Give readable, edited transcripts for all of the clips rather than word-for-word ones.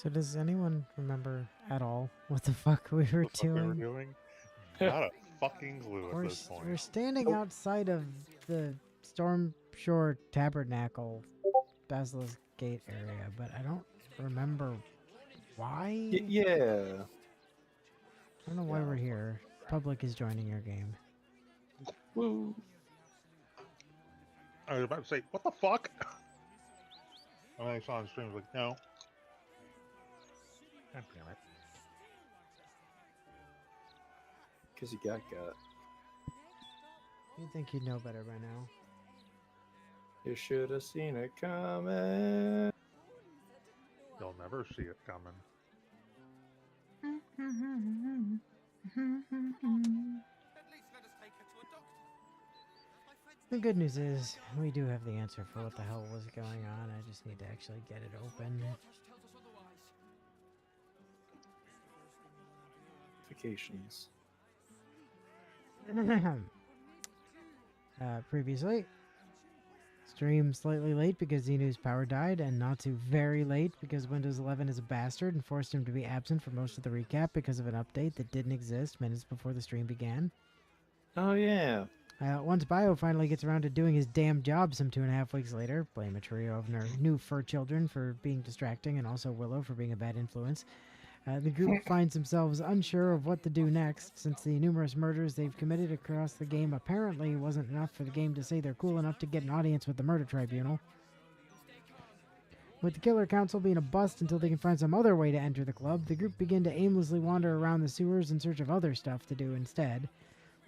So does anyone remember at all what the fuck we were The fuck we were doing? doing? Not a fucking clue at this We're point. standing outside of the Storm Shore Tabernacle Basilisk Gate area, but I don't remember why. Yeah. I don't know why we're here. Public is joining your game. Woo. I was about to say, what the fuck? And then I saw on stream, I was like, no. God damn it. Because you got. You'd think you'd know better by now. You should have seen it coming. You'll never see it coming. The good news is, we do have the answer for what the hell was going on. I just need to actually get it open. Vacations. Previously, stream slightly late because Xenu's power died, and Natsu very late because Windows 11 is a bastard and forced him to be absent for most of the recap because of an update that didn't exist minutes before the stream began. Oh, yeah. Once Bio finally gets around to doing his damn job some 2.5 weeks later, blame a trio of new fur children for being distracting and also Willow for being a bad influence. The group finds themselves unsure of what to do next, since the numerous murders they've committed across the game apparently wasn't enough for the game to say they're cool enough to get an audience with the murder tribunal. With the Killer Council being a bust until they can find some other way to enter the club, the group begin to aimlessly wander around the sewers in search of other stuff to do instead.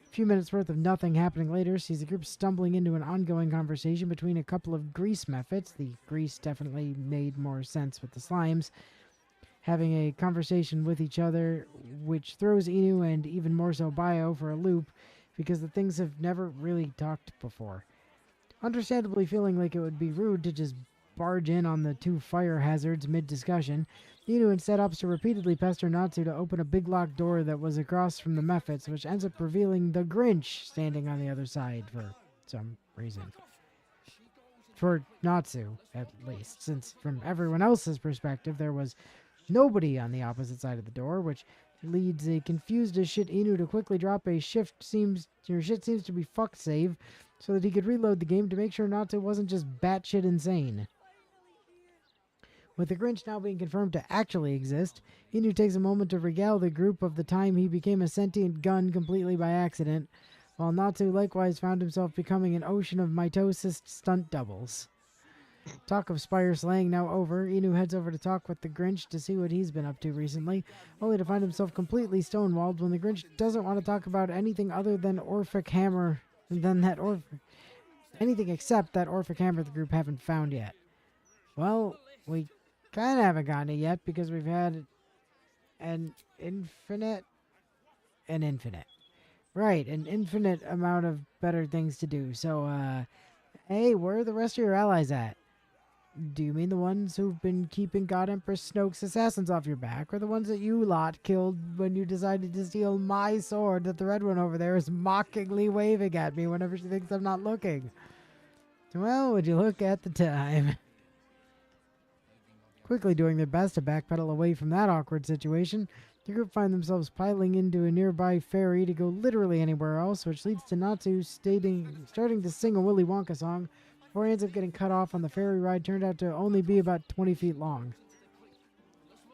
A few minutes worth of nothing happening later sees the group stumbling into an ongoing conversation between a couple of grease methods. The grease definitely made more sense with the slimes. Having a conversation with each other, which throws Inu and even more so Bio for a loop, because the things have never really talked before. Understandably feeling like it would be rude to just barge in on the two fire hazards mid-discussion, Inu instead opts to repeatedly pester Natsu to open a big locked door that was across from the Mephits, which ends up revealing the Grinch standing on the other side for some reason. For Natsu, at least, since from everyone else's perspective there was nobody on the opposite side of the door, which leads a confused as shit Inu to quickly drop a shit seems to be fucked save so that he could reload the game to make sure Natsu wasn't just batshit insane. With the Grinch now being confirmed to actually exist, Inu takes a moment to regale the group of the time he became a sentient gun completely by accident, while Natsu likewise found himself becoming an ocean of mitosis stunt doubles. Talk of Spire slaying now over, Inu heads over to talk with the Grinch to see what he's been up to recently, only to find himself completely stonewalled when the Grinch doesn't want to talk about anything other than Orphic Hammer, anything except that Orphic Hammer the group haven't found yet. Well, we kind of haven't gotten it yet because we've had an infinite amount of better things to do. So, hey, where are the rest of your allies at? Do you mean the ones who've been keeping God Empress Snoke's assassins off your back, or the ones that you lot killed when you decided to steal my sword that the red one over there is mockingly waving at me whenever she thinks I'm not looking? Well, would you look at the time? Quickly doing their best to backpedal away from that awkward situation, the group find themselves piling into a nearby ferry to go literally anywhere else, which leads to Natsu starting to sing a Willy Wonka song before he ends up getting cut off on the ferry ride turned out to only be about 20 feet long.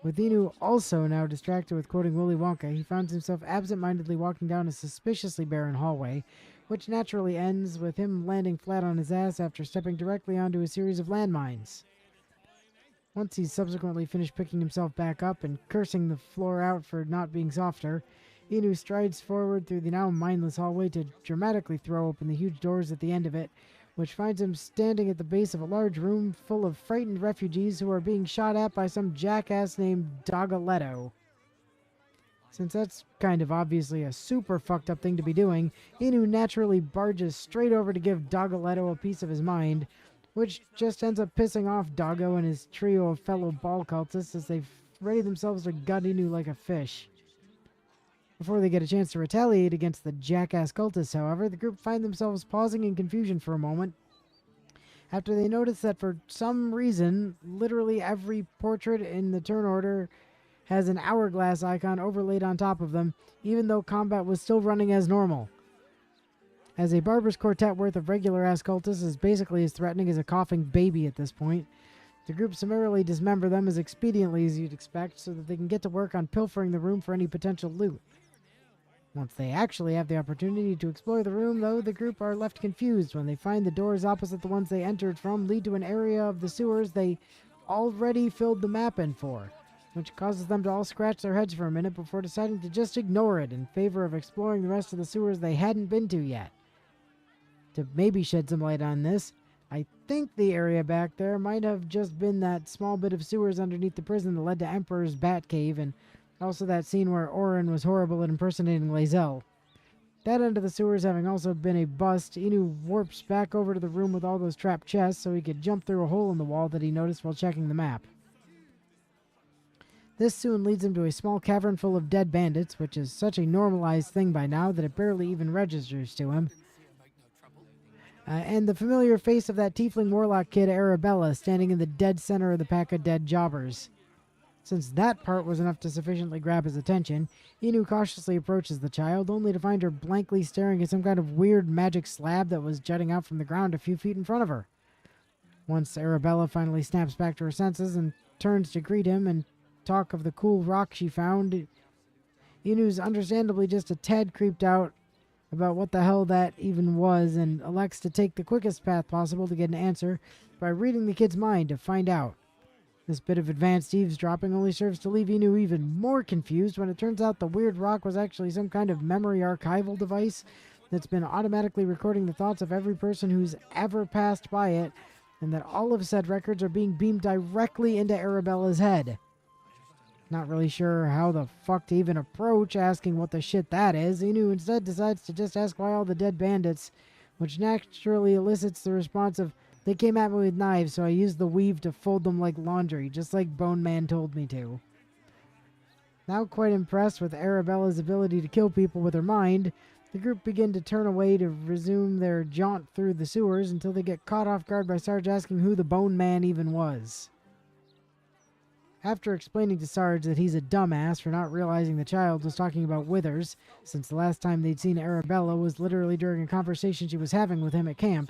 With Inu also now distracted with quoting Willy Wonka, he finds himself absent-mindedly walking down a suspiciously barren hallway, which naturally ends with him landing flat on his ass after stepping directly onto a series of landmines. Once he's subsequently finished picking himself back up and cursing the floor out for not being softer, Inu strides forward through the now mindless hallway to dramatically throw open the huge doors at the end of it, which finds him standing at the base of a large room full of frightened refugees who are being shot at by some jackass named Dogaletto. Since that's kind of obviously a super fucked up thing to be doing, Inu naturally barges straight over to give Dogaletto a piece of his mind, which just ends up pissing off Doggo and his trio of fellow ball cultists as they ready themselves to gut Inu like a fish. Before they get a chance to retaliate against the jackass cultists, however, the group find themselves pausing in confusion for a moment after they notice that for some reason, literally every portrait in the turn order has an hourglass icon overlaid on top of them, even though combat was still running as normal. As a barber's quartet worth of regular-ass cultists is basically as threatening as a coughing baby at this point, the group summarily dismember them as expediently as you'd expect so that they can get to work on pilfering the room for any potential loot. Once they actually have the opportunity to explore the room, though, the group are left confused when they find the doors opposite the ones they entered from lead to an area of the sewers they already filled the map in for, which causes them to all scratch their heads for a minute before deciding to just ignore it in favor of exploring the rest of the sewers they hadn't been to yet. To maybe shed some light on this, I think the area back there might have just been that small bit of sewers underneath the prison that led to Emperor's Bat Cave, and also that scene where Orin was horrible at impersonating Lae'zel. That end of the sewers having also been a bust, Inu warps back over to the room with all those trapped chests so he could jump through a hole in the wall that he noticed while checking the map. This soon leads him to a small cavern full of dead bandits, which is such a normalized thing by now that it barely even registers to him. And the familiar face of that tiefling warlock kid Arabella standing in the dead center of the pack of dead jobbers. Since that part was enough to sufficiently grab his attention, Inu cautiously approaches the child, only to find her blankly staring at some kind of weird magic slab that was jutting out from the ground a few feet in front of her. Once Arabella finally snaps back to her senses and turns to greet him and talk of the cool rock she found, Inu's understandably just a tad creeped out about what the hell that even was and elects to take the quickest path possible to get an answer by reading the kid's mind to find out. This bit of advanced eavesdropping only serves to leave Inu even more confused when it turns out the weird rock was actually some kind of memory archival device that's been automatically recording the thoughts of every person who's ever passed by it, and that all of said records are being beamed directly into Arabella's head. Not really sure how the fuck to even approach asking what the shit that is, Inu instead decides to just ask why all the dead bandits, which naturally elicits the response of, "They came at me with knives, so I used the weave to fold them like laundry, just like Bone Man told me to." Now quite impressed with Arabella's ability to kill people with her mind, the group begin to turn away to resume their jaunt through the sewers until they get caught off guard by Sarge asking who the Bone Man even was. After explaining to Sarge that he's a dumbass for not realizing the child was talking about withers, since the last time they'd seen Arabella was literally during a conversation she was having with him at camp,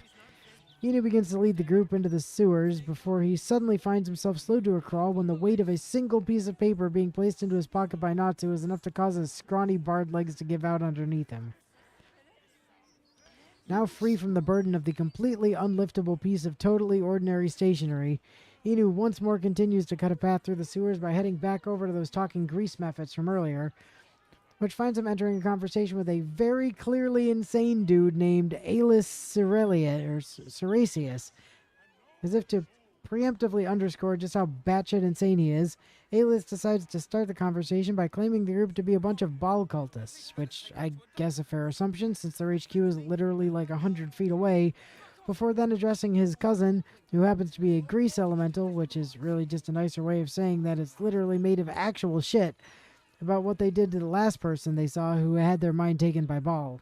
Inu begins to lead the group into the sewers before he suddenly finds himself slowed to a crawl when the weight of a single piece of paper being placed into his pocket by Natsu is enough to cause his scrawny barred legs to give out underneath him. Now free from the burden of the completely unliftable piece of totally ordinary stationery, Inu once more continues to cut a path through the sewers by heading back over to those talking grease methods from earlier, which finds him entering a conversation with a very clearly insane dude named Alis Seracius. As if to preemptively underscore just how batshit insane he is, Alis decides to start the conversation by claiming the group to be a bunch of ball cultists, which I guess a fair assumption since their HQ is literally like 100 feet away, before then addressing his cousin, who happens to be a grease elemental, which is really just a nicer way of saying that it's literally made of actual shit, about what they did to the last person they saw who had their mind taken by Ball.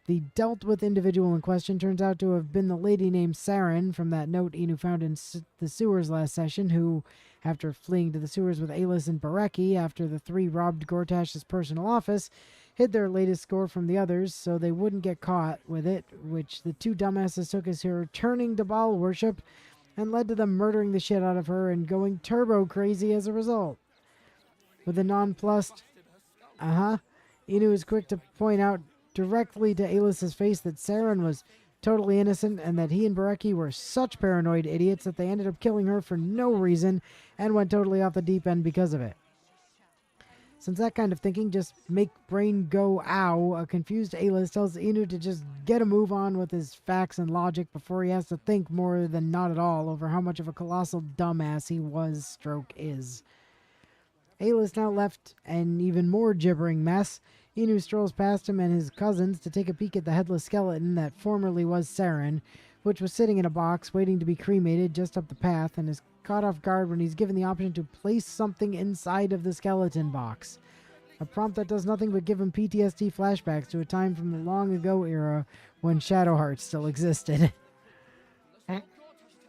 The dealt with individual in question turns out to have been the lady named Saren from that note Inu found in the sewers last session, who, after fleeing to the sewers with Alis and Bareki after the three robbed Gortash's personal office, hid their latest score from the others so they wouldn't get caught with it, which the two dumbasses took as her turning to Baal worship and led to them murdering the shit out of her and going turbo crazy as a result. With a nonplussed, Inu is quick to point out directly to Alis's face that Saren was totally innocent and that he and Bareki were such paranoid idiots that they ended up killing her for no reason and went totally off the deep end because of it. Since that kind of thinking just make brain go ow, a confused Alis tells Inu to just get a move on with his facts and logic before he has to think more than not at all over how much of a colossal dumbass he is. Alis now left an even more gibbering mess. Inu strolls past him and his cousins to take a peek at the headless skeleton that formerly was Saren, which was sitting in a box waiting to be cremated just up the path, and is caught off guard when he's given the option to place something inside of the skeleton box. A prompt that does nothing but give him PTSD flashbacks to a time from the long ago era when Shadowheart still existed.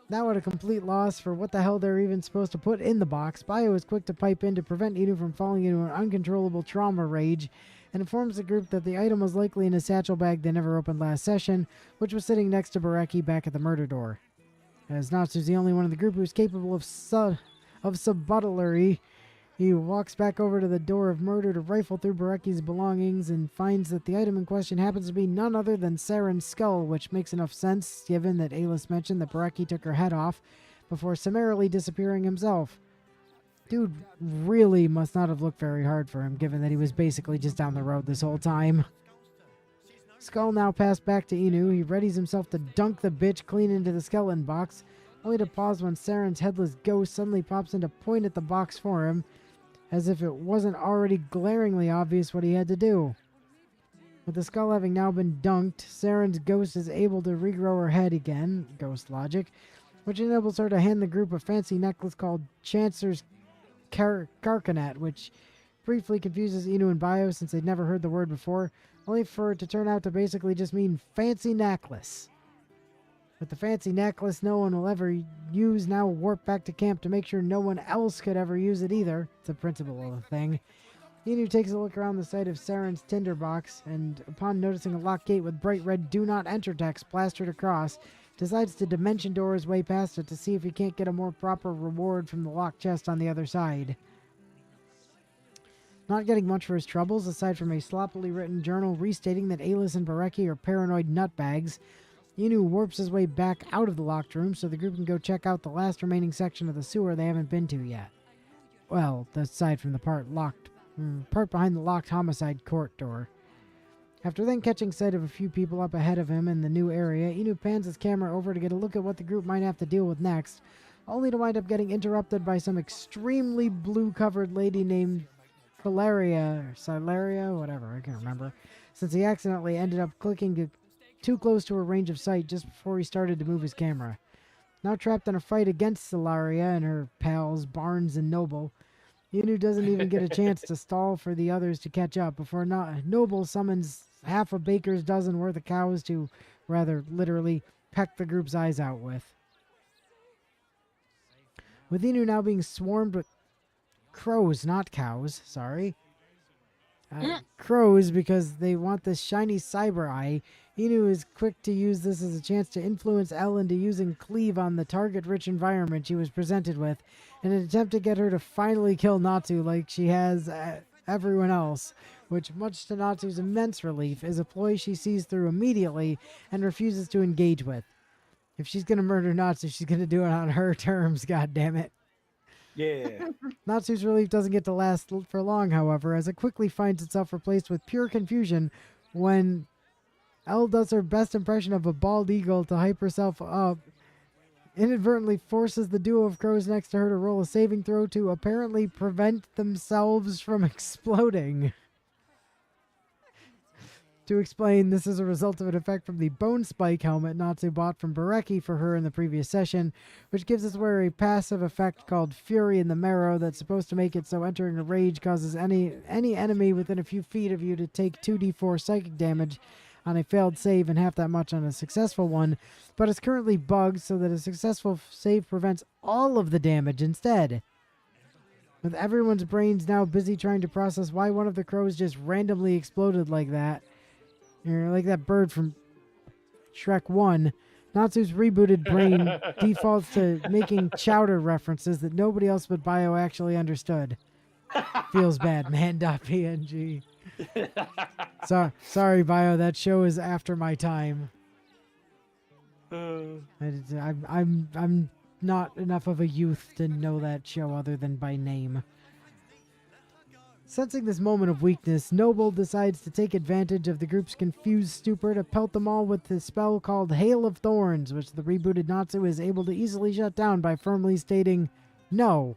Now at a complete loss for what the hell they're even supposed to put in the box, Bio is quick to pipe in to prevent Inu from falling into an uncontrollable trauma rage and informs the group that the item was likely in a satchel bag they never opened last session, which was sitting next to Bareki back at the murder door. As Natsu's the only one in the group who's capable of subbuttlery, he walks back over to the door of murder to rifle through Bareki's belongings and finds that the item in question happens to be none other than Saren's skull, which makes enough sense given that Alis mentioned that Bareki took her head off before summarily disappearing himself. Dude really must not have looked very hard for him, given that he was basically just down the road this whole time. Skull now passed back to Inu. He readies himself to dunk the bitch clean into the skeleton box, only to pause when Saren's headless ghost suddenly pops in to point at the box for him, as if it wasn't already glaringly obvious what he had to do. With the skull having now been dunked, Saren's ghost is able to regrow her head again, ghost logic, which enables her to hand the group a fancy necklace called Chancer's Carcanet, which briefly confuses Inu and Bio since they'd never heard the word before, only for it to turn out to basically just mean fancy necklace. With the fancy necklace no one will ever use now warped back to camp to make sure no one else could ever use it either. It's the principle of the thing. Inu takes a look around the site of Saren's tinderbox and, upon noticing a locked gate with bright red "Do Not Enter" text plastered across, decides to dimension door his way past it to see if he can't get a more proper reward from the locked chest on the other side. Not getting much for his troubles, aside from a sloppily written journal restating that Alis and Bareki are paranoid nutbags, Inu warps his way back out of the locked room so the group can go check out the last remaining section of the sewer they haven't been to yet. Well, aside from the part behind the locked homicide court door. After then catching sight of a few people up ahead of him in the new area, Inu pans his camera over to get a look at what the group might have to deal with next, only to wind up getting interrupted by some extremely blue-covered lady named Silaria, whatever, I can't remember, since he accidentally ended up clicking too close to her range of sight just before he started to move his camera. Now trapped in a fight against Silaria and her pals Barnes and Noble, Inu doesn't even get a chance to stall for the others to catch up before Noble summons half a baker's dozen worth of cows to, rather literally, peck the group's eyes out with. With Inu now being swarmed with crows, not cows, sorry. Crows, because they want this shiny cyber eye, Inu is quick to use this as a chance to influence Elle into using cleave on the target-rich environment she was presented with in an attempt to get her to finally kill Natsu like she has everyone else, which, much to Natsu's immense relief, is a ploy she sees through immediately and refuses to engage with. If she's going to murder Natsu, she's going to do it on her terms, goddammit. Yeah. Natsu's relief doesn't get to last for long, however, as it quickly finds itself replaced with pure confusion when Elle does her best impression of a bald eagle to hype herself up, inadvertently forces the duo of crows next to her to roll a saving throw to apparently prevent themselves from exploding. To explain, this is a result of an effect from the bone spike helmet Natsu bought from Bareki for her in the previous session, which gives us wearer a passive effect called Fury in the Marrow that's supposed to make it so entering a rage causes any enemy within a few feet of you to take 2d4 psychic damage on a failed save and half that much on a successful one, but it's currently bugged so that a successful save prevents all of the damage instead. With everyone's brains now busy trying to process why one of the crows just randomly exploded like that, like that bird from Shrek 1, Natsu's rebooted brain defaults to making chowder references that nobody else but Bio actually understood. Feels bad, man.png. Sorry, Bio, that show is after my time. I'm not enough of a youth to know that show other than by name. Sensing this moment of weakness, Noble decides to take advantage of the group's confused stupor to pelt them all with his spell called Hail of Thorns, which the rebooted Natsu is able to easily shut down by firmly stating no,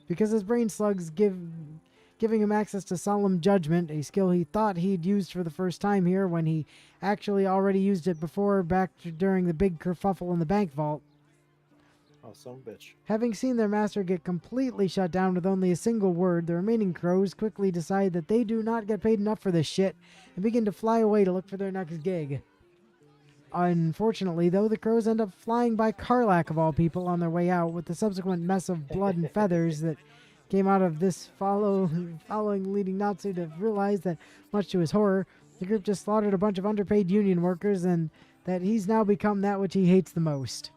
because his brain slugs giving him access to Solemn Judgment, a skill he thought he'd used for the first time here when he actually already used it before back during the big kerfuffle in the bank vault. Oh, son of a bitch. Having seen their master get completely shut down with only a single word, the remaining crows quickly decide that they do not get paid enough for this shit and begin to fly away to look for their next gig. Unfortunately, though, the crows end up flying by Karlak of all people on their way out, with the subsequent mess of blood and feathers that came out of this following, leading Natsu to realize that, much to his horror, the group just slaughtered a bunch of underpaid union workers and that he's now become that which he hates the most.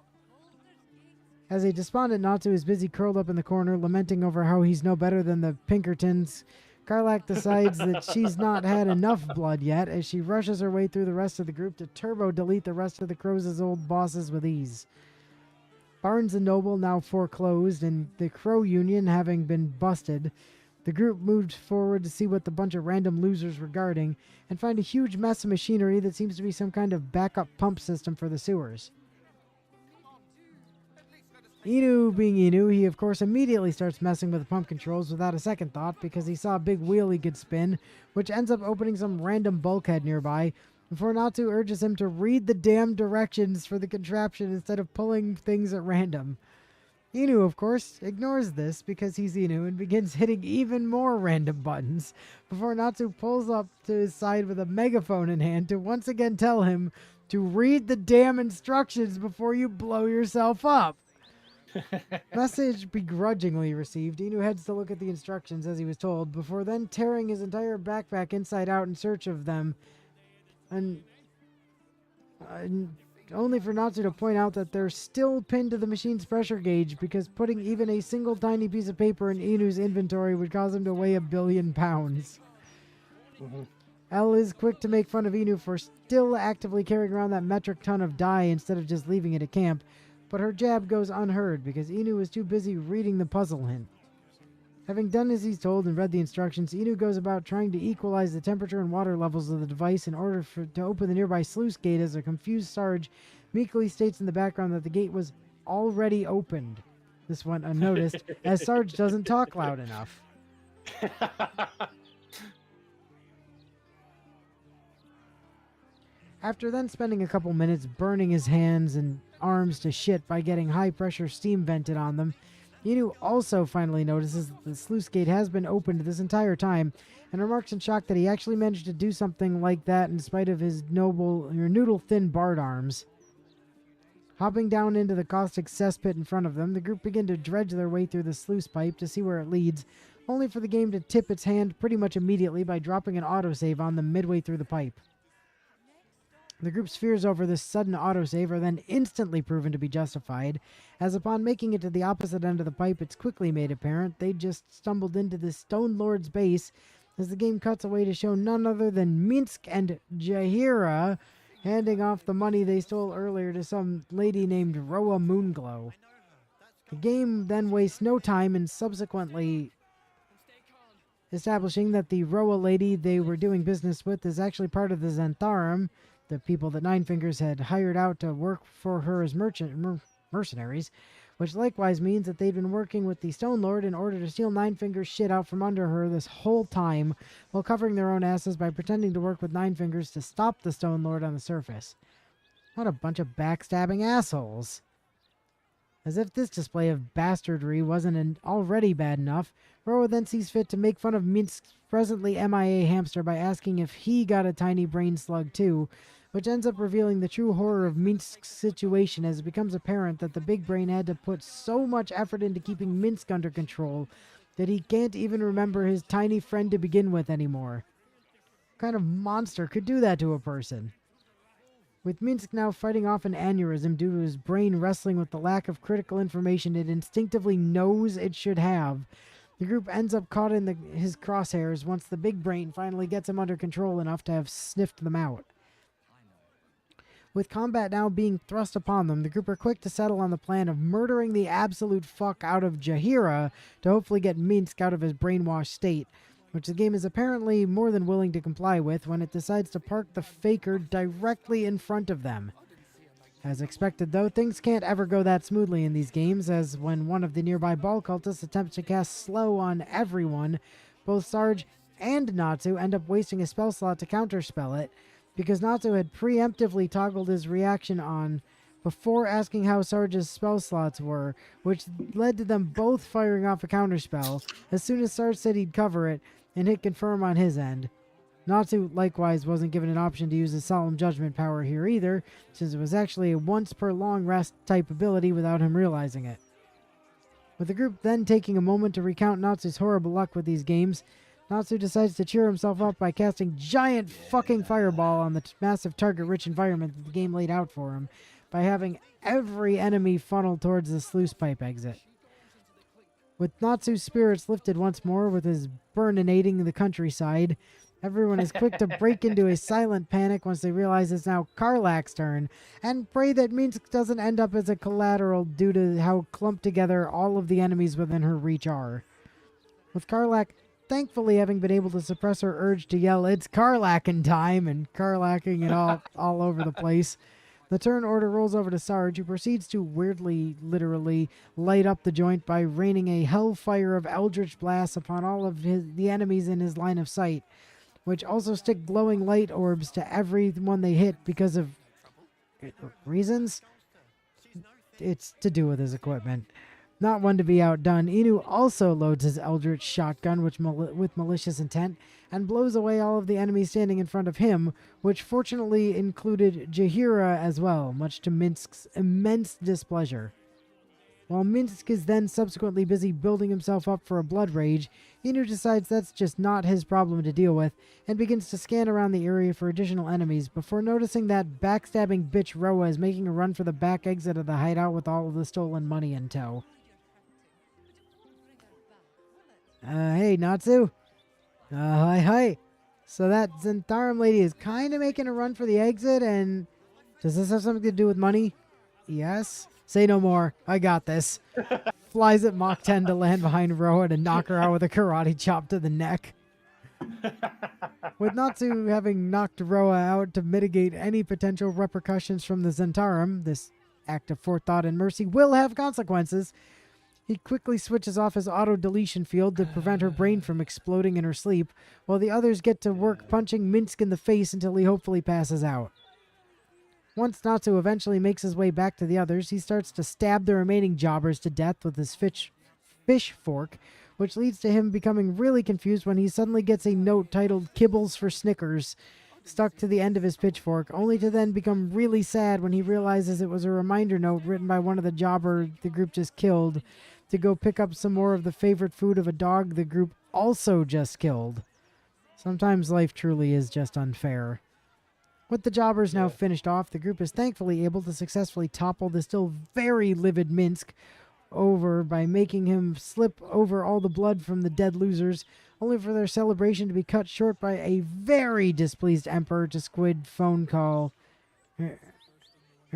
As a despondent Natsu is busy curled up in the corner, lamenting over how he's no better than the Pinkertons, Karlak decides that she's not had enough blood yet as she rushes her way through the rest of the group to turbo-delete the rest of the Crows' old bosses with ease. Barnes & Noble now foreclosed, and the Crow Union having been busted, the group moved forward to see what the bunch of random losers were guarding, and find a huge mess of machinery that seems to be some kind of backup pump system for the sewers. Inu being Inu, he of course immediately starts messing with the pump controls without a second thought because he saw a big wheel he could spin, which ends up opening some random bulkhead nearby, before Natsu urges him to read the damn directions for the contraption instead of pulling things at random. Inu, of course, ignores this because he's Inu and begins hitting even more random buttons, before Natsu pulls up to his side with a megaphone in hand to once again tell him to read the damn instructions before you blow yourself up. Message begrudgingly received, Inu heads to look at the instructions as he was told, before then tearing his entire backpack inside out in search of them, and only for Natsu to point out that they're still pinned to the machine's pressure gauge because putting even a single tiny piece of paper in Inu's inventory would cause him to weigh 1 billion pounds. Elle is quick to make fun of Inu for still actively carrying around that metric ton of dye instead of just leaving it at camp, but her jab goes unheard because Inu is too busy reading the puzzle hint. Having done as he's told and read the instructions, Inu goes about trying to equalize the temperature and water levels of the device in order to open the nearby sluice gate as a confused Sarge meekly states in the background that the gate was already opened. This went unnoticed, as Sarge doesn't talk loud enough. After then spending a couple minutes burning his hands and arms to shit by getting high-pressure steam vented on them, Inu also finally notices that the sluice gate has been opened this entire time, and remarks in shock that he actually managed to do something like that in spite of his noodle-thin barred arms. Hopping down into the caustic cesspit in front of them, the group begin to dredge their way through the sluice pipe to see where it leads, only for the game to tip its hand pretty much immediately by dropping an autosave on them midway through the pipe. The group's fears over this sudden autosave are then instantly proven to be justified, as upon making it to the opposite end of the pipe, it's quickly made apparent they just stumbled into the Stone Lord's base, as the game cuts away to show none other than Minsk and Jahira handing off the money they stole earlier to some lady named Roa Moonglow. The game then wastes no time in subsequently establishing that the Roa lady they were doing business with is actually part of the Zantharum, the people that Nine Fingers had hired out to work for her as mercenaries, which likewise means that they'd been working with the Stone Lord in order to steal Nine Fingers' shit out from under her this whole time, while covering their own asses by pretending to work with Nine Fingers to stop the Stone Lord on the surface. What a bunch of backstabbing assholes. As if this display of bastardry wasn't already bad enough, Roa then sees fit to make fun of Minsk's presently MIA hamster by asking if he got a tiny brain slug too, which ends up revealing the true horror of Minsk's situation as it becomes apparent that the big brain had to put so much effort into keeping Minsk under control that he can't even remember his tiny friend to begin with anymore. What kind of monster could do that to a person? With Minsk now fighting off an aneurysm due to his brain wrestling with the lack of critical information it instinctively knows it should have, the group ends up caught in his crosshairs once the big brain finally gets him under control enough to have sniffed them out. With combat now being thrust upon them, the group are quick to settle on the plan of murdering the absolute fuck out of Jahira to hopefully get Minsk out of his brainwashed state, which the game is apparently more than willing to comply with when it decides to park the faker directly in front of them. As expected, though, things can't ever go that smoothly in these games, as when one of the nearby ball cultists attempts to cast Slow on everyone, both Sarge and Natsu end up wasting a spell slot to counterspell it, because Natsu had preemptively toggled his reaction on before asking how Sarge's spell slots were, which led to them both firing off a counterspell as soon as Sarge said he'd cover it and hit confirm on his end. Natsu likewise wasn't given an option to use his solemn judgment power here either, since it was actually a once per long rest type ability without him realizing it. With the group then taking a moment to recount Natsu's horrible luck with these games, Natsu decides to cheer himself up by casting giant fucking fireball on the massive target-rich environment that the game laid out for him, by having every enemy funnel towards the sluice pipe exit. With Natsu's spirits lifted once more with his burninating the countryside, everyone is quick to break into a silent panic once they realize it's now Karlak's turn, and pray that Minsk doesn't end up as a collateral due to how clumped together all of the enemies within her reach are. With Karlak thankfully having been able to suppress her urge to yell, "It's Karlakin time!" and Karlaking it all over the place, the turn order rolls over to Sarge, who proceeds to weirdly, literally, light up the joint by raining a hellfire of eldritch blasts upon all of the enemies in his line of sight, which also stick glowing light orbs to everyone they hit because of reasons. It's to do with his equipment. Not one to be outdone, Inu also loads his eldritch shotgun with malicious intent and blows away all of the enemies standing in front of him, which fortunately included Jahira as well, much to Minsk's immense displeasure. While Minsk is then subsequently busy building himself up for a blood rage, Inu decides that's just not his problem to deal with, and begins to scan around the area for additional enemies before noticing that backstabbing bitch Roa is making a run for the back exit of the hideout with all of the stolen money in tow. Hey, Natsu. Hi. So that Zentarum lady is kind of making a run for the exit, and does this have something to do with money? Yes. Say no more. I got this. Flies at Mach 10 to land behind Roa to knock her out with a karate chop to the neck. With Natsu having knocked Roa out to mitigate any potential repercussions from the Zentarum, this act of forethought and mercy will have consequences. He quickly switches off his auto-deletion field to prevent her brain from exploding in her sleep, while the others get to work punching Minsk in the face until he hopefully passes out. Once Natsu eventually makes his way back to the others, he starts to stab the remaining jobbers to death with his fish fork, which leads to him becoming really confused when he suddenly gets a note titled "Kibbles for Snickers" stuck to the end of his pitchfork, only to then become really sad when he realizes it was a reminder note written by one of the jobber the group just killed to go pick up some more of the favorite food of a dog the group also just killed. Sometimes life truly is just unfair. With the jobbers now finished off, the group is thankfully able to successfully topple the still very livid Minsk over by making him slip over all the blood from the dead losers, only for their celebration to be cut short by a very displeased Emperor to Squid phone call.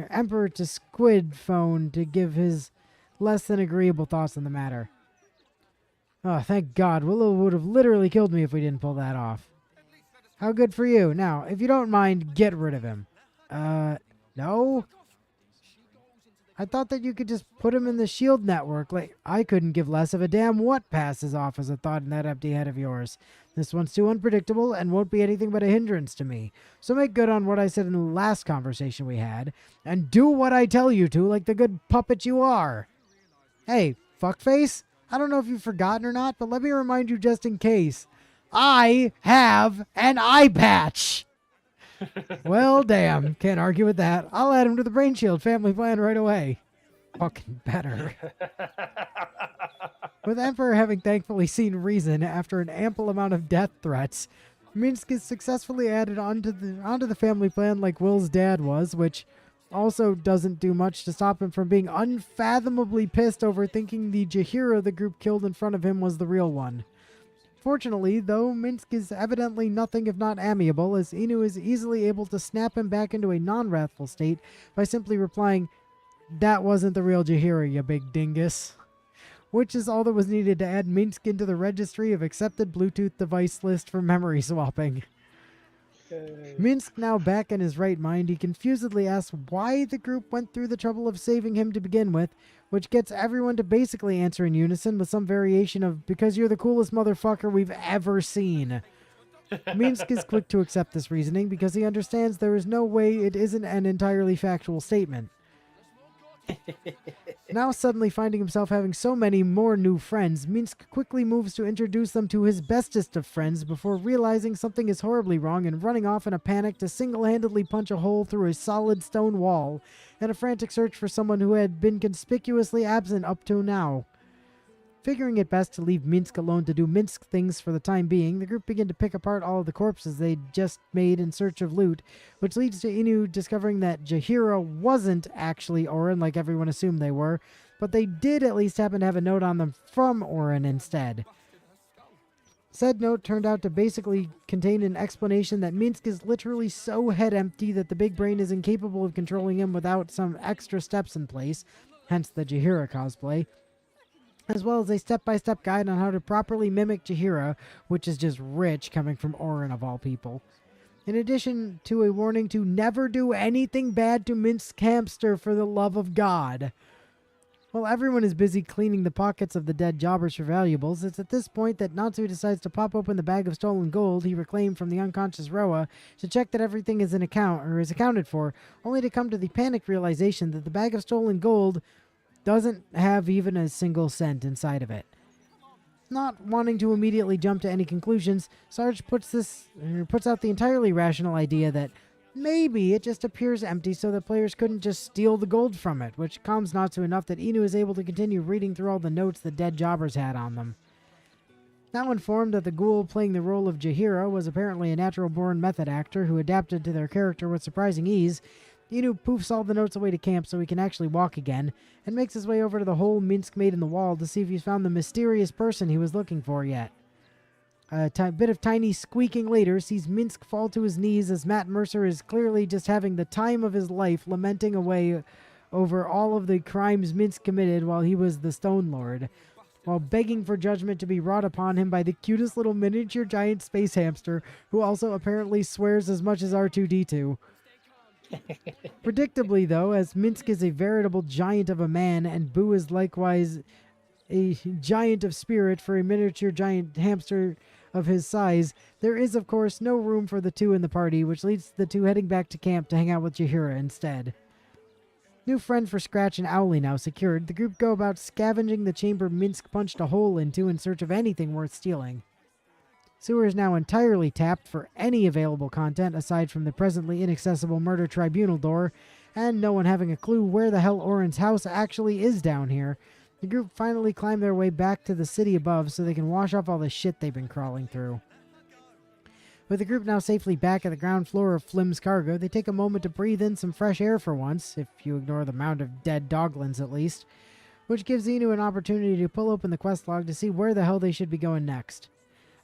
Emperor to Squid phone to give his less than agreeable thoughts on the matter. Oh, thank God. Willow would have literally killed me if we didn't pull that off. How good for you. Now, if you don't mind, get rid of him. No? I thought that you could just put him in the shield network. Like, I couldn't give less of a damn what passes off as a thought in that empty head of yours. This one's too unpredictable and won't be anything but a hindrance to me. So make good on what I said in the last conversation we had, and do what I tell you to like the good puppet you are. Hey, fuckface, I don't know if you've forgotten or not, but let me remind you just in case. I have an eye patch! Well, damn, can't argue with that. I'll add him to the Brain Shield family plan right away. Fucking better. With Emperor having thankfully seen reason after an ample amount of death threats, Minsk is successfully added onto the family plan like Will's dad was, which also doesn't do much to stop him from being unfathomably pissed over thinking the Jahira the group killed in front of him was the real one. Fortunately, though, Minsk is evidently nothing if not amiable, as Inu is easily able to snap him back into a non-wrathful state by simply replying, "That wasn't the real Jahira, you big dingus." Which is all that was needed to add Minsk into the registry of accepted Bluetooth device list for memory swapping. Minsk now back in his right mind, he confusedly asks why the group went through the trouble of saving him to begin with, which gets everyone to basically answer in unison with some variation of, "Because you're the coolest motherfucker we've ever seen." Minsk is quick to accept this reasoning because he understands there is no way it isn't an entirely factual statement. Now suddenly finding himself having so many more new friends, Minsk quickly moves to introduce them to his bestest of friends before realizing something is horribly wrong and running off in a panic to single-handedly punch a hole through a solid stone wall in a frantic search for someone who had been conspicuously absent up to now. Figuring it best to leave Minsk alone to do Minsk things for the time being, the group begin to pick apart all of the corpses they'd just made in search of loot, which leads to Inu discovering that Jahira wasn't actually Orin like everyone assumed they were, but they did at least happen to have a note on them from Orin instead. Said note turned out to basically contain an explanation that Minsk is literally so head empty that the big brain is incapable of controlling him without some extra steps in place, hence the Jahira cosplay, as well as a step-by-step guide on how to properly mimic Jahira, which is just rich coming from Orin of all people. In addition to a warning to never do anything bad to Minsk Hamster for the love of God. While everyone is busy cleaning the pockets of the dead jobbers for valuables, it's at this point that Natsu decides to pop open the bag of stolen gold he reclaimed from the unconscious Roa to check that everything is is accounted for, only to come to the panicked realization that the bag of stolen gold doesn't have even a single cent inside of it. Not wanting to immediately jump to any conclusions, Sarge puts out the entirely rational idea that maybe it just appears empty so that players couldn't just steal the gold from it, which calms Natsu enough that Inu is able to continue reading through all the notes the dead jobbers had on them. Now informed that the ghoul playing the role of Jahira was apparently a natural-born method actor who adapted to their character with surprising ease, Inu poofs all the notes away to camp so he can actually walk again, and makes his way over to the hole Minsk made in the wall to see if he's found the mysterious person he was looking for yet. A bit of tiny squeaking later sees Minsk fall to his knees as Matt Mercer is clearly just having the time of his life lamenting away over all of the crimes Minsk committed while he was the Stone Lord, while begging for judgment to be wrought upon him by the cutest little miniature giant space hamster who also apparently swears as much as R2-D2. Predictably, though, as Minsk is a veritable giant of a man and Boo is likewise a giant of spirit for a miniature giant hamster of his size, there is, of course, no room for the two in the party, which leads to the two heading back to camp to hang out with Jahira instead. New friend for Scratch and Owly now secured, the group go about scavenging the chamber Minsk punched a hole into in search of anything worth stealing. Sewer is now entirely tapped for any available content aside from the presently inaccessible murder tribunal door, and no one having a clue where the hell Orin's house actually is down here. The group finally climb their way back to the city above so they can wash off all the shit they've been crawling through. With the group now safely back at the ground floor of Flim's cargo, they take a moment to breathe in some fresh air for once, if you ignore the mound of dead doglins at least, which gives Inu an opportunity to pull open the quest log to see where the hell they should be going next.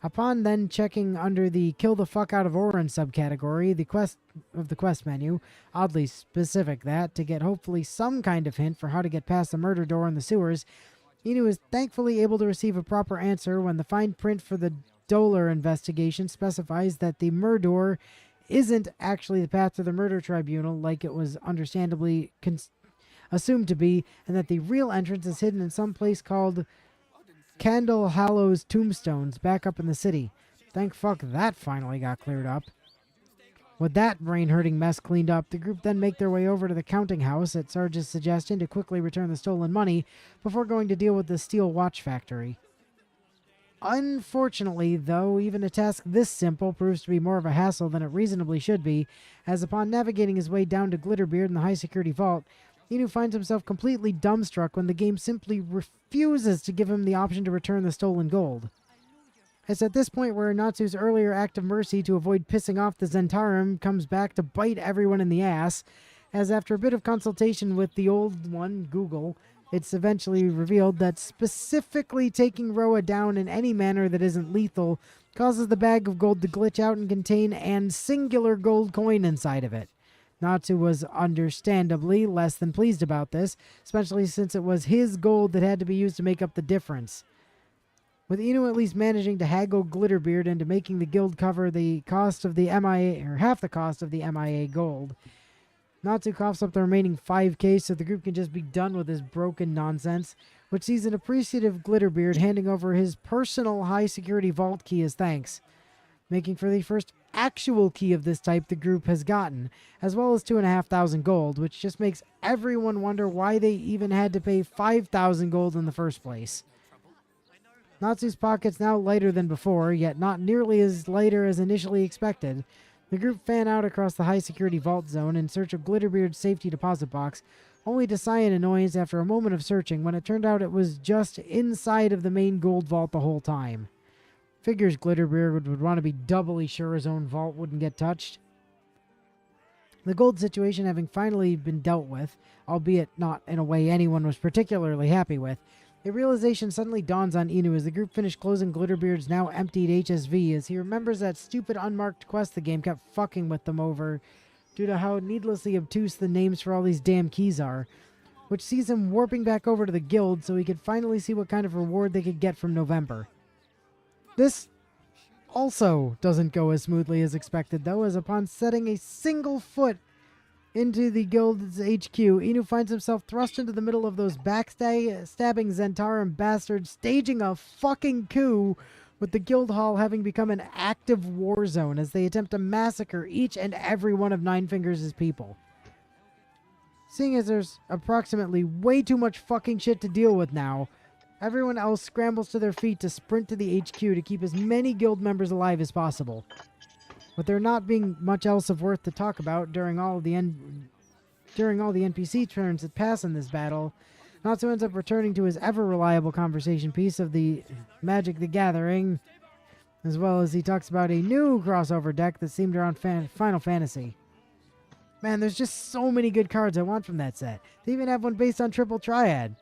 Upon then checking under the Kill the Fuck Out of Orin subcategory the quest menu, oddly specific that, to get hopefully some kind of hint for how to get past the murder door in the sewers, Inu is thankfully able to receive a proper answer when the fine print for the Dolar investigation specifies that the murder isn't actually the path to the murder tribunal like it was understandably assumed to be, and that the real entrance is hidden in some place called Candle Hallow's Tombstones back up in the city. Thank fuck that finally got cleared up. With that brain-hurting mess cleaned up, the group then make their way over to the counting house at Sarge's suggestion to quickly return the stolen money before going to deal with the steel watch factory. Unfortunately, though, even a task this simple proves to be more of a hassle than it reasonably should be, as upon navigating his way down to Glitterbeard in the high-security vault, Inu finds himself completely dumbstruck when the game simply refuses to give him the option to return the stolen gold. It's at this point where Natsu's earlier act of mercy to avoid pissing off the Zentarum comes back to bite everyone in the ass, as after a bit of consultation with the old one, Google, it's eventually revealed that specifically taking Roa down in any manner that isn't lethal causes the bag of gold to glitch out and contain an singular gold coin inside of it. Natsu was understandably less than pleased about this, especially since it was his gold that had to be used to make up the difference. With Inu at least managing to haggle Glitterbeard into making the guild cover the cost of the MIA, or half the cost of the MIA gold, Natsu coughs up the remaining 5k so the group can just be done with this broken nonsense, which sees an appreciative Glitterbeard handing over his personal high-security vault key as thanks, making for the first actual key of this type the group has gotten, as well as 2,500 gold, which just makes everyone wonder why they even had to pay 5,000 gold in the first place. Natsu's pockets now lighter than before, yet not nearly as lighter as initially expected. The group fan out across the high-security vault zone in search of Glitterbeard's safety deposit box, only to sigh in annoyance after a moment of searching when it turned out it was just inside of the main gold vault the whole time. Figures Glitterbeard would want to be doubly sure his own vault wouldn't get touched. The gold situation having finally been dealt with, albeit not in a way anyone was particularly happy with, a realization suddenly dawns on Inu as the group finished closing Glitterbeard's now emptied HSV as he remembers that stupid unmarked quest the game kept fucking with them over due to how needlessly obtuse the names for all these damn keys are, which sees him warping back over to the guild so he could finally see what kind of reward they could get from November. This also doesn't go as smoothly as expected, though, as upon setting a single foot into the guild's HQ, Inu finds himself thrust into the middle of those backstabbing Zentarum bastards staging a fucking coup, with the guild hall having become an active war zone as they attempt to massacre each and every one of Nine Fingers' people. Seeing as there's approximately way too much fucking shit to deal with now, everyone else scrambles to their feet to sprint to the HQ to keep as many guild members alive as possible. With there not being much else of worth to talk about during all the NPC turns that pass in this battle, Natsu ends up returning to his ever-reliable conversation piece of the Magic the Gathering, as well as he talks about a new crossover deck that's themed around Final Fantasy. Man, there's just so many good cards I want from that set. They even have one based on Triple Triad.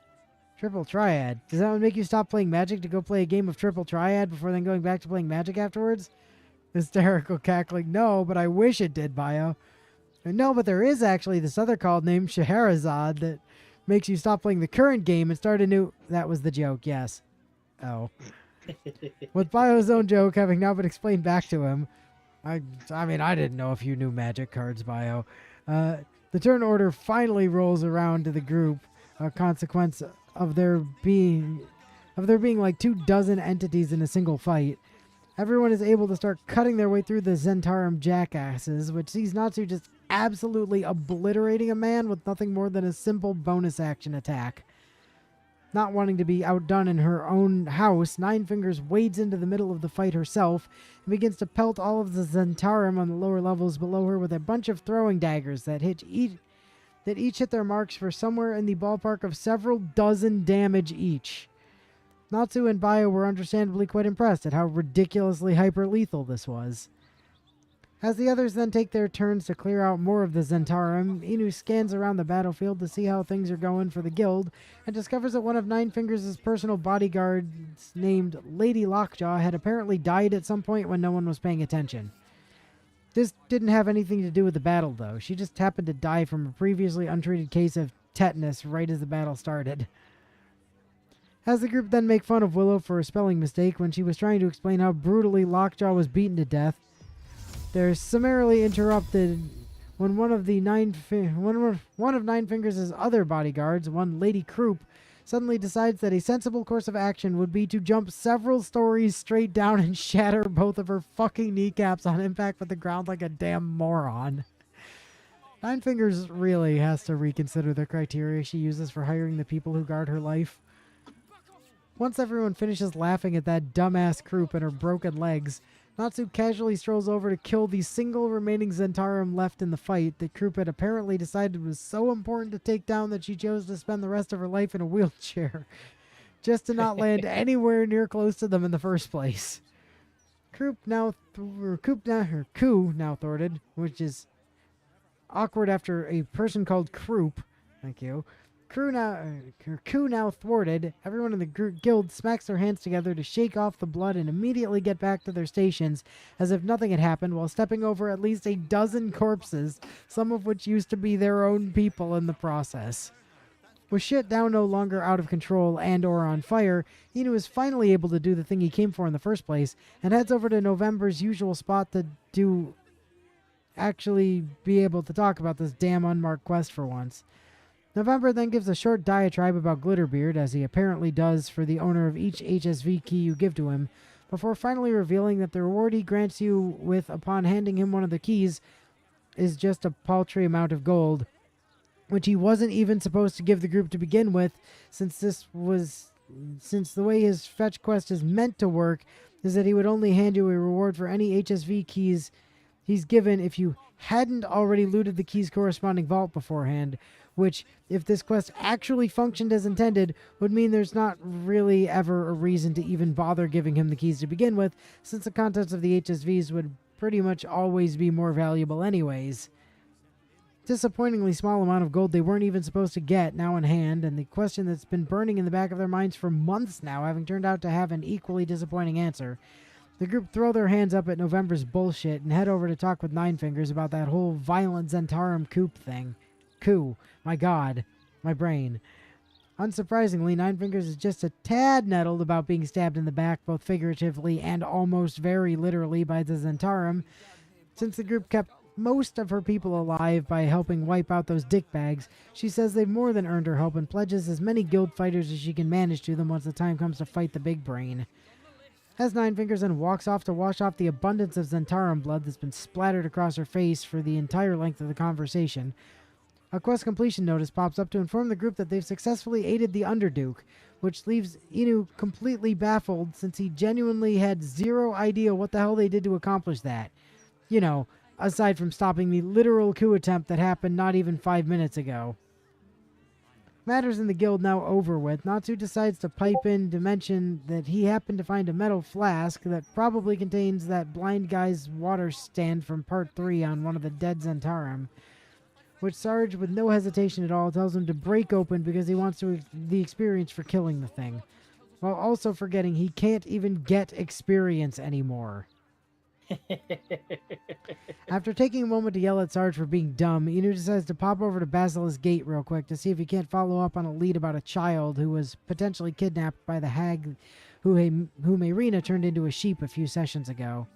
Triple Triad. Does that one make you stop playing Magic to go play a game of Triple Triad before then going back to playing Magic afterwards? Hysterical cackling. No, but I wish it did, Bio. No, but there is actually this other card named Scheherazade that makes you stop playing the current game and start a new... That was the joke, yes. Oh. With Bio's own joke having now been explained back to him, I mean, I didn't know if you knew Magic cards, Bio. The turn order finally rolls around to the group, a consequence of there being like 24 entities in a single fight. Everyone is able to start cutting their way through the Zentarum jackasses, which sees Natsu just absolutely obliterating a man with nothing more than a simple bonus action attack. Not wanting to be outdone in her own house, Nine Fingers wades into the middle of the fight herself and begins to pelt all of the Zentarum on the lower levels below her with a bunch of throwing daggers that each hit their marks for somewhere in the ballpark of several dozen damage each. Natsu and Bio were understandably quite impressed at how ridiculously hyper-lethal this was. As the others then take their turns to clear out more of the Zentarum, Inu scans around the battlefield to see how things are going for the guild, and discovers that one of Nine Fingers' personal bodyguards named Lady Lockjaw had apparently died at some point when no one was paying attention. This didn't have anything to do with the battle, though. She just happened to die from a previously untreated case of tetanus right as the battle started. As the group then make fun of Willow for a spelling mistake when she was trying to explain how brutally Lockjaw was beaten to death, they're summarily interrupted when one of Nine Fingers' other bodyguards, one Lady Croup, suddenly decides that a sensible course of action would be to jump several stories straight down and shatter both of her fucking kneecaps on impact with the ground like a damn moron. Nine Fingers really has to reconsider the criteria she uses for hiring the people who guard her life. Once everyone finishes laughing at that dumbass Croup and her broken legs, Natsu casually strolls over to kill the single remaining Zentarum left in the fight that Croup had apparently decided was so important to take down that she chose to spend the rest of her life in a wheelchair, just to not land anywhere near close to them in the first place. Coup now thwarted, which is awkward after a person called Croup. Thank you. Coup now thwarted, everyone in the guild smacks their hands together to shake off the blood and immediately get back to their stations as if nothing had happened, while stepping over at least a dozen corpses, some of which used to be their own people in the process. With shit now no longer out of control and or on fire, Inu is finally able to do the thing he came for in the first place, and heads over to November's usual spot to actually be able to talk about this damn unmarked quest for once. November then gives a short diatribe about Glitterbeard, as he apparently does for the owner of each HSV key you give to him, before finally revealing that the reward he grants you with upon handing him one of the keys is just a paltry amount of gold, which he wasn't even supposed to give the group to begin with, since the way his fetch quest is meant to work is that he would only hand you a reward for any HSV keys he's given if you hadn't already looted the key's corresponding vault beforehand, which, if this quest actually functioned as intended, would mean there's not really ever a reason to even bother giving him the keys to begin with, since the contents of the HSVs would pretty much always be more valuable anyways. Disappointingly small amount of gold they weren't even supposed to get now in hand, and the question that's been burning in the back of their minds for months now having turned out to have an equally disappointing answer. The group throw their hands up at November's bullshit and head over to talk with Nine Fingers about that whole violent Zentarum coup thing. Coup. My god. My brain. Unsurprisingly, Nine Fingers is just a tad nettled about being stabbed in the back, both figuratively and almost very literally by the Zentarum, since the group kept most of her people alive by helping wipe out those dickbags. She says they've more than earned her help and pledges as many guild fighters as she can manage to them once the time comes to fight the big brain. As Nine Fingers then walks off to wash off the abundance of Zentarum blood that's been splattered across her face for the entire length of the conversation, a quest completion notice pops up to inform the group that they've successfully aided the Underduke, which leaves Inu completely baffled since he genuinely had zero idea what the hell they did to accomplish that. You know, aside from stopping the literal coup attempt that happened not even 5 minutes ago. Matters in the guild now over with, Natsu decides to pipe in to mention that he happened to find a metal flask that probably contains that blind guy's water stand from part 3 on one of the dead Zentarum, which Sarge, with no hesitation at all, tells him to break open because he wants the experience for killing the thing, while also forgetting he can't even get experience anymore. After taking a moment to yell at Sarge for being dumb, Inu decides to pop over to Basilisk Gate real quick to see if he can't follow up on a lead about a child who was potentially kidnapped by the hag whom Irina turned into a sheep a few sessions ago.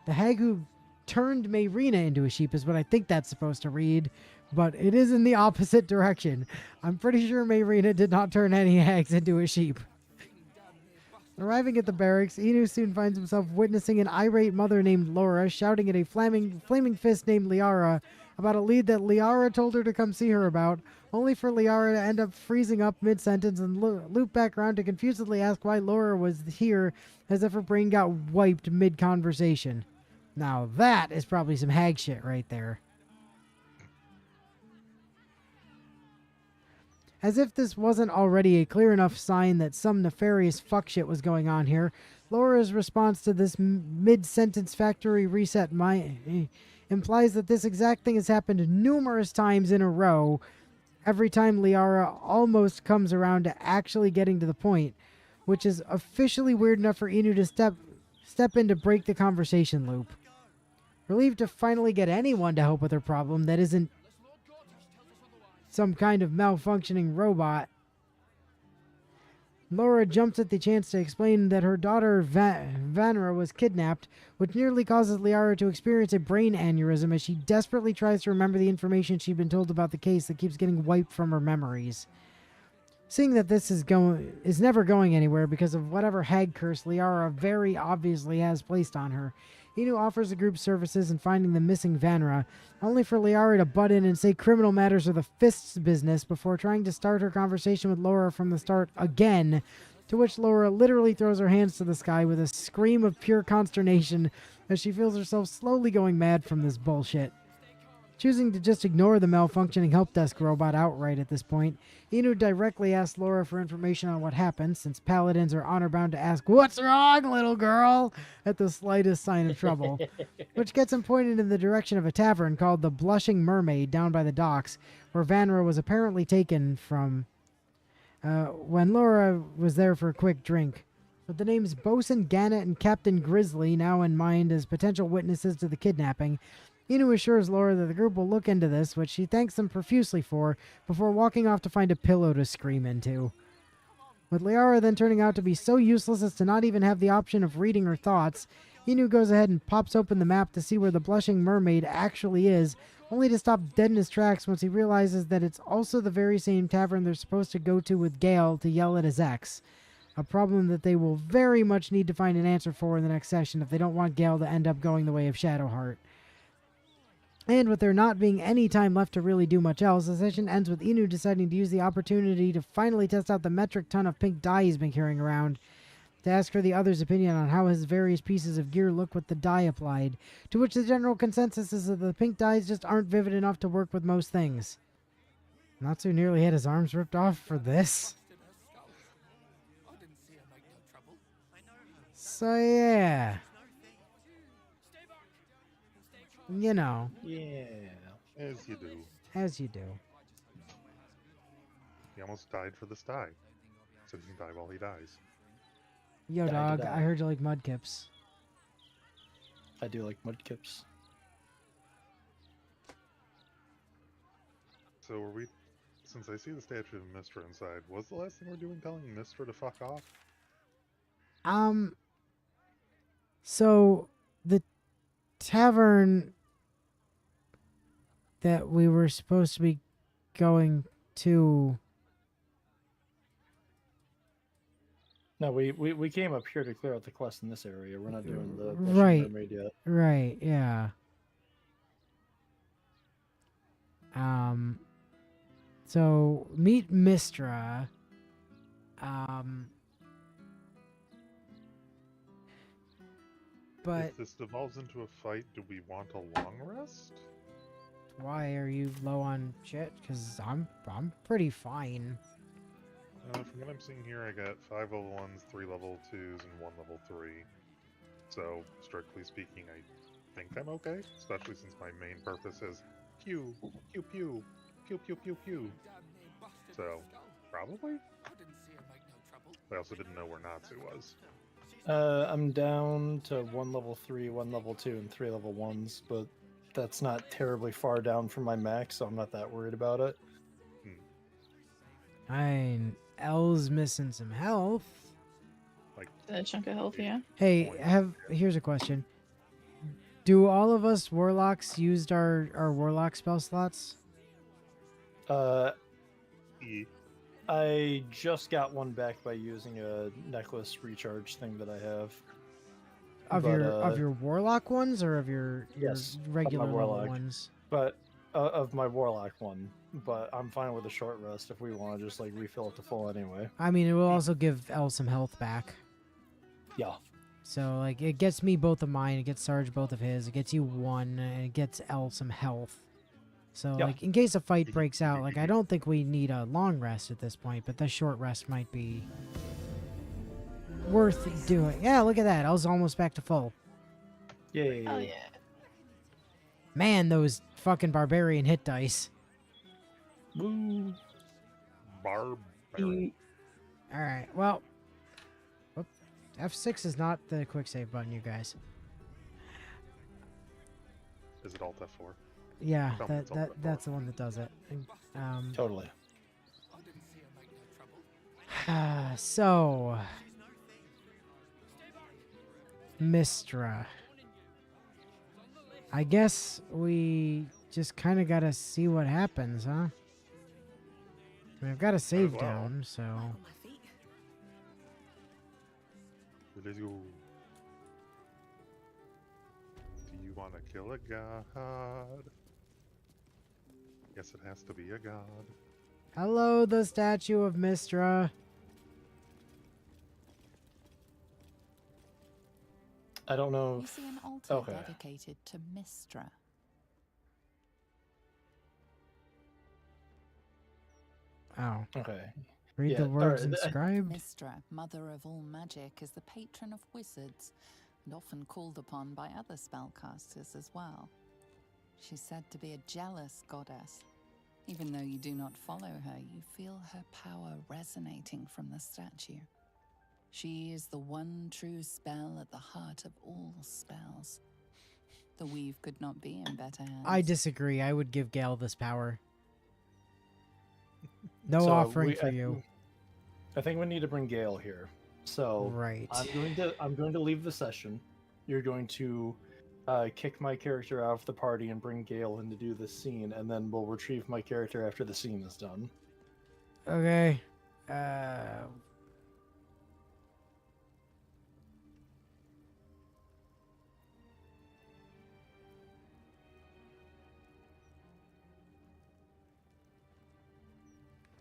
The hag who turned Mayrina into a sheep is what I think that's supposed to read, but it is in the opposite direction. I'm pretty sure Mayrina did not turn any hags into a sheep. Arriving at the barracks, Inu soon finds himself witnessing an irate mother named Laura shouting at a flaming fist named Liara about a lead that Liara told her to come see her about, only for Liara to end up freezing up mid-sentence and loop back around to confusedly ask why Laura was here as if her brain got wiped mid-conversation. Now that is probably some hag shit right there. As if this wasn't already a clear enough sign that some nefarious fuck shit was going on here, Laura's response to this mid-sentence factory reset implies that this exact thing has happened numerous times in a row, every time Liara almost comes around to actually getting to the point, which is officially weird enough for Inu to step in to break the conversation loop. Relieved to finally get anyone to help with her problem that isn't some kind of malfunctioning robot, Laura jumps at the chance to explain that her daughter Vanra was kidnapped, which nearly causes Liara to experience a brain aneurysm as she desperately tries to remember the information she'd been told about the case that keeps getting wiped from her memories. Seeing that this is never going anywhere because of whatever hag curse Liara very obviously has placed on her, Inu offers the group services in finding the missing Vanra, only for Liara to butt in and say criminal matters are the Fist's business before trying to start her conversation with Laura from the start again, to which Laura literally throws her hands to the sky with a scream of pure consternation as she feels herself slowly going mad from this bullshit. Choosing to just ignore the malfunctioning help desk robot outright at this point, Inu directly asks Laura for information on what happened, since paladins are honor-bound to ask, "What's wrong, little girl?" at the slightest sign of trouble, which gets him pointed in the direction of a tavern called the Blushing Mermaid down by the docks, where Vanra was apparently taken from when Laura was there for a quick drink. With the names Bosun Gannet and Captain Grizzly now in mind as potential witnesses to the kidnapping, Inu assures Laura that the group will look into this, which she thanks them profusely for, before walking off to find a pillow to scream into. With Liara then turning out to be so useless as to not even have the option of reading her thoughts, Inu goes ahead and pops open the map to see where the blushing mermaid actually is, only to stop dead in his tracks once he realizes that it's also the very same tavern they're supposed to go to with Gale to yell at his ex. A problem that they will very much need to find an answer for in the next session if they don't want Gale to end up going the way of Shadowheart. And with there not being any time left to really do much else, the session ends with Inu deciding to use the opportunity to finally test out the metric ton of pink dye he's been carrying around, to ask her the other's opinion on how his various pieces of gear look with the dye applied, to which the general consensus is that the pink dyes just aren't vivid enough to work with most things. Natsu nearly had his arms ripped off for this. So yeah. You know, Yeah. As you do. as you do. He almost died for this die. So he can die while he dies. Yo, Die to dog, die. I heard you like mudkips. I do like mudkips. So are we... Since I see the statue of Mistra inside, was the last thing we're doing telling Mistra to fuck off? So the tavern that we were supposed to be going to. No, we came up here to clear out the quest in this area. We're not doing the Right. mermaid yet. Right, yeah. So meet Mistra. But If this devolves into a fight, do we want a long rest? why are you low on shit? Because I'm pretty fine. From what I'm seeing here, I got 5 level 1s, 3 level 2s, and 1 level 3. So, strictly speaking, I think I'm okay. Especially since my main purpose is pew, pew, pew, pew, pew, pew, pew. So, probably? I also didn't know where Natsu was. I'm down to 1 level 3, 1 level 2, and 3 level 1s, but that's not terribly far down from my max, so I'm not that worried about it. L's missing some health. A chunk of health, yeah. Hey, here's a question. Do all of us warlocks used our warlock spell slots? E. I just got one back by using a necklace recharge thing that I have. Of But, your warlock ones or of your Yes, of my regular level warlock. ones? But of my warlock one. But I'm fine with a short rest if we want to just like refill it to full anyway. I mean, it will also give L some health back. Yeah. So like it gets me both of mine, it gets Sarge both of his, it gets you one, and it gets L some health. So Yeah. like in case a fight breaks out, like I don't think we need a long rest at this point, but the short rest might be worth doing. Yeah, look at that. I was almost back to full. Yay. Oh yeah. Man, those fucking barbarian hit dice. Woo. Barbarian. Alright, well. Whoop. F6 is not the quick save button, you guys. Is it Alt F4? Yeah, Tell me it's Alt F4. that's the one that does it. Totally. So. Mistra. I guess we just kind of gotta see what happens, huh? I mean, I've got a save well. down, so. Let's go. Do you want to kill a god? Guess it has to be a god. Hello, the statue of Mistra. I don't know. You see an altar Okay. dedicated to Mistra. Oh, Okay. read Yeah, the words alright, inscribed. Mistra, mother of all magic, is the patron of wizards and often called upon by other spellcasters as well. She's said to be a jealous goddess. Even though you do not follow her, you feel her power resonating from the statue. She is the one true spell at the heart of all spells. The weave could not be in better hands. I disagree. I would give Gale this power. No So offering for you. I think we need to bring Gale here. So Right. I'm going to leave the session. you're going to kick my character out of the party and bring Gale in to do this scene, and then we'll retrieve my character after the scene is done. Okay.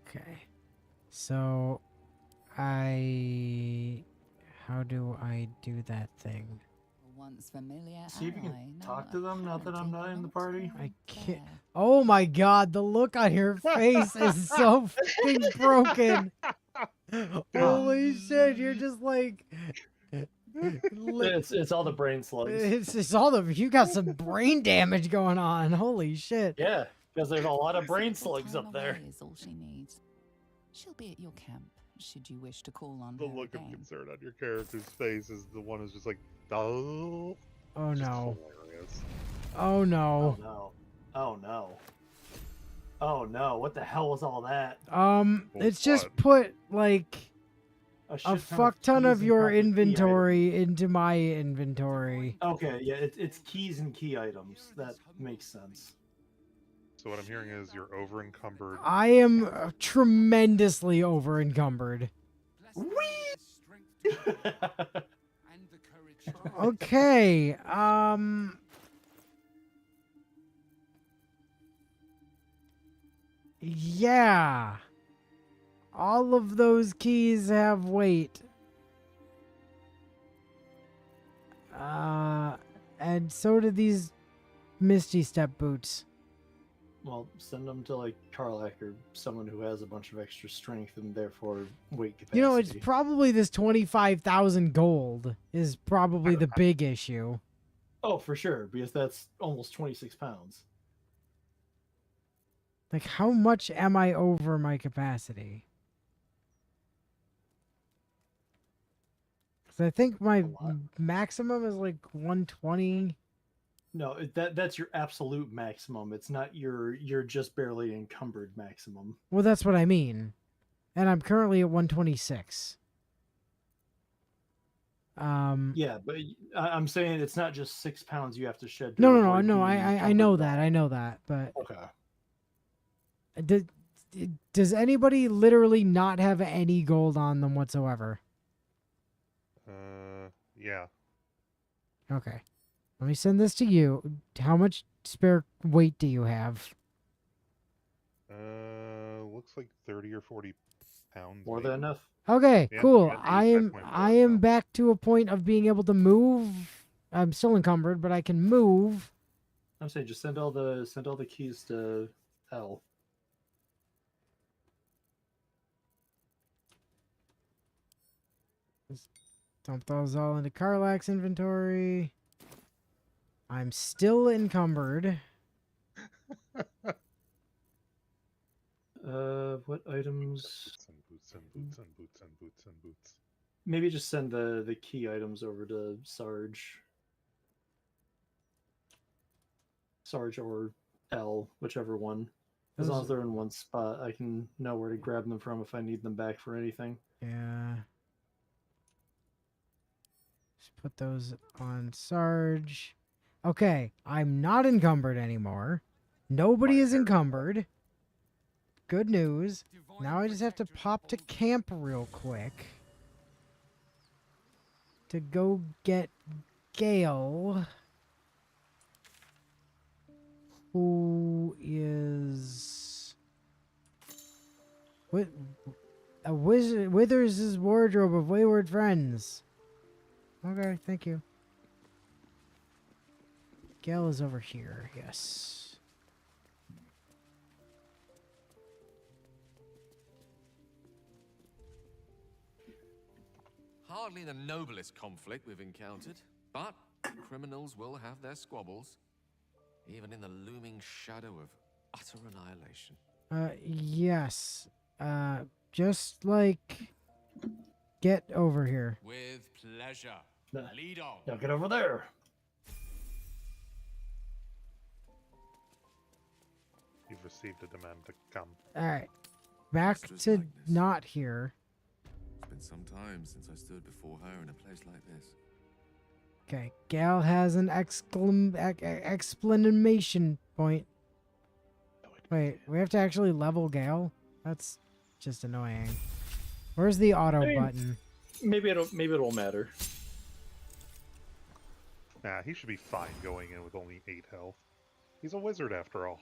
Okay. So, how do I do that thing? Once familiar See if you ally, can now talk to them now that I'm not in the party. I can't. there. Oh my god, the look on your face is so fucking broken. Holy shit, you're just like. It's all the brain slugs. It's all the. You got some brain damage going on. Holy shit. Yeah, because there's a lot of brain Simple slugs time up there. away is all she needs. She'll be at your camp should you wish to call on The her look of again. concern on your character's face is the one who's just like, oh. Oh Just no. hilarious. Oh no. Oh no. Oh no. Oh no. What the hell was all that? It's just what? put like A, a shit fuck ton keys of and your probably key inventory into my inventory. items. Okay, yeah, it's keys and key items. That makes sense. So what I'm hearing is you're over encumbered. I am tremendously over encumbered. Okay. Yeah. All of those keys have weight. And so do these Misty Step boots. Well, send them to like Karlak or someone who has a bunch of extra strength and therefore weight capacity. You know, it's probably this 25,000 gold is probably the big issue. Oh, for sure, because that's almost 26 pounds. Like, how much am I over my capacity? Because I think my lot. maximum is like 120. No, that's your absolute maximum. It's not you're just barely encumbered maximum. Well, that's what I mean. And I'm currently at 126. Yeah, but I'm saying it's not just 6 pounds you have to shed. To No, avoid being I know encumbered that. I know that. But Okay. does anybody literally not have any gold on them whatsoever? Yeah. Okay. Let me send this to you. How much spare weight do you have? Looks like 30 or 40 pounds. More maybe. than enough. Okay, Yeah, cool. yeah, I he's am definitely I more am now. back to a point of being able to move. I'm still encumbered, but I can move. I'm saying just send all the keys to L. Dump those all into Karlak's inventory. I'm still encumbered. What items? Boots and boots and boots and boots and boots and boots. Maybe just send the key items over to Sarge. Sarge or L, whichever one. As long as they're in one spot, I can know where to grab them from if I need them back for anything. Yeah. Just put those on Sarge. Okay, I'm not encumbered anymore. Nobody is encumbered. Good news. Now I just have to pop to camp real quick to go get Gale, who is a wizard. Withers' wardrobe of wayward friends. Okay, thank you. Gale is over here. Yes. Hardly the noblest conflict we've encountered, but criminals will have their squabbles, even in the looming shadow of utter annihilation. Yes. Just like, get over here. With pleasure. Nah. Lead on. Now get over there. You've received a demand to come. All right. Back Mistress to Magnus. not here. It's been some time since I stood before her in a place like this. Okay, Gal has an explanation point. Wait, we have to actually level Gal? That's just annoying. Where's the auto button? Maybe it'll matter. Nah, he should be fine going in with only 8 health. He's a wizard after all.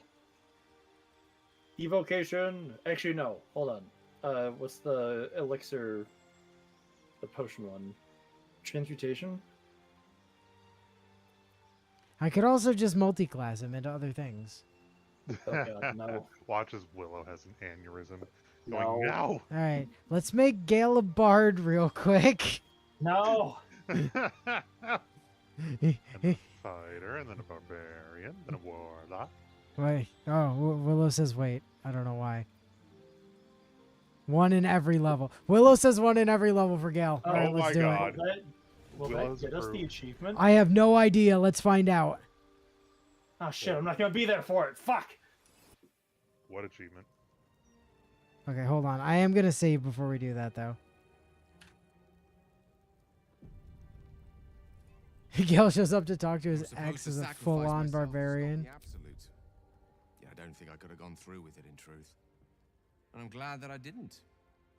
Evocation. Actually, no. Hold on. What's the elixir? The potion one. Transmutation. I could also just multi-class him into other things. Oh god, no. Watch as Willow has an aneurysm. No. Going, no! Alright, let's make Gale a bard real quick. No. And a fighter, and then a barbarian, then a warlock. Wait. Oh, Willow says wait. I don't know why. 1 in every level. Willow says 1 in every level for Gale. Oh Alright, let's my do God. it. Will Willow's that get us the approved. achievement? I have no idea. Let's find out. Oh shit, I'm not gonna be there for it. Fuck! What achievement? Okay, hold on. I am going to save before we do that, though. Gale shows up to talk to his ex as a full-on barbarian. Absolute. Yeah, I don't think I could have gone through with it in truth. And I'm glad that I didn't,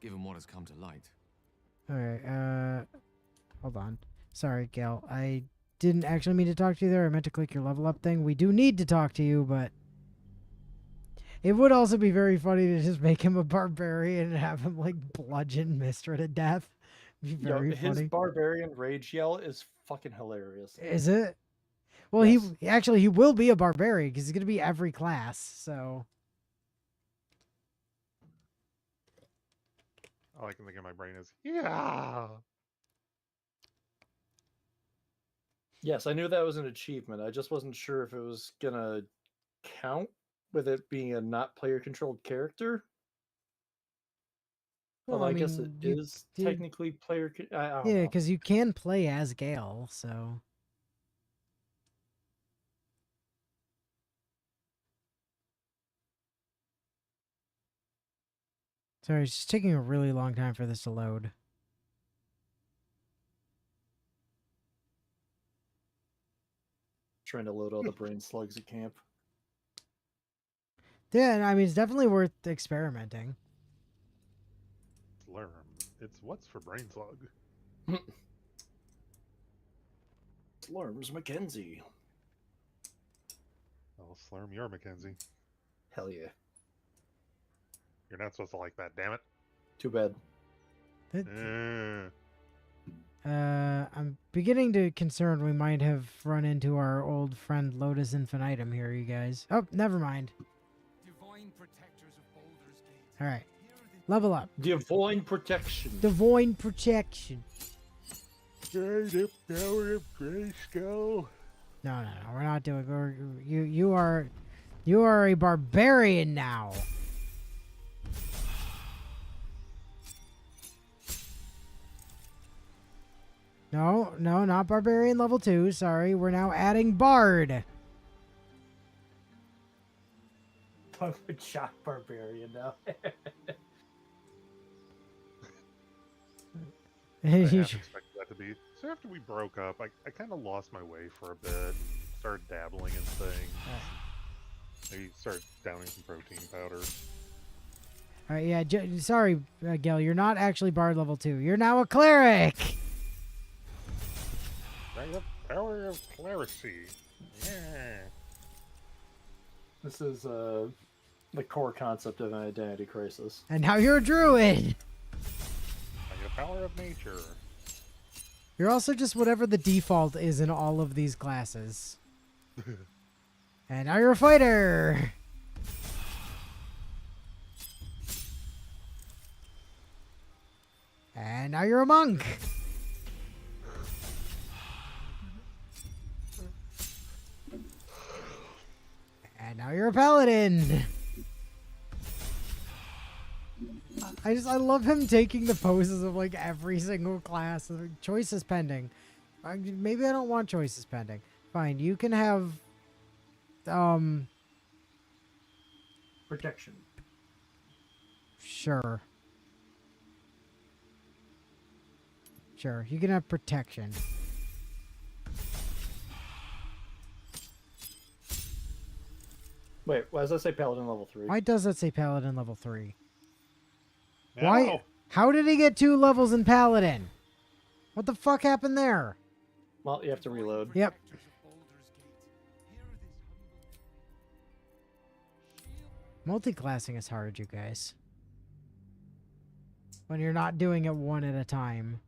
given what has come to light. Alright, hold on. Sorry, Gale. I didn't actually mean to talk to you there. I meant to click your level up thing. We do need to talk to you, but it would also be very funny to just make him a barbarian and have him, like, bludgeon Mistra to death. Be very His funny. barbarian rage yell is fucking hilarious. Is it? Well, Yes. he will be a barbarian because he's going to be every class, so... All I can think in my brain is, yeah! Yes, I knew that was an achievement. I just wasn't sure if it was gonna count with it being a not player-controlled character. Well, Although I guess it you is did- technically player. I don't Yeah, know. because you can play as Gale, so... Sorry, it's just taking a really long time for this to load. Trying to load all the brain slugs at camp. Yeah, and I mean, it's definitely worth experimenting. Slurm. It's what's for brain slug? Slurms Mackenzie. Oh, Slurm, you're Mackenzie. Hell yeah. You're not supposed to like that, damn it. Too bad. That- Eh. I'm beginning to concern we might have run into our old friend Lotus Infinitum here, you guys. Oh, never mind. Divine protectors of Baldur's Gate. All right, level up. Divine protection. Divine protection. Straight up power of Grayskull. No, we're not doing. You are a barbarian now. No, not barbarian level 2. Sorry, we're now adding bard. Puppet shock barbarian now. I half expected that to be. So after we broke up, I kind of lost my way for a bit and started dabbling in things. Maybe started downing some protein powder. All right, yeah. Sorry, Gil, you're not actually bard level 2. You're now a cleric. Right up power of clerisy. Yeah. This is the core concept of an identity crisis. And now you're a druid. I get a power of nature. You're also just whatever the default is in all of these classes. And now you're a fighter. And now you're a monk. And now you're a paladin. I love him taking the poses of like every single class. Choices pending. Maybe I don't want choices pending. Fine, you can have Protection. Sure, you can have protection. Wait, why does that say Paladin level 3? Why does that say Paladin level 3? Ow! Why? How did he get 2 levels in Paladin? What the fuck happened there? Well, you have to reload. Yep. Multi-classing is hard, you guys. When you're not doing it one at a time.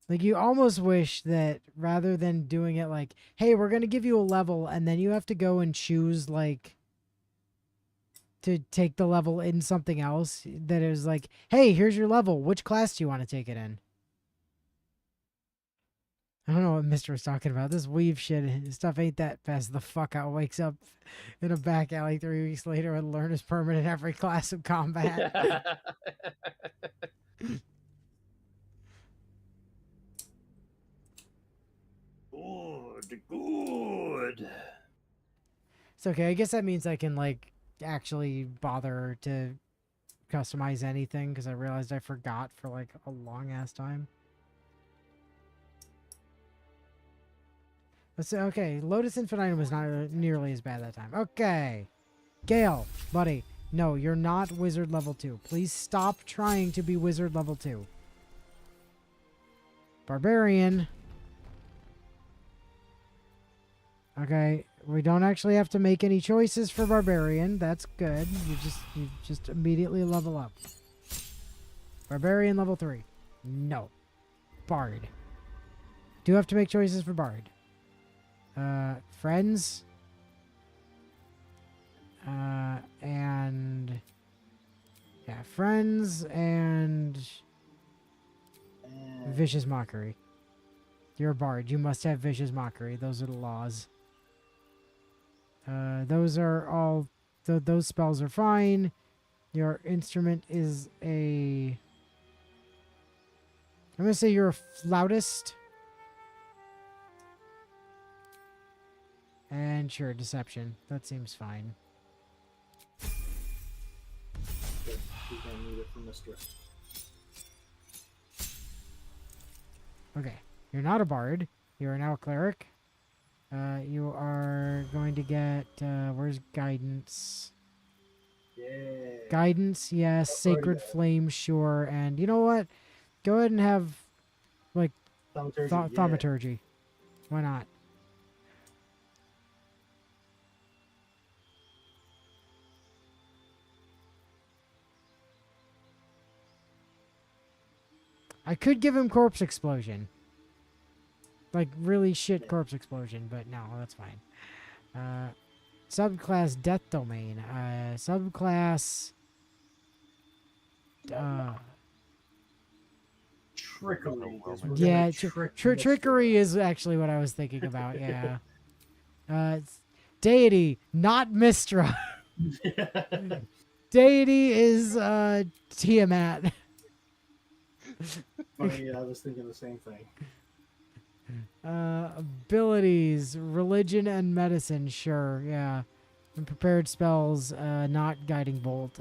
Like, you almost wish that rather than doing it like, hey, we're going to give you a level, and then you have to go and choose, like, to take the level in something else, that it was like, hey, here's your level. Which class do you want to take it in? I don't know what Mister was talking about. This weave shit stuff ain't that fast. The fuck out wakes up in a back alley 3 weeks later and learn his permanent every class of combat. Good. It's okay. I guess that means I can, like, actually bother to customize anything, because I realized I forgot for, like, a long-ass time. Let's see. Okay, Lotus Infinitum was not nearly as bad that time. Okay. Gale, buddy. No, you're not Wizard level 2. Please stop trying to be Wizard level 2. Barbarian. Okay, we don't actually have to make any choices for Barbarian. That's good. You just immediately level up. Barbarian level 3. No. Bard. Do have to make choices for Bard. Friends. And yeah, friends and Vicious Mockery. You're a bard. You must have Vicious Mockery. Those are the laws. Those are all. Those spells are fine. Your instrument is a. I'm gonna say you're a flautist. And sure, deception. That seems fine. Good. He's gonna need it for Mister. Okay. You're not a bard. You are now a cleric. You are going to get... where's guidance? Yeah. Guidance, yes. Sacred flame, sure. And you know what? Go ahead and have, like, thaumaturgy. Why not? I could give him Corpse Explosion. Like, really shit Corpse Explosion, but no, that's fine. Subclass Death Domain. Subclass... Trickery. Yeah, trickery is actually what I was thinking about, yeah. Deity, not Mistra. Deity is Tiamat. Funny, I was thinking the same thing. Abilities, religion and medicine, sure, yeah. And prepared spells, not guiding bolt.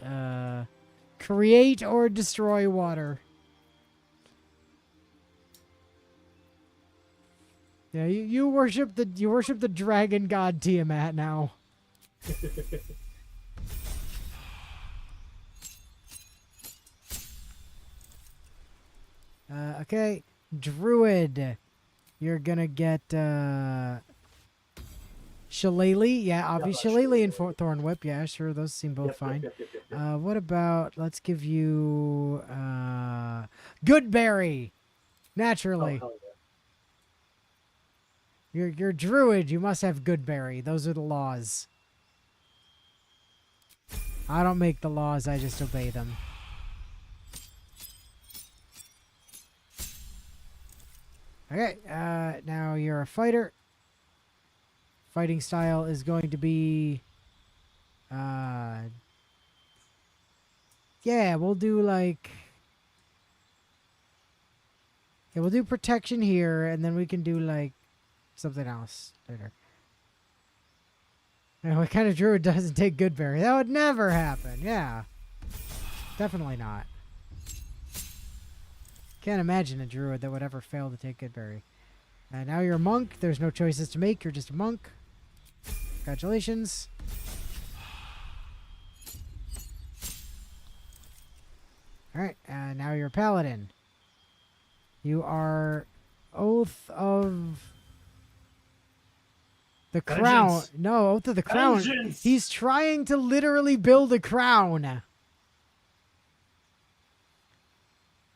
Create or destroy water. Yeah, you worship the dragon god Tiamat now. Okay, Druid. You're gonna get Shillelagh. Yeah, obviously Shillelagh and Thorn Whip. Yeah, sure, those seem both fine. What about, let's give you Goodberry. Naturally. Oh, You're Druid. You must have Goodberry. Those are the laws. I don't make the laws. I just obey them. Okay, now you're a fighter. Fighting style is going to be... yeah, we'll do like... Yeah, we'll do protection here, and then we can do like something else later. Now, what kind of druid doesn't take Goodberry? That would never happen, yeah. Definitely not. Can't imagine a druid that would ever fail to take Goodberry. Now you're a monk. There's no choices to make. You're just a monk. Congratulations. Alright, now you're a paladin. You are Oath of the Crown. Vengeance. No, Oath of the Crown. Vengeance. He's trying to literally build a crown.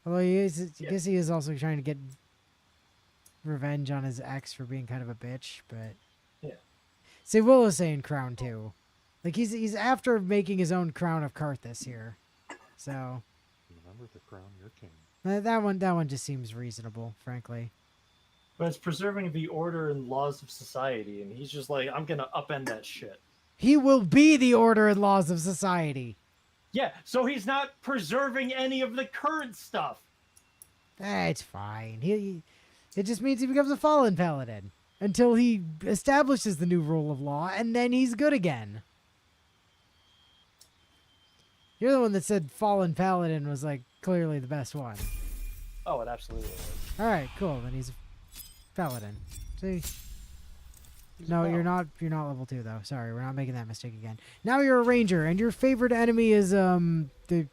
Although I guess he is also trying to get revenge on his ex for being kind of a bitch, but Yeah. see, Will is saying crown too. Like he's after making his own crown of Karthus here. So Remember to crown your king. that one just seems reasonable, frankly. But it's preserving the order and laws of society, and he's just like, I'm gonna upend that shit. He will be the order and laws of society. Yeah, so he's not preserving any of the current stuff. It's fine. It just means he becomes a fallen paladin until he establishes the new rule of law, and then he's good again. You're the one that said fallen paladin was like clearly the best one. Oh, it absolutely is. All right, cool. Then he's a paladin. See? He's No, a you're not. You're not level 2 though. Sorry, we're not making that mistake again. Now you're a ranger, and your favorite enemy is the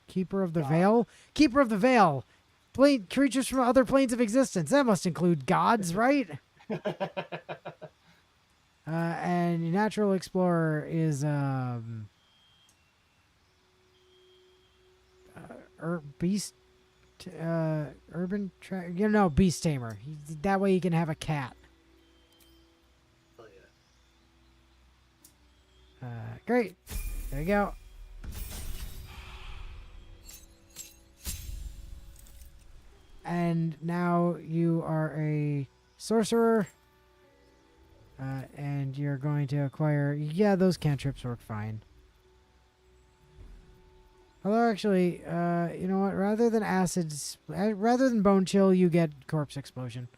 keeper of the veil. Keeper of the veil. Creatures from other planes of existence. That must include gods, right? And your natural explorer is beast. Urban beast tamer. That way you can have a cat. Oh, yeah. Great. There you go. And now you are a sorcerer. And you're going to acquire... Yeah, those cantrips work fine. Although, actually, you know what? Rather than bone chill, you get corpse explosion.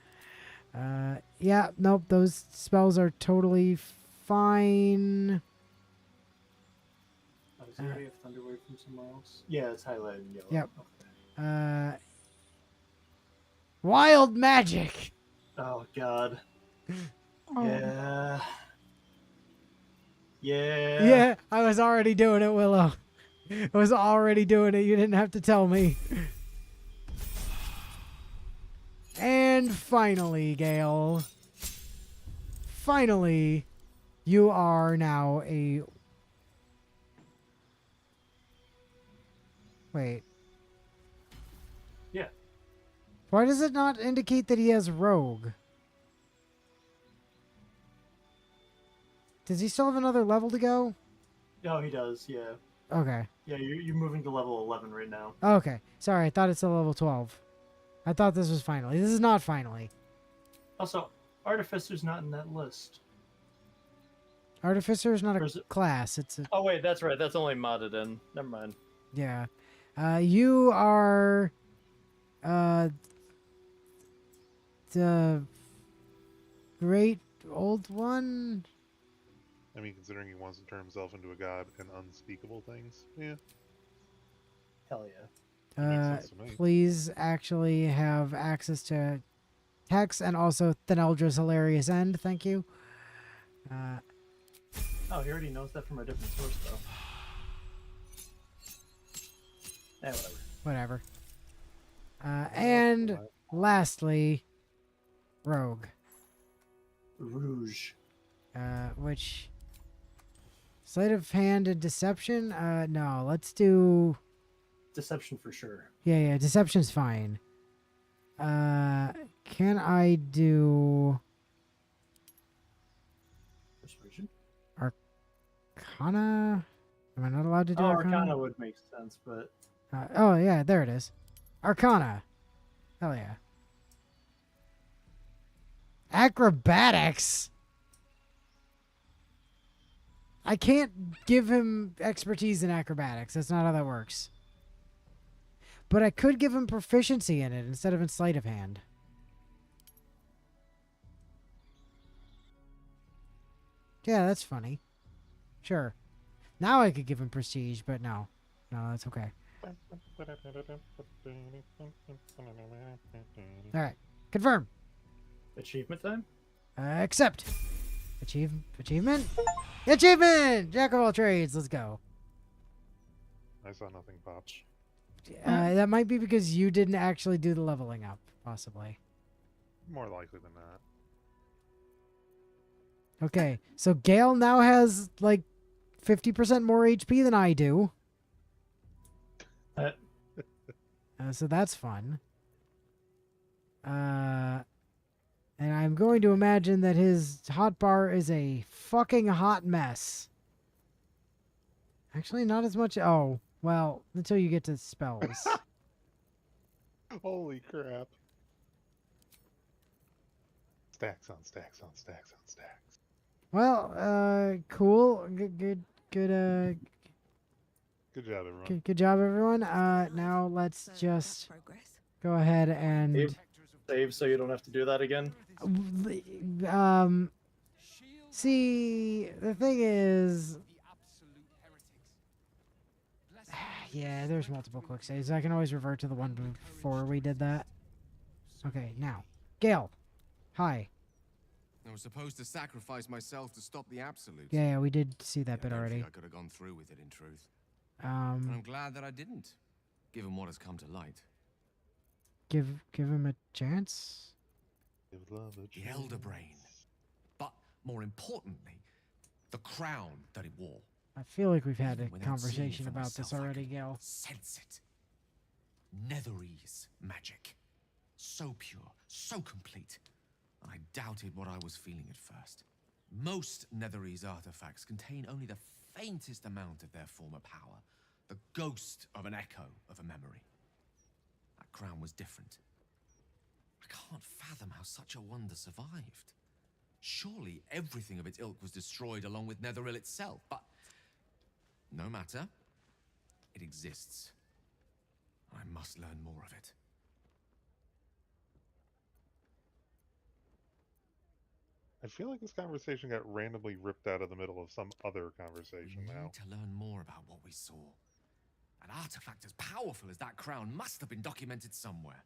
Yeah, nope, those spells are totally fine. Does he already have Thunderwave from somewhere else? Yeah, it's highlighted in yellow. Yep. Okay. Wild magic! Oh, God. Oh. Yeah. Yeah. Yeah, I was already doing it, Willow. I was already doing it. You didn't have to tell me. And finally, Gale. Finally, you are now a... Wait. Yeah. Why does it not indicate that he has rogue? Does he still have another level to go? Oh, he does, yeah. Okay. Yeah, you're moving to level 11 right now. Okay. Sorry, I thought it's a level 12. I thought this was finally. This is not finally. Also, Artificer's not in that list. Artificer is not Or a is it- class. It's a... Oh, wait, that's right. That's only modded in. Never mind. Yeah. You are... the great old one? I mean, considering he wants to turn himself into a god and unspeakable things, yeah. Hell yeah. Makes sense to me. Please actually have access to Hex and also Theneldra's Hilarious End. Thank you. Oh, he already knows that from a different source, though. Whatever. Whatever. And lastly, Rogue. Rouge. Which... Sleight of hand and deception? No, let's do... Deception for sure. Yeah, deception's fine. Can I do Persuasion? Arcana? Am I not allowed to do Oh, Arcana? Arcana would make sense, but Oh, yeah, there it is. Arcana. Hell yeah. Acrobatics? I can't give him expertise in acrobatics. That's not how that works. But I could give him proficiency in it instead of in sleight of hand. Yeah, that's funny. Sure. Now I could give him prestige, but no. No, that's okay. Alright. Confirm. achievement time? Accept. Achievement? Achievement! Jack of all trades. Let's go. I saw nothing pop. That might be because you didn't actually do the leveling up, possibly. More likely than not. Okay, so Gale now has like 50% more HP than I do. So that's fun. And I'm going to imagine that his hotbar is a fucking hot mess. Actually, not as much. Oh, well, until you get to spells. Holy crap. Stacks on stacks on stacks on stacks. Well, cool. Good Good job, everyone. good job, everyone. Now let's just go ahead and Save so you don't have to do that again. see, the thing is, yeah, there's multiple quick saves. I can always revert to the one before we did that. Okay, now, Gale, hi. I was supposed to sacrifice myself to stop the absolute. Yeah, we did see that bit I don't already. think I could have gone through with it, in truth. And I'm Um, glad that I didn't, given what has come to light. give him a chance. Give love a The Elder Brain. chance. But more importantly, the crown that it wore. I feel like we've had a Without conversation seeing for about this myself, I already, could Gale. Sense it. Netherese magic. So pure, so complete. I doubted what I was feeling at first. Most Netherese artifacts contain only the faintest amount of their former power. The ghost of an echo of a memory. That crown was different. I can't fathom how such a wonder survived. Surely everything of its ilk was destroyed along with Netheril itself, but no matter. It exists. I must learn more of it. I feel like this conversation got randomly ripped out of the middle of some other conversation We now. need to learn more about what we saw. An artifact as powerful as that crown must have been documented somewhere.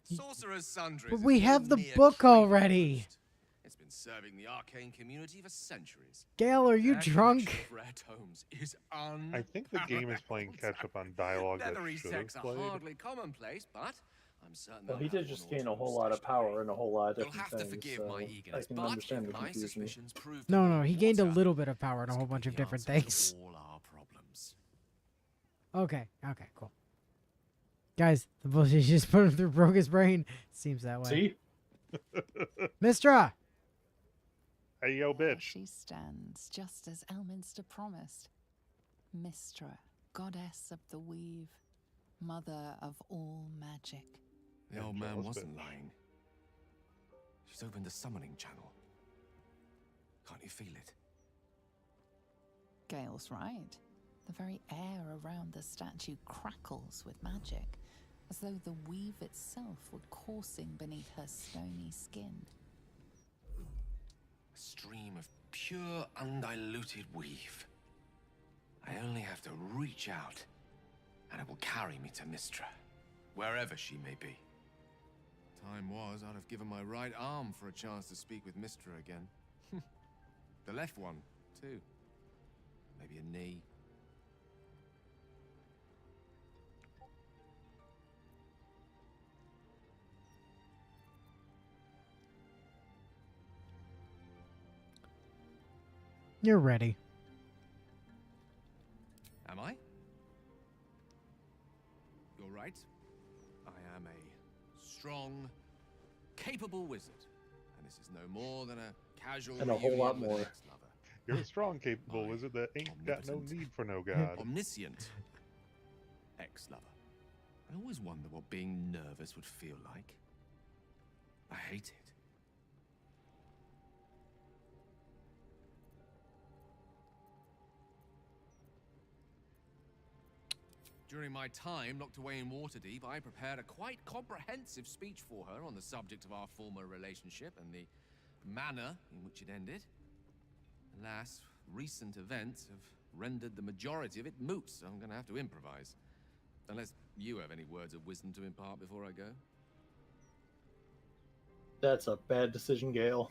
Sorcerer's Sundry. But we have the book already. It's been serving the arcane community for centuries. Gale, are you Their drunk? collection of rare tomes is I think the game is playing catch up on dialogue that Netherese should have texts are played. hardly commonplace, but I'm certain Well, they'll he have did just one or gain a two whole lot of stashed power away. and a whole lot of You'll different have to things, forgive so my I eagerness, can but understand the my confusion. suspicions proved No, that no, he gained a water little bit of power and a was whole to bunch be of the different answer to things. all our problems. Okay, cool. Guys, the bullshit you just put him through broke his brain. Seems that way. See? Mistra! Hey, yo, There bitch. she stands, just as Elminster promised. Mistra, goddess of the weave, mother of all magic. The Yeah, old man jealous wasn't bitch. lying. She's opened a summoning channel. Can't you feel it? Gale's right. The very air around the statue crackles with magic, as though the weave itself were coursing beneath her stony skin. A stream of pure, undiluted weave. I only have to reach out, and it will carry me to Mistra, wherever she may be. Time was, I'd have given my right arm for a chance to speak with Mistra again. The left one, too. Maybe a knee. You're ready. Am I? You're right. I am a strong, capable wizard. And this is no more than a casual And a whole lot reunion with more. an ex-lover. You're a strong, capable My wizard that ain't got no omnipotent. need for no god. Omniscient ex-lover. I always wonder what being nervous would feel like. I hate it. During my time locked away in Waterdeep, I prepared a quite comprehensive speech for her on the subject of our former relationship and the manner in which it ended. Alas, recent events have rendered the majority of it moot, so I'm going to have to improvise. Unless you have any words of wisdom to impart before I go. That's a bad decision, Gale.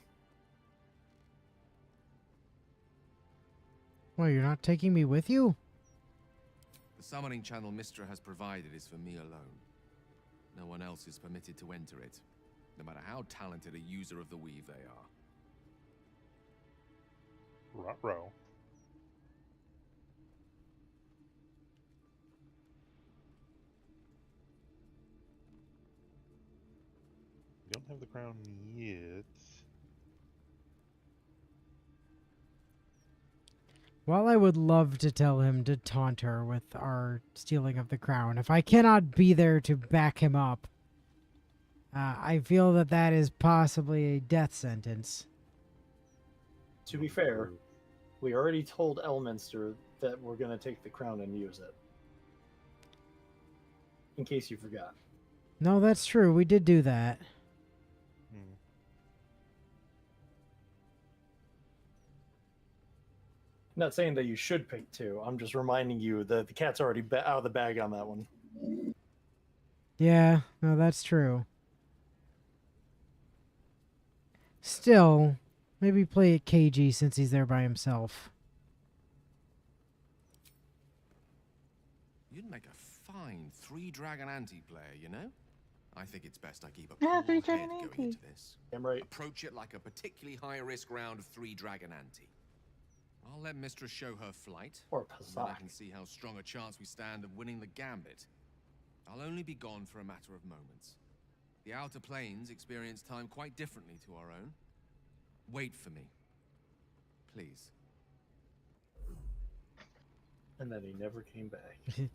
Well, you're not taking me with you? The summoning channel Mistra has provided is for me alone. No one else is permitted to enter it, no matter how talented a user of the weave they are. Ruh-roh. We don't have the crown yet. While I would love to tell him to taunt her with our stealing of the crown, if I cannot be there to back him up, I feel that that is possibly a death sentence. To be fair, we already told Elminster that we're going to take the crown and use it. In case you forgot. No, that's true. We did do that. Hmm. Not saying that you should pick two. I'm just reminding you that the cat's already out of the bag on that one. Yeah, no, that's true. Still, maybe play it KG since he's there by himself. You'd make a fine 3-dragon anti-player, you know? I think it's best I keep a Yeah, cool 3-dragon head anti. going into this. Damn right. Approach it like a particularly high-risk round of 3-dragon ante. I'll let Mistress show her flight, Or and then I Pasak. can see how strong a chance we stand of winning the gambit. I'll only be gone for a matter of moments. The outer planes experience time quite differently to our own. Wait for me. Please. And then he never came back.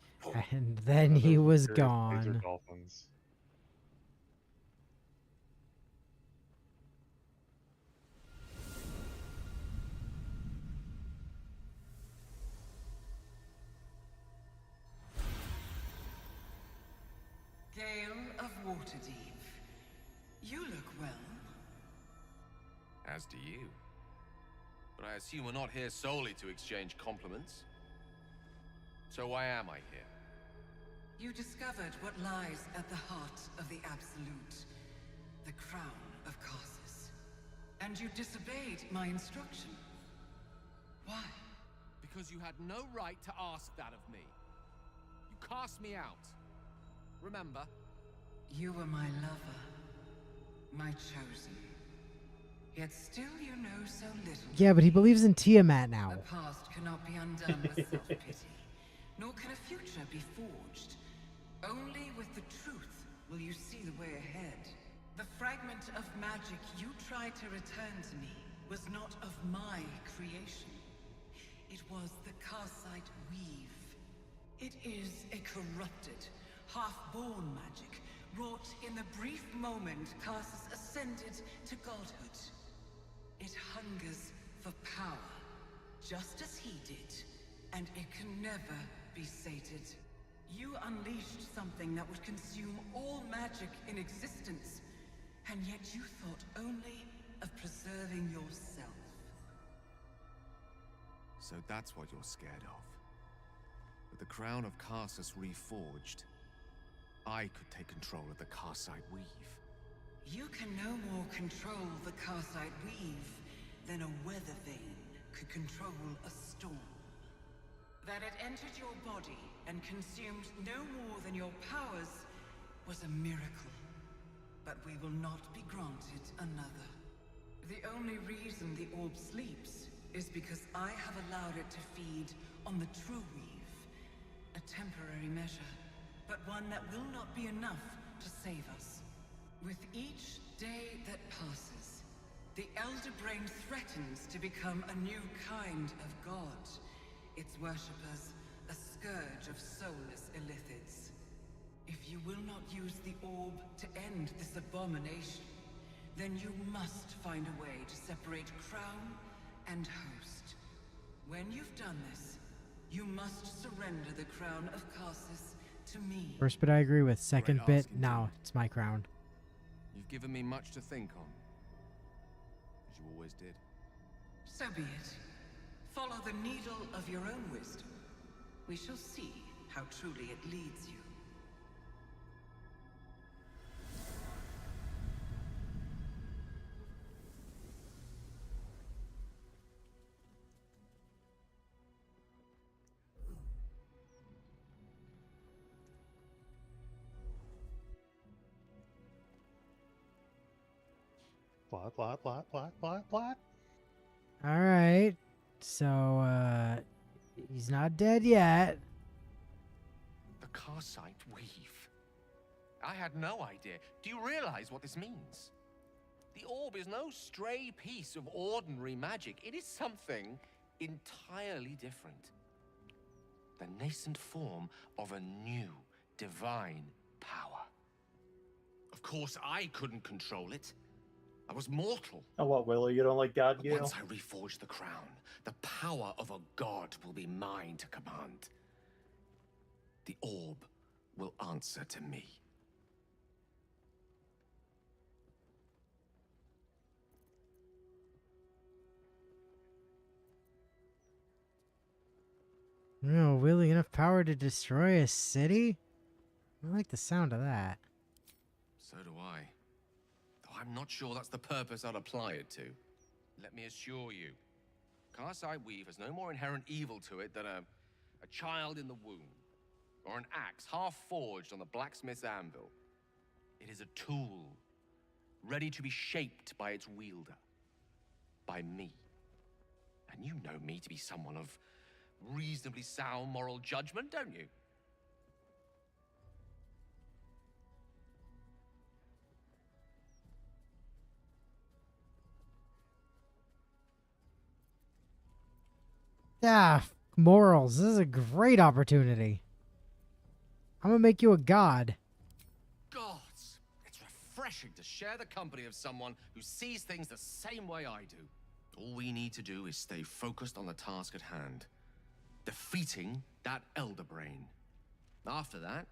And then he was Laser gone. dolphins. Gale of Waterdeep. You look well. As do you. But I assume we're not here solely to exchange compliments. So why am I here? You discovered what lies at the heart of the Absolute, the crown of Karsus. And you disobeyed my instruction. Why? Because you had no right to ask that of me. You cast me out. Remember? You were my lover, my chosen. Yet still you know so little. Yeah, but he believes in Tiamat now. The past cannot be undone with self-pity, nor can a future be forged. Only with the truth will you see the way ahead. The fragment of magic you tried to return to me was not of my creation. It was the Karsite weave. It is a corrupted, half-born magic, wrought in the brief moment Karsus ascended to godhood. It hungers for power, just as he did, and it can never be sated. You unleashed something that would consume all magic in existence, and yet you thought only of preserving yourself. So that's what you're scared of. With the crown of Karsus reforged, I could take control of the Karsite weave. You can no more control the Karsite weave than a weather vane could control a storm. That it entered your body and consumed no more than your powers was a miracle. But we will not be granted another. The only reason the orb sleeps is because I have allowed it to feed on the true weave. A temporary measure, but one that will not be enough to save us. With each day that passes, the Elder Brain threatens to become a new kind of god. Its worshippers, a scourge of soulless illithids. If you will not use the orb to end this abomination, then you must find a way to separate crown and host. When you've done this, you must surrender the crown of Karsus to me. First bit I agree with. Second Great bit, asking, now Tim. it's my crown. You've given me much to think on. As you always did. So be it. Follow the needle of your own wisdom. We shall see how truly it leads you. Plot, plot, plot, plot, plot, plot. All right. So, he's not dead yet. The Karsite Weave. I had no idea. Do you realize what this means? The orb is no stray piece of ordinary magic. It is something entirely different. The nascent form of a new divine power. Of course, I couldn't control it. I was mortal. Oh, what, Willow? You don't like God, But Gale? once I reforge the crown, the power of a god will be mine to command. The orb will answer to me. No, really enough power to destroy a city? I like the sound of that. So do I. Though I'm not sure that's the purpose I'd apply it to. Let me assure you, Karsite Weave has no more inherent evil to it than a child in the womb, or an axe half forged on the blacksmith's anvil. It is a tool, ready to be shaped by its wielder, by me. And you know me to be someone of reasonably sound moral judgment, don't you? Ah, morals. This is a great opportunity. I'm gonna make you a god. Gods! It's refreshing to share the company of someone who sees things the same way I do. All we need to do is stay focused on the task at hand. Defeating that Elder Brain. After that,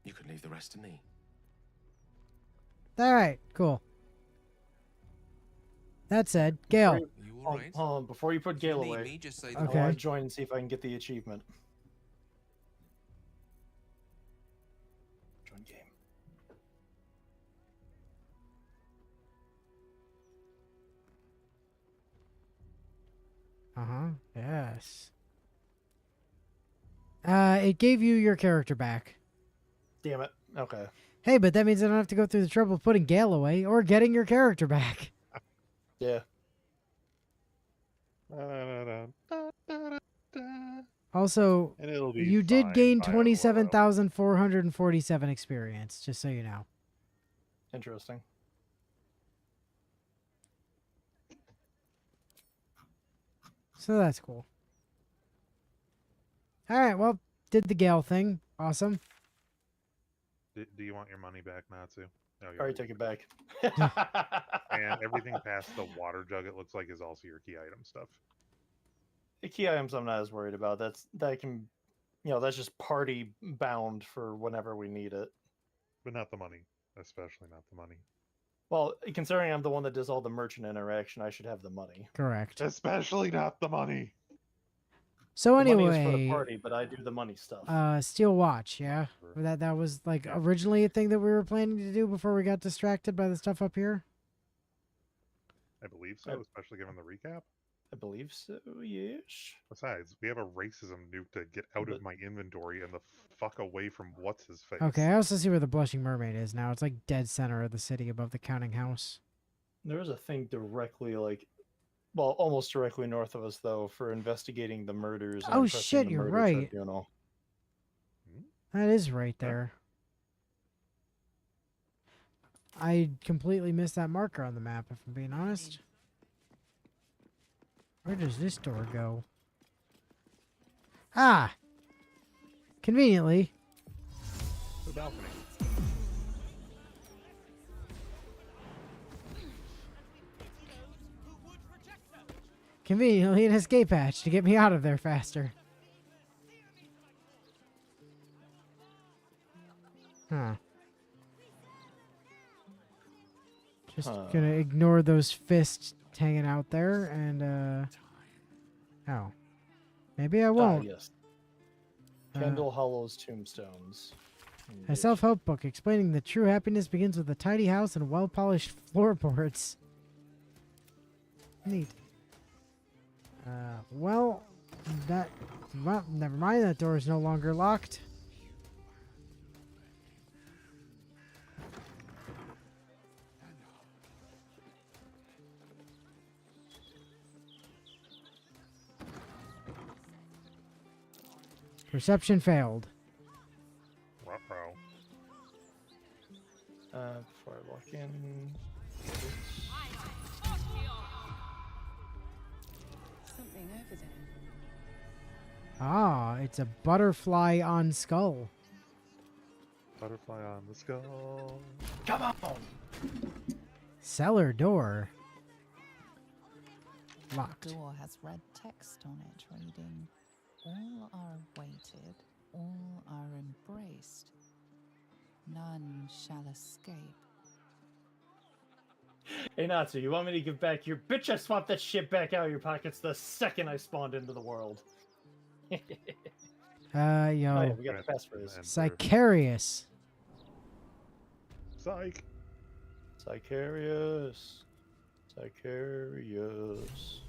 you can leave the rest to me. Alright, cool. That said, Gale. Are you alright? Hold on, before you put If you Gale need away, me, just say I Okay. want to join and see if I can get the achievement. Join game. Yes. It gave you your character back. Damn it. Okay. Hey, but that means I don't have to go through the trouble of putting Gale away or getting your character back. Yeah. Also, And it'll be you did fine gain by a while. 27,447 experience, just so you know. Interesting. So that's cool. Alright, well, did the Gale thing. Awesome. Do you want your money back, Natsu? No, you Alright, take it back. And everything past the water jug, it looks like, is also your key item stuff. The key items I'm not as worried about. That can, that's just party bound for whenever we need it. But not the money. Especially not the money. Well, considering I'm the one that does all the merchant interaction, I should have the money. Correct. Especially not the money. So The money is for the anyway, party, but I do the money stuff. Steel Watch, yeah? That was, like, Yeah. originally a thing that we were planning to do before we got distracted by the stuff up here? I believe so, especially given the recap. I believe so, yes. Besides, we have a racism nuke to get out of my inventory and the fuck away from what's his face. Okay, I also see where the Blushing Mermaid is now. It's, like, dead center of the city above the counting house. There is a thing directly, almost directly north of us, though, for investigating the murders. And Oh, impressing shit, the you're murder right. tribunal. That is right there. I completely missed that marker on the map, if I'm being honest. Where does this door go? Ah! Conveniently. The balcony. Conveniently an escape hatch to get me out of there faster. Huh. Just gonna ignore those fists hanging out there and, oh. Maybe I won't. Yes. Kendall Hollow's tombstones. A self-help book explaining that true happiness begins with a tidy house and well-polished floorboards. Neat. Well, never mind. That door is no longer locked. Perception failed. Ruh-roh. Before I walk in. Something over there. Ah, it's a butterfly on skull. Butterfly on the skull. Come on! Cellar door. Locked. The door has red text on it reading, "All are awaited, all are embraced. None shall escape." Hey Natsu, you want me to give back your bitch? I swapped that shit back out of your pockets the second I spawned into the world. Yo. Oh yeah, we got the passphrase. Sicarius. Psych. Sicarius. Sicarius.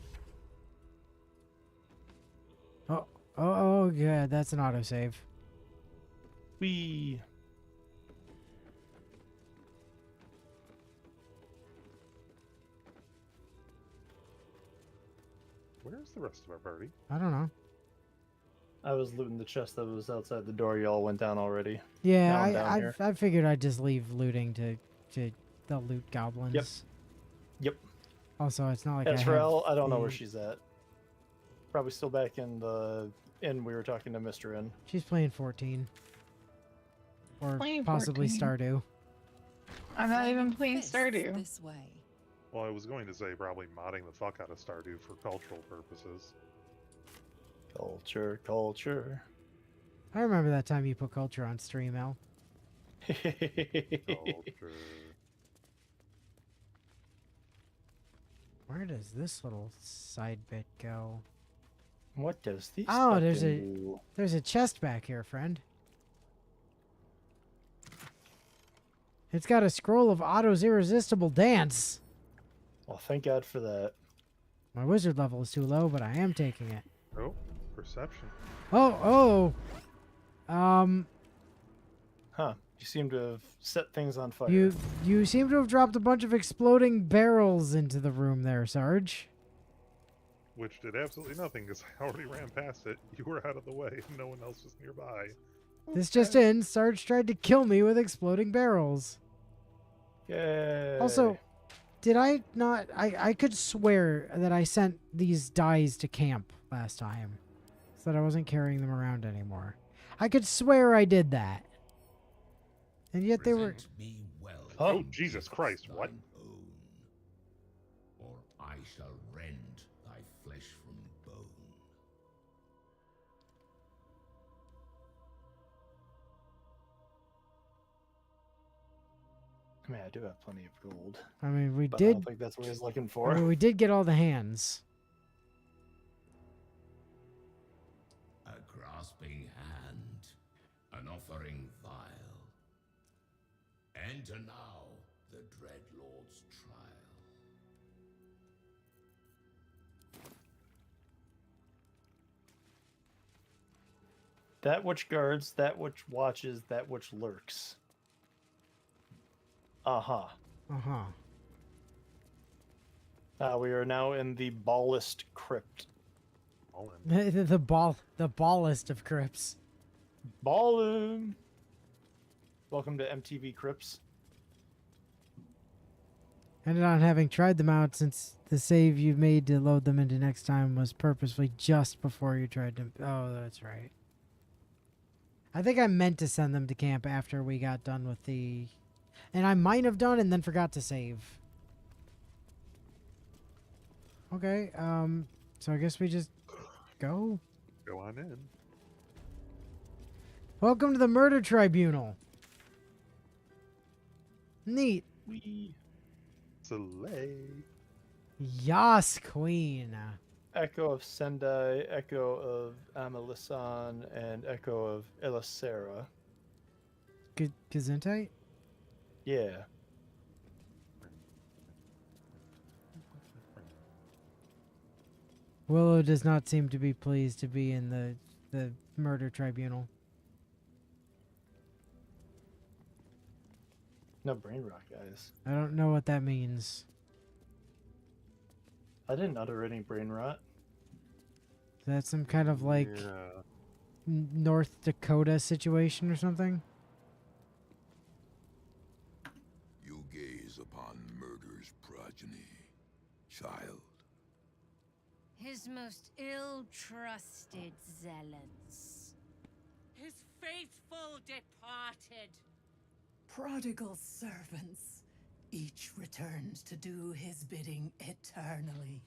Oh, good. That's an autosave. Wee. Where's the rest of our party? I don't know. I was looting the chest that was outside the door. Y'all went down already. Yeah, Now I'm down here. I figured I'd just leave looting to the loot goblins. Yep. Also, it's not like As I for have Elle, I don't know where the- she's at. Probably still back in the inn we were talking to Mr. in. She's playing 14. Or Playing possibly 14. Stardew. I'm not even playing Fists Stardew. This way. Well, I was going to say probably modding the fuck out of Stardew for cultural purposes. Culture. I remember that time you put culture on stream, Al. Culture. Where does this little side bit go? What does this? Oh, there's fucking do? There's a chest back here, friend. It's got a scroll of Otto's irresistible dance. Well, thank God for that. My wizard level is too low, but I am taking it. Oh, perception. Oh. Huh. You seem to have set things on fire. You seem to have dropped a bunch of exploding barrels into the room there, Sarge. Which did absolutely nothing because I already ran past it. You were out of the way and no one else was nearby. This just in, Sarge tried to kill me with exploding barrels. Yay. Also, did I not... I could swear that I sent these dies to camp last time. So that I wasn't carrying them around anymore. I could swear I did that. And yet they were... Present me well. Oh, Jesus Christ, what? thine own, or I shall rend thy flesh from bone. I mean, I do have plenty of gold. I mean, we But I did... don't think that's what he's looking I for. mean, we did get all the hands. A grasping hand, an offering vial. Enter now the Dread Lord's trial. That which guards, that which watches, that which lurks. Uh-huh. Uh-huh. We are now in the Ballist Crypt. All in. The ballest of crypts. Ballin'! Welcome to MTV Crypts. Ended on having tried them out since the save you made to load them into next time was purposefully just before you tried to... Oh, that's right. I think I meant to send them to camp after we got done with the... And I might have done and then forgot to save. Okay, so I guess we just go. Go on in. Welcome to the Murder Tribunal. Neat. Wee. Soleil. Yas, queen. Echo of Sendai, Echo of Amalisan, and Echo of Elisera. Gesundheit? Yeah. Willow does not seem to be pleased to be in the Murder Tribunal. No brain rot, guys. I don't know what that means. I didn't utter any brain rot. That's some kind of like Yeah. North Dakota situation or something. You gaze upon murder's progeny, child. His most ill-trusted zealots. His faithful departed. Prodigal servants. Each returns to do his bidding eternally.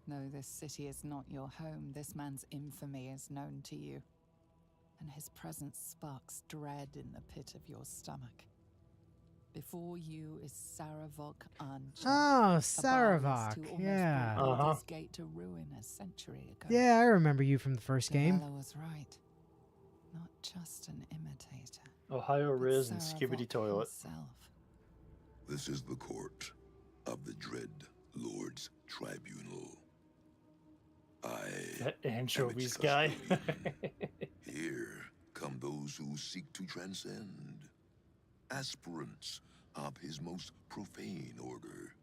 No, this city is not your home. This man's infamy is known to you. And his presence sparks dread in the pit of your stomach. Before you is Saravok Arncher. Oh, a Saravok. Baalist who almost Yeah. brought his gate to ruin a century ago. Yeah, I remember you from the first game. Gabella was right. Not just an imitator. Ohio but Riz and Saravok Skibbity Toilet. himself. This is the court of the Dread Lord's Tribunal. I That am its anchovies guy. custodian. Here come those who seek to transcend, aspirants of his most profane order,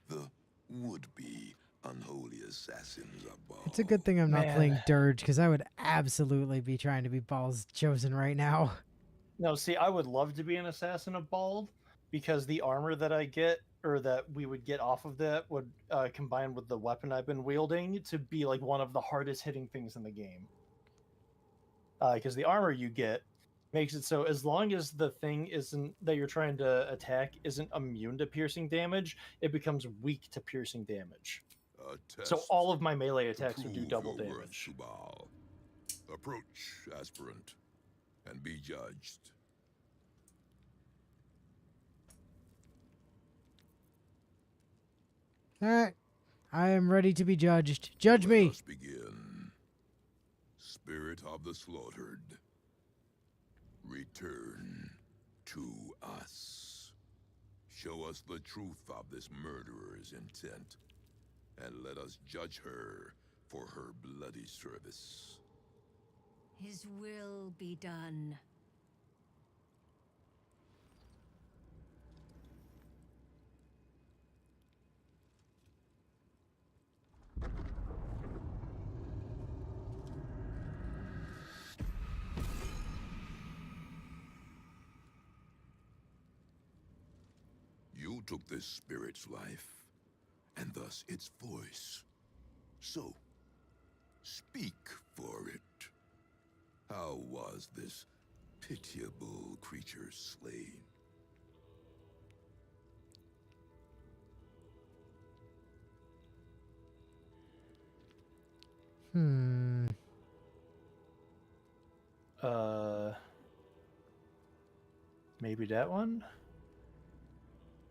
the would-be unholy assassins of Baal. It's a good thing I'm not Man. playing Dirge, because I would absolutely be trying to be Baal's chosen right now. No, see, I would love to be an assassin of Bald because the armor that I get, or that we would get off of that, would combine with the weapon I've been wielding to be like one of the hardest hitting things in the game. Because the armor you get makes it so as long as the thing isn't that you're trying to attack isn't immune to piercing damage, it becomes weak to piercing damage. A So test all of my melee to attacks would do prove double your worth damage. to Baal. Approach, aspirant, and be judged. Alright. I am ready to be judged. Judge Let me! us begin. Spirit of the slaughtered, return to us. Show us the truth of this murderer's intent, and let us judge her for her bloody service. His will be done. You took this spirit's life, and thus its voice. So, speak for it. How was this pitiable creature slain? Maybe that one? I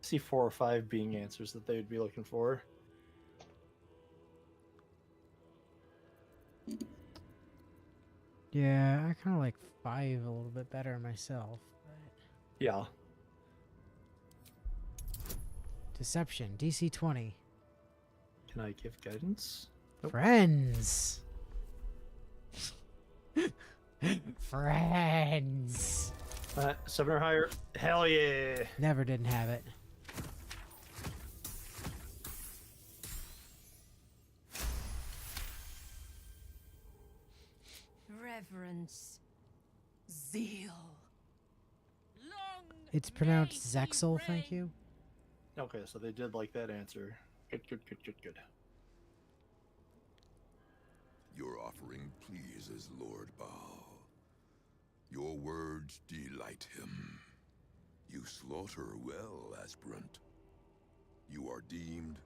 see 4 or 5 being answers that they would be looking for. Yeah, I kind of like 5 a little bit better myself. Yeah. Deception, DC 20. Can I give guidance? Nope. Friends! Friends! 7 or higher. Hell yeah! Never didn't have it. Reverence. Zeal. Long It's pronounced may he Zexel, thank reign. you. Okay, so they did like that answer. Good, good, good, good, good. Your offering pleases Lord Baal. Your words delight him. You slaughter well, aspirant. You are deemed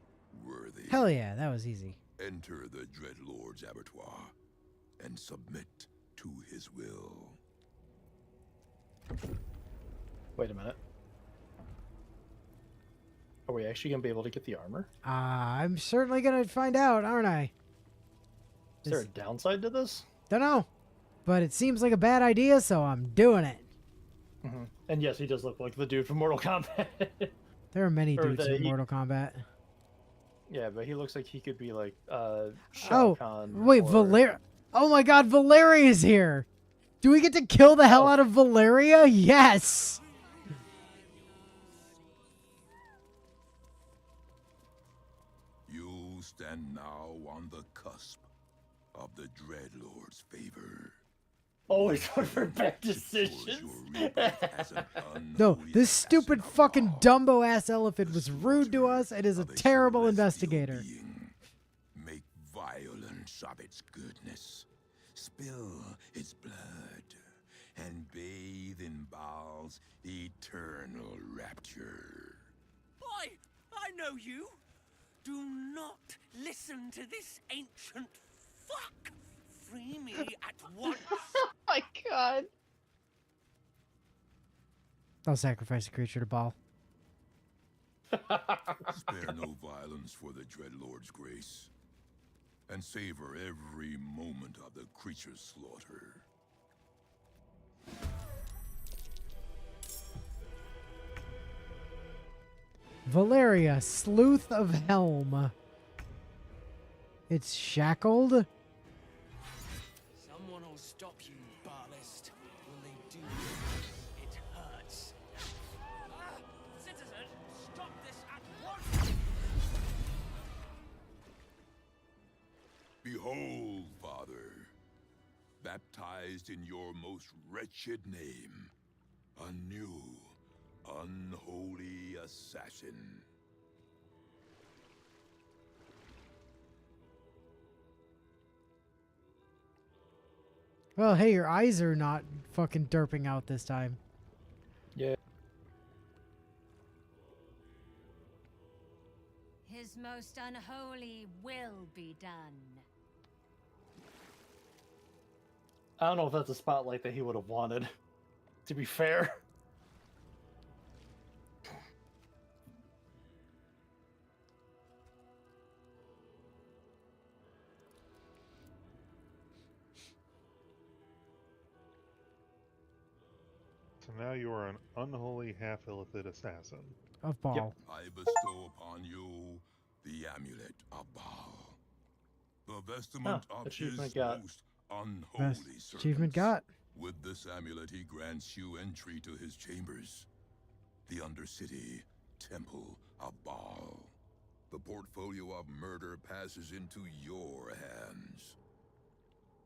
worthy. Hell yeah, that was easy. Enter the Dread Lord's abattoir and submit to his will. Wait a minute. Are we actually gonna be able to get the armor? I'm certainly gonna find out, aren't I? Is there a downside to this? Don't know. But it seems like a bad idea, so I'm doing it. Mm-hmm. And yes, he does look like the dude from Mortal Kombat. There are many Or dudes the- in Mortal Kombat. Yeah, but he looks like he could be like Shao Oh, Kahn. wait, or... Valeria. Oh my god, Valeria is here. Do we get to kill the hell out of Valeria? Yes. You stand now on the cusp of the Dread Lord's favor. Always vote for bad decisions. No, this stupid fucking Dumbo ass elephant was rude to us and is a terrible investigator. Make violence of its goodness, spill its blood, and bathe in Baal's eternal rapture. Boy, I know you. Do not listen to this ancient fuck. Free me at once. Oh my god. I'll sacrifice a creature to Baal. Spare no violence for the Dreadlord's grace, and savor every moment of the creature's slaughter. Valeria, Sleuth of Helm. It's shackled. Someone will stop you, Baalist. Will they do? It hurts. Citizen, stop this at once! Behold, Father, baptized in your most wretched name, a new, unholy assassin. Well, hey, your eyes are not fucking derping out this time. Yeah. His most unholy will be done. I don't know if that's a spotlight that he would have wanted, to be fair. So now you are an unholy half-illithid assassin. Of Baal. Yep. I bestow upon you the amulet of Baal, the vestment of his achievement got. most unholy Best servants. achievement got. With this amulet, he grants you entry to his chambers, the Undercity Temple of Baal. The portfolio of murder passes into your hands.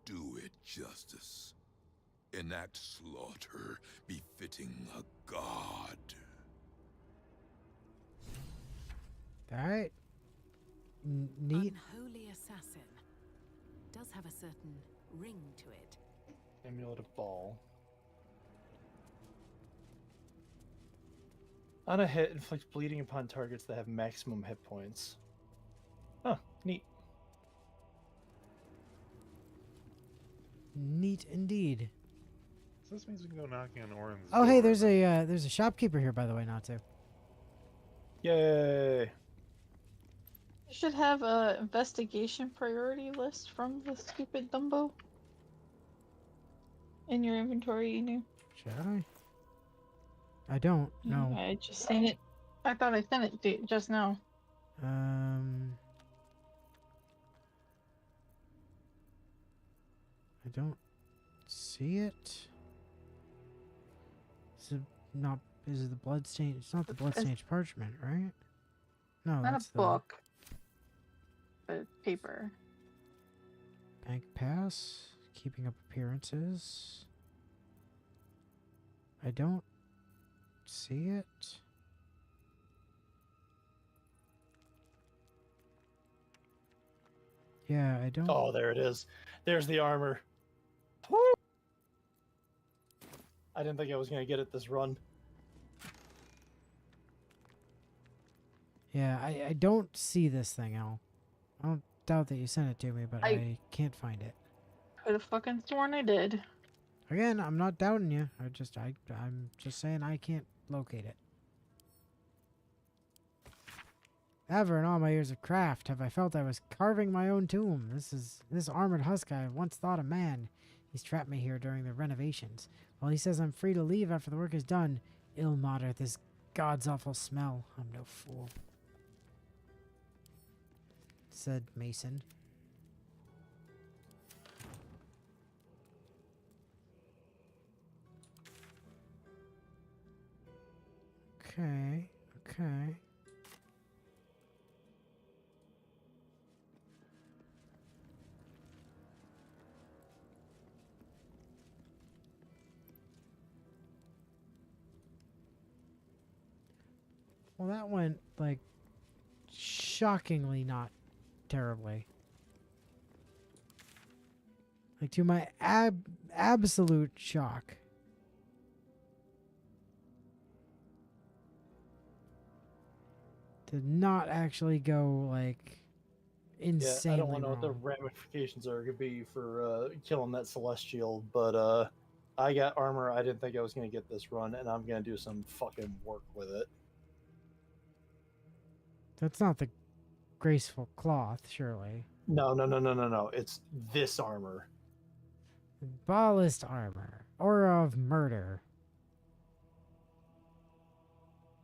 Do it justice. Enact slaughter befitting a god. Alright. Neat. Unholy assassin. Does have a certain ring to it. Amulet of Baal. On a hit, inflicts bleeding upon targets that have maximum hit points. Huh, neat. Neat indeed. So this means we can go knocking on Orin's Oh, hey, door there's a shopkeeper here, by the way, not to. Yay! You should have a investigation priority list from the stupid Dumbo in your inventory, you knew. Should I? I don't. No. I just seen it. I thought I sent it just now. I don't see it. Is it not? Is it the bloodstained? It's not the bloodstained parchment, right? No, Not that's a book, but paper. the bank pass. Keeping up appearances. I don't see it. Yeah, I don't. Oh, there it is. There's the armor. I didn't think I was gonna get it this run. Yeah, I don't see this thing, Al. I don't doubt that you sent it to me, but I can't find it. Could have fucking sworn I did. Again, I'm not doubting you. I'm just saying I can't locate it. Ever in all my years of craft have I felt I was carving my own tomb. This armored husk I once thought a man. He's trapped me here during the renovations. While he says I'm free to leave after the work is done, ill mater, this god's awful smell. I'm no fool. Said Mason. Okay, okay. Well, that went, like, shockingly not terribly. Like, to my absolute shock. Did not actually go, like, insanely I don't want to know what the wrong. ramifications are going to be for killing that Celestial, but I got armor I didn't think I was going to get this run, and I'm going to do some fucking work with it. That's not the graceful cloth, surely. No. It's this armor. Ballast armor. Aura of murder.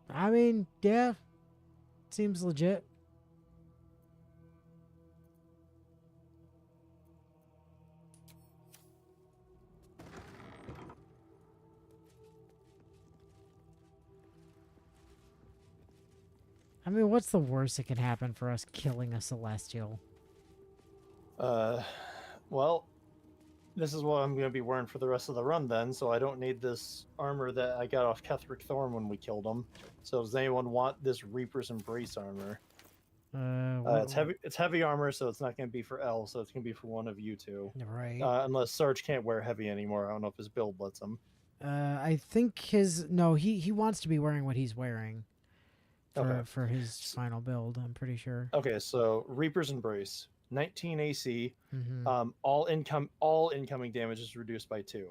I mean, yeah. Seems legit. I mean, what's the worst that can happen for us killing a Celestial? Well, this is what I'm going to be wearing for the rest of the run then, so I don't need this armor that I got off Ketheric Thorn when we killed him. So does anyone want this Reaper's Embrace armor? It's heavy armor, so it's not going to be for L, so it's going to be for one of you two. Right. Unless Sarge can't wear heavy anymore. I don't know if his build lets him. I think he wants to be wearing what he's wearing for his final build, I'm pretty sure. Okay, so Reaper's Embrace, 19 AC. All incoming damage is reduced by 2.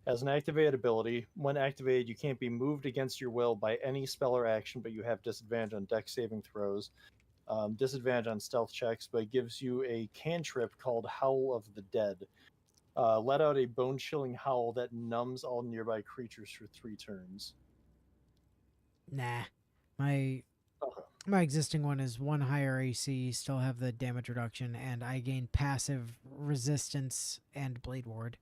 As an activated ability, when activated, you can't be moved against your will by any spell or action, but you have disadvantage on dex saving throws, disadvantage on stealth checks, but it gives you a cantrip called Howl of the Dead. Let out a bone-chilling howl that numbs all nearby creatures for 3 turns. Nah. My existing one is 1 higher AC, still have the damage reduction, and I gain passive resistance and Blade Ward.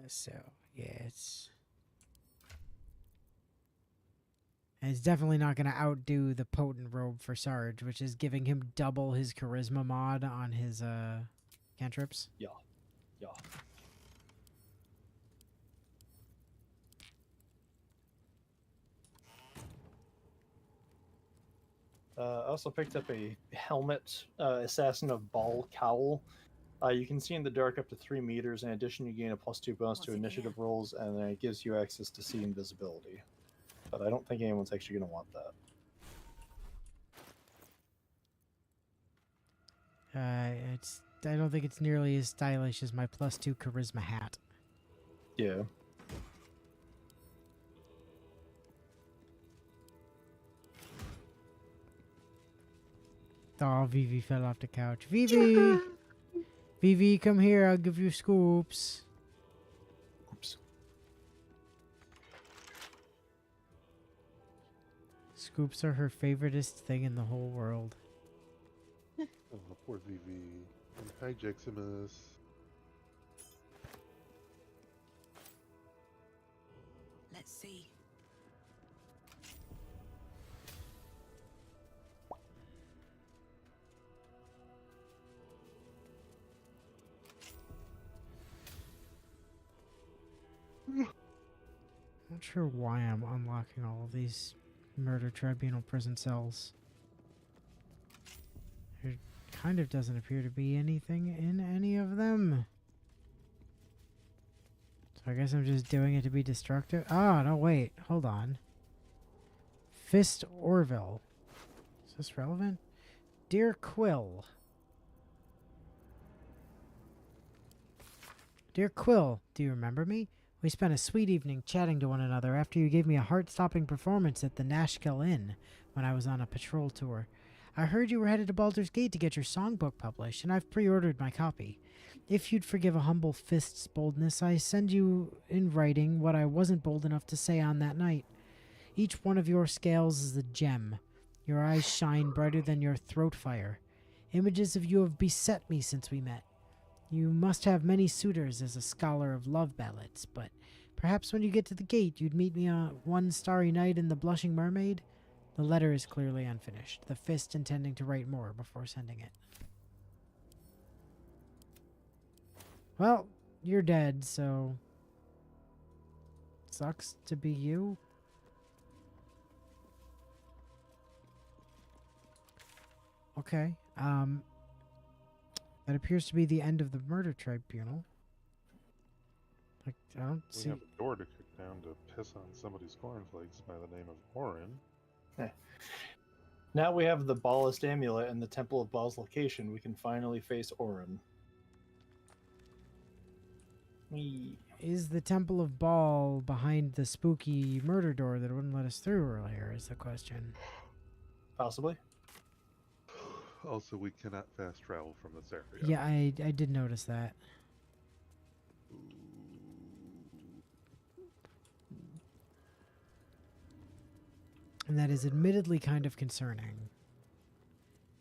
So, yeah, it's definitely not going to outdo the Potent Robe for Sarge, which is giving him double his Charisma mod on his cantrips. Yeah. I also picked up a helmet, Assassin of Baal cowl. You can see in the dark up to 3 meters. In addition, you gain a +2 bonus to initiative rolls, and then it gives you access to see invisibility. But I don't think anyone's actually going to want that. I don't think it's nearly as stylish as my +2 charisma hat. Yeah. Oh, Vivi fell off the couch. Vivi! Vivi, come here. I'll give you scoops. Oops. Scoops are her favoriteest thing in the whole world. Oh, poor Vivi. Hi, Jeximus. Let's see. Not sure why I'm unlocking all of these murder tribunal prison cells. There kind of doesn't appear to be anything in any of them. So I guess I'm just doing it to be destructive. Oh, no, wait. Hold on. Fist Orville. Is this relevant? Dear Quill. Dear Quill, do you remember me? We spent a sweet evening chatting to one another after you gave me a heart-stopping performance at the Nashkel Inn when I was on a patrol tour. I heard you were headed to Baldur's Gate to get your songbook published, and I've pre-ordered my copy. If you'd forgive a humble fist's boldness, I send you in writing what I wasn't bold enough to say on that night. Each one of your scales is a gem. Your eyes shine brighter than your throat fire. Images of you have beset me since we met. You must have many suitors as a scholar of love ballads, but perhaps when you get to the gate you'd meet me on one starry night in the Blushing Mermaid? The letter is clearly unfinished, the fist intending to write more before sending it. Well, you're dead, so Sucks to be you. Okay. That appears to be the end of the murder tribunal. Like, I don't We see. have a door to kick down to piss on somebody's cornflakes by the name of Orin. Now we have the Ballast Amulet and the Temple of Baal's location. We can finally face Orin. Is the Temple of Baal behind the spooky murder door that wouldn't let us through earlier? Is the question. Possibly. Also, we cannot fast travel from this area. Yeah, I did notice that. And that is admittedly kind of concerning.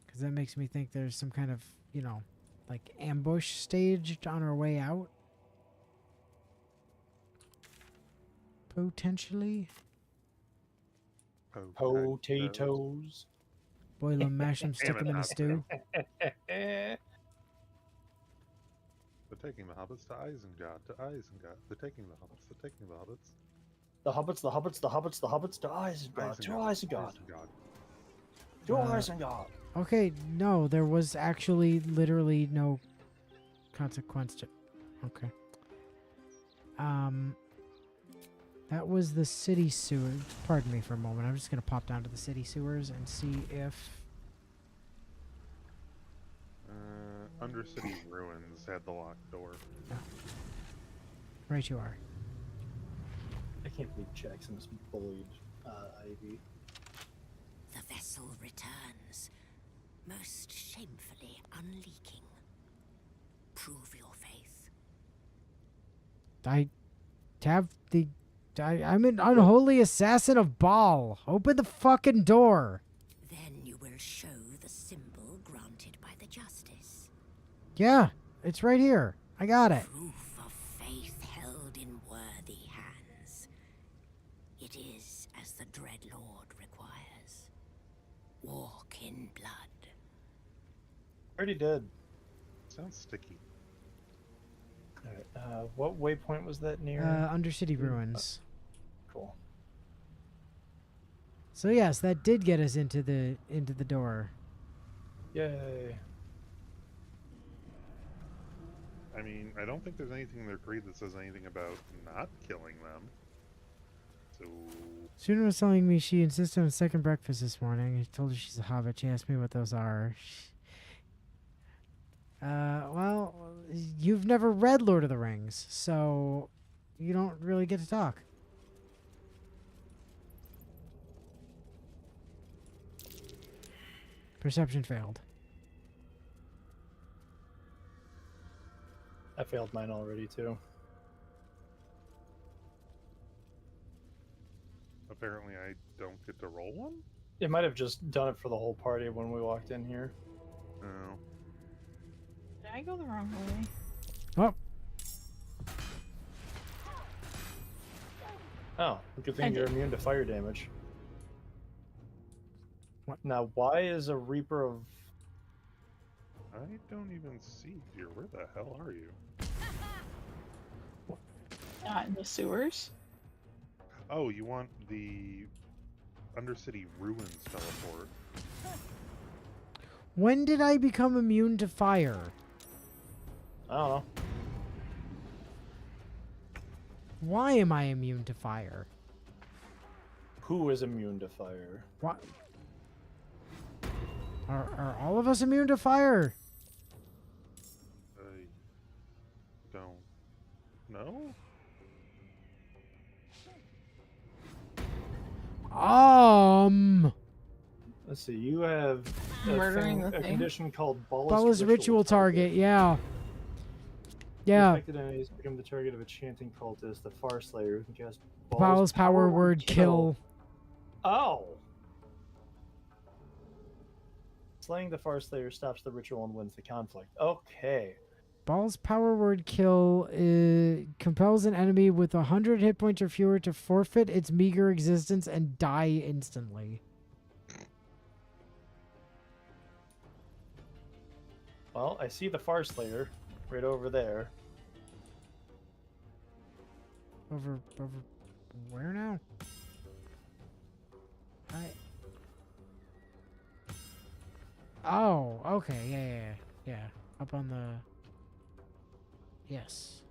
Because that makes me think there's some kind of, you know, like ambush staged on our way out. Potentially. Potatoes. Boil them, mash them, stick them in a stew. They're taking the hobbits to Isengard, to Isengard. They're taking the hobbits, they're taking the hobbits. The hobbits, the hobbits, the hobbits, the hobbits to Isengard, to Isengard. To Isengard. Okay, no, there was actually literally no consequence to... Okay. That was the city sewer. Pardon me for a moment. I'm just going to pop down to the city sewers and see if... Undercity Ruins had the locked door. Oh. Right you are. I can't believe Jackson's bullied Ivy. The vessel returns, most shamefully unleaking. Prove your faith. I have the... I'm an unholy assassin of Baal. Open the fucking door. Then you will show the symbol granted by the justice. Yeah, it's right here. I got it. Proof of faith held in worthy hands. It is as the Dread Lord requires. Walk in blood. Already did. Sounds sticky. Alright, what waypoint was that near? Undercity Ruins. Cool. So yes, that did get us into the door. Yay. I mean, I don't think there's anything in their creed that says anything about not killing them. So... Suna was telling me she insisted on second breakfast this morning. I told her she's a hobbit. She asked me what those are. Well, you've never read Lord of the Rings, so you don't really get to talk. Perception failed. I failed mine already too. Apparently I don't get to roll one? It might have just done it for the whole party when we walked in here. No. Did I go the wrong way? Oh. Oh, good thing you're immune to fire damage. What? Now, why is a Reaper of... I don't even see you. Where the hell are you? Not in the sewers. Oh, you want the Undercity Ruins teleport. When did I become immune to fire? I don't know. Why am I immune to fire? Who is immune to fire? What? Are all of us immune to fire? I don't know. Let's see. You have Murdering a the thing? condition called Ballast ritual target. Yeah. Yeah. Affected enemies become the target of a chanting cultist, the Far Slayer, who can cast Ball's power word kill. Oh. Slaying the Far Slayer stops the ritual and wins the conflict. Okay. Ball's power word kill compels an enemy with 100 hit points or fewer to forfeit its meager existence and die instantly. Well, I see the Far Slayer right over there. Over Where now? Oh, okay. Yeah. Up on the... Yes.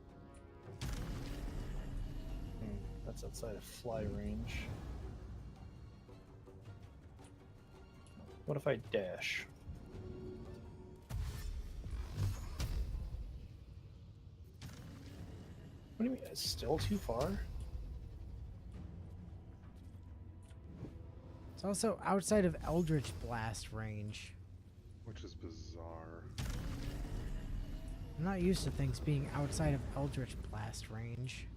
That's outside of fly range. What if I dash? What do you mean? It's still too far? It's also outside of Eldritch Blast range. Which is bizarre. I'm not used to things being outside of Eldritch Blast range.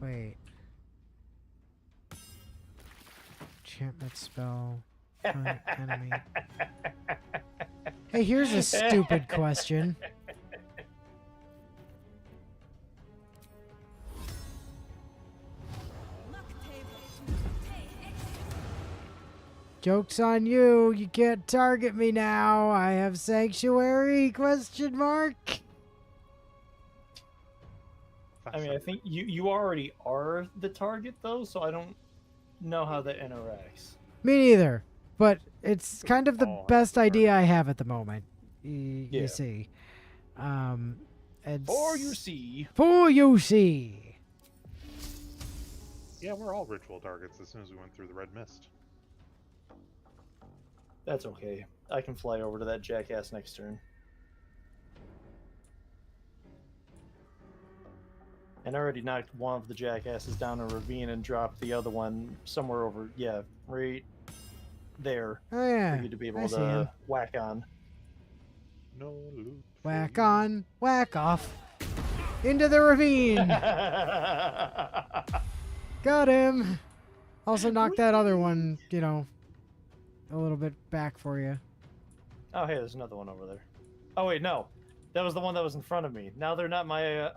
Wait. Enchantment spell. Enemy. Hey, here's a stupid question. Joke's on you. You can't target me now. I have sanctuary? Question mark. I mean, I think you already are the target, though, so I don't know how that interacts. Me neither. But it's kind of the best idea I have at the moment. You see. For you see. For you see. Yeah, we're all ritual targets as soon as we went through the red mist. That's okay. I can fly over to that jackass next turn. And I already knocked one of the jackasses down a ravine and dropped the other one somewhere over, right there. Oh, yeah. For you to be able I see to him. whack on. No loot. Whack on, whack off. Into the ravine. Got him. Also knocked that other one, a little bit back for you. Oh, hey, there's another one over there. Oh, wait, no. That was the one that was in front of me. Now they're not my,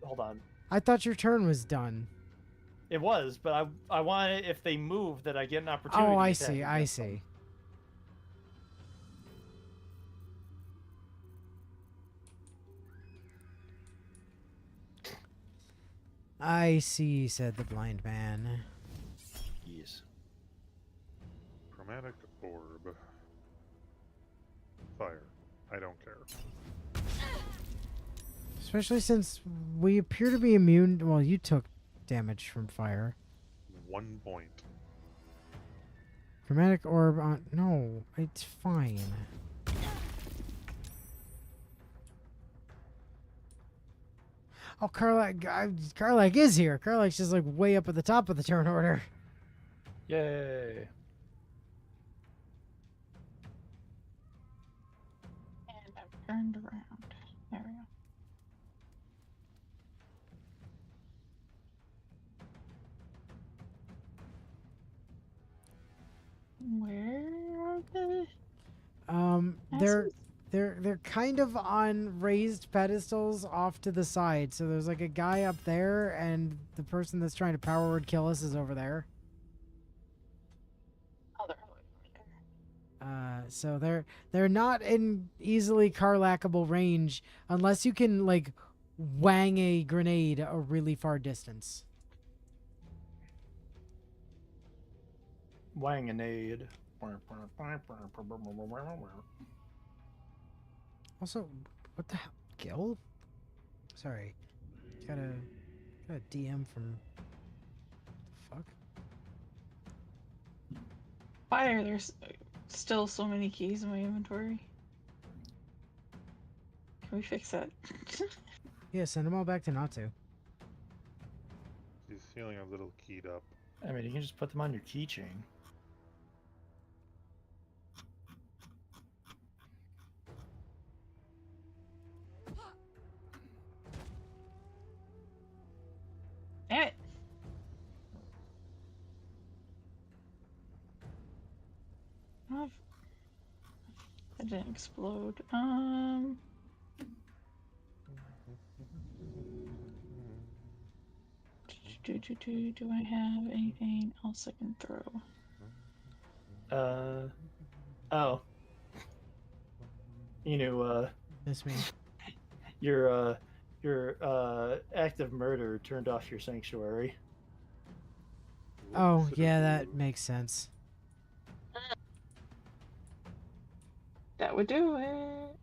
hold on. I thought your turn was done. It was, but I want it, if they move, that I get an opportunity. Oh, I to attack see, I against them. see. I see, said the blind man. Yes. Chromatic orb. Fire. I don't care. Especially since we appear to be immune. Well, you took damage from fire. 1 point. Chromatic orb on. No, it's fine. Oh, Karlak is here. Karlak's just like way up at the top of the turn order. Yay. And I'm turned around. There we go. Where are they? They're kind of on raised pedestals off to the side. So there's like a guy up there, and the person that's trying to power word kill us is over there. Oh, they're over there. So they're not in easily Karlakable range unless you can like wang a grenade a really far distance. Wanganade. Also, what the hell? Gil? Sorry. Got a DM from... Fuck? Fire, there's still so many keys in my inventory. Can we fix that? Yeah, send them all back to Natsu. She's feeling a little keyed up. I mean, you can just put them on your keychain. Damn it! That didn't explode. Do I have anything else I can throw? Oh. You know, This me. your active murder turned off your sanctuary. Oh, yeah, that makes sense. That would do it.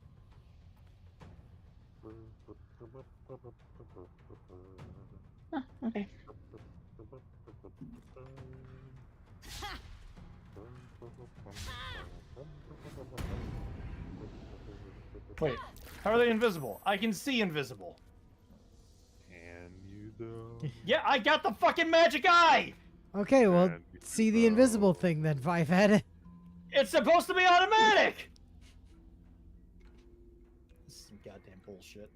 Oh, okay. Wait, how are they invisible? I can see invisible. Can you though? Yeah, I got the fucking magic eye! Okay, well, see the invisible thing then, Fivehead. It's supposed to be automatic! This is some goddamn bullshit.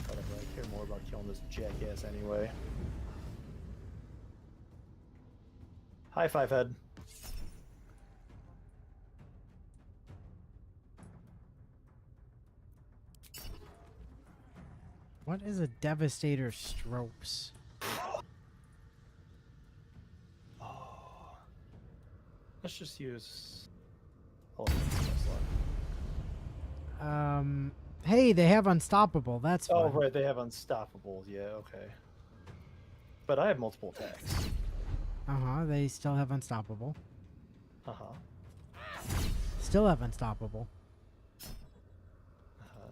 Whatever, I care more about killing this jackass anyway. High five, head. What is a Devastator Stropes? Let's just use... Hey, they have Unstoppable. That's fun. Oh, right, they have Unstoppable. Yeah, okay. But I have multiple attacks. Uh-huh, they still have Unstoppable. Uh-huh. Still have Unstoppable.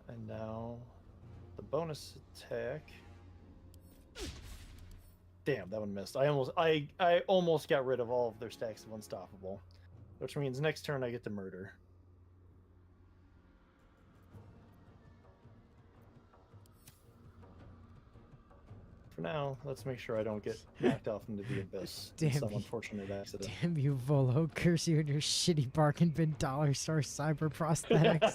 And now... the bonus attack... Damn, that one missed. I almost got rid of all of their stacks of Unstoppable. Which means next turn I get to murder. For now, let's make sure I don't get knocked off into the abyss in some unfortunate accident. Damn you, Volo. Curse you and your shitty bargain bin dollar store cyber prosthetics.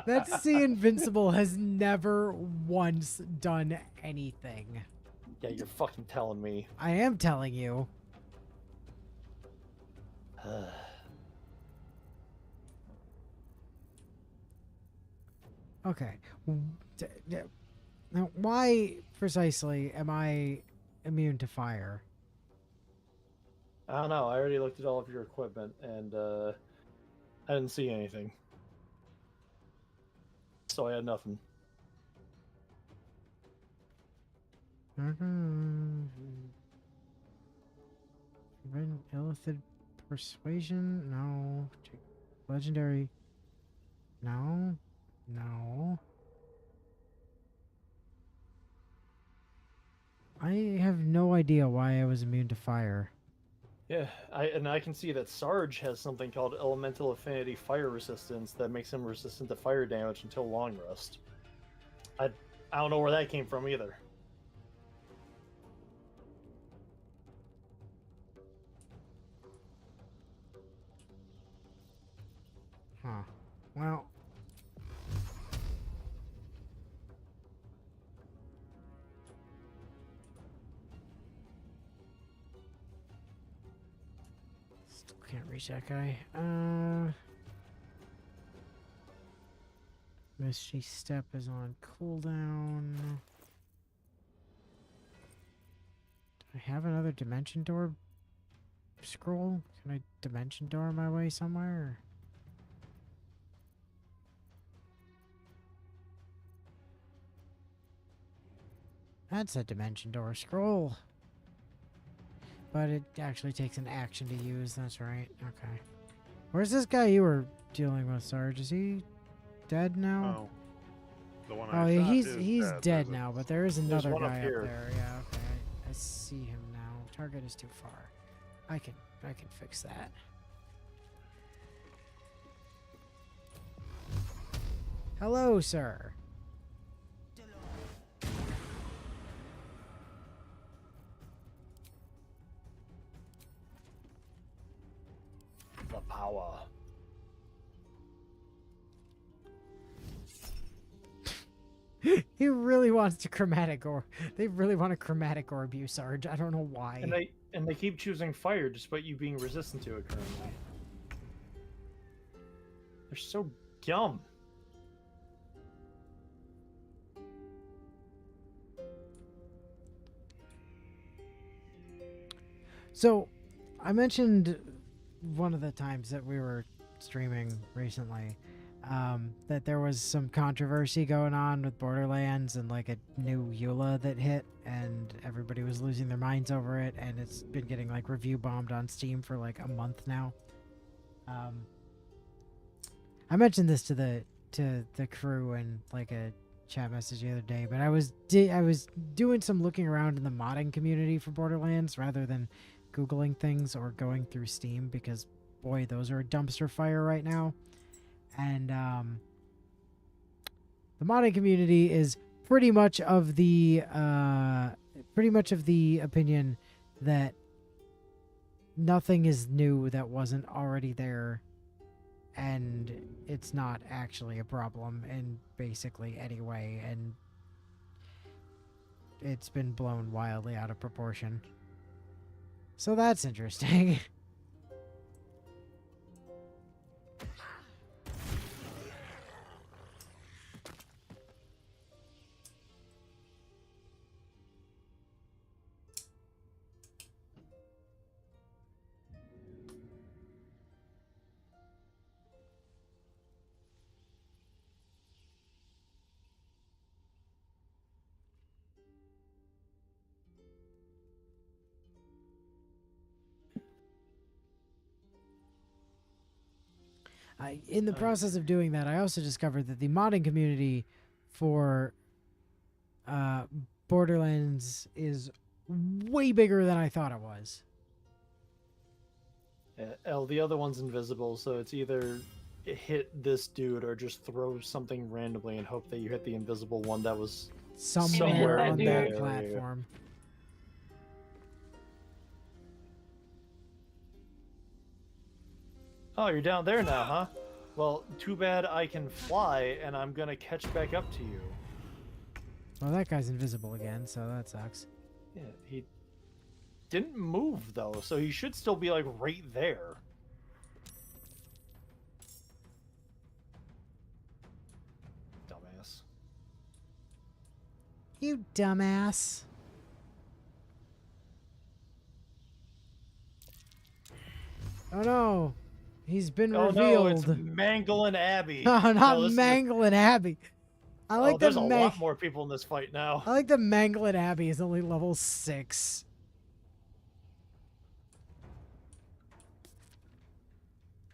That sea invincible has never once done anything. Yeah, you're fucking telling me. I am telling you. Okay. Now, why precisely am I immune to fire? I don't know. I already looked at all of your equipment, and I didn't see anything. So I had nothing. Illithid Persuasion? No. Legendary? No. No. I have no idea why I was immune to fire. Yeah, I can see that Sarge has something called Elemental Affinity Fire Resistance that makes him resistant to fire damage until long rest. I don't know where that came from either. Huh. Well. Still can't reach that guy. Misty Step is on cooldown. Do I have another Dimension Door scroll? Can I Dimension Door my way somewhere? That's a Dimension Door scroll. But it actually takes an action to use, that's right. Okay. Where's this guy you were dealing with, Sarge? Is he dead now? Oh. The one Oh, I shot he's is dead now, but there is another one up guy up here. there. Yeah, okay. I see him now. Target is too far. I can fix that. Hello, sir. The power. He really wants to chromatic orb. They really want to chromatic orb you, Sarge. I don't know why. And they keep choosing fire despite you being resistant to it currently. They're so dumb. So, I mentioned one of the times that we were streaming recently that there was some controversy going on with Borderlands and like a new EULA that hit, and everybody was losing their minds over it, and it's been getting like review bombed on Steam for like a month now. I mentioned this to the crew in like a chat message the other day, but I was doing some looking around in the modding community for Borderlands rather than Googling things or going through Steam, because boy, those are a dumpster fire right now. And the modding community is pretty much of the opinion that nothing is new that wasn't already there, and it's not actually a problem in basically any way, and it's been blown wildly out of proportion. So that's interesting. In the process of doing that, I also discovered that the modding community for Borderlands is way bigger than I thought it was. Yeah, the other one's invisible, so it's either hit this dude or just throw something randomly and hope that you hit the invisible one that was somewhere on in that area. platform. Oh, you're down there now, huh? Well, too bad I can fly, and I'm gonna catch back up to you. Well, that guy's invisible again, so that sucks. Yeah, he didn't move, though, so he should still be, like, right there. Dumbass. You dumbass. Oh no. He's been revealed. No, it's Mangling Abbey. No, not no, Mangling Abbey. I like there's a lot more people in this fight now. I like the Mangling Abbey is only level 6.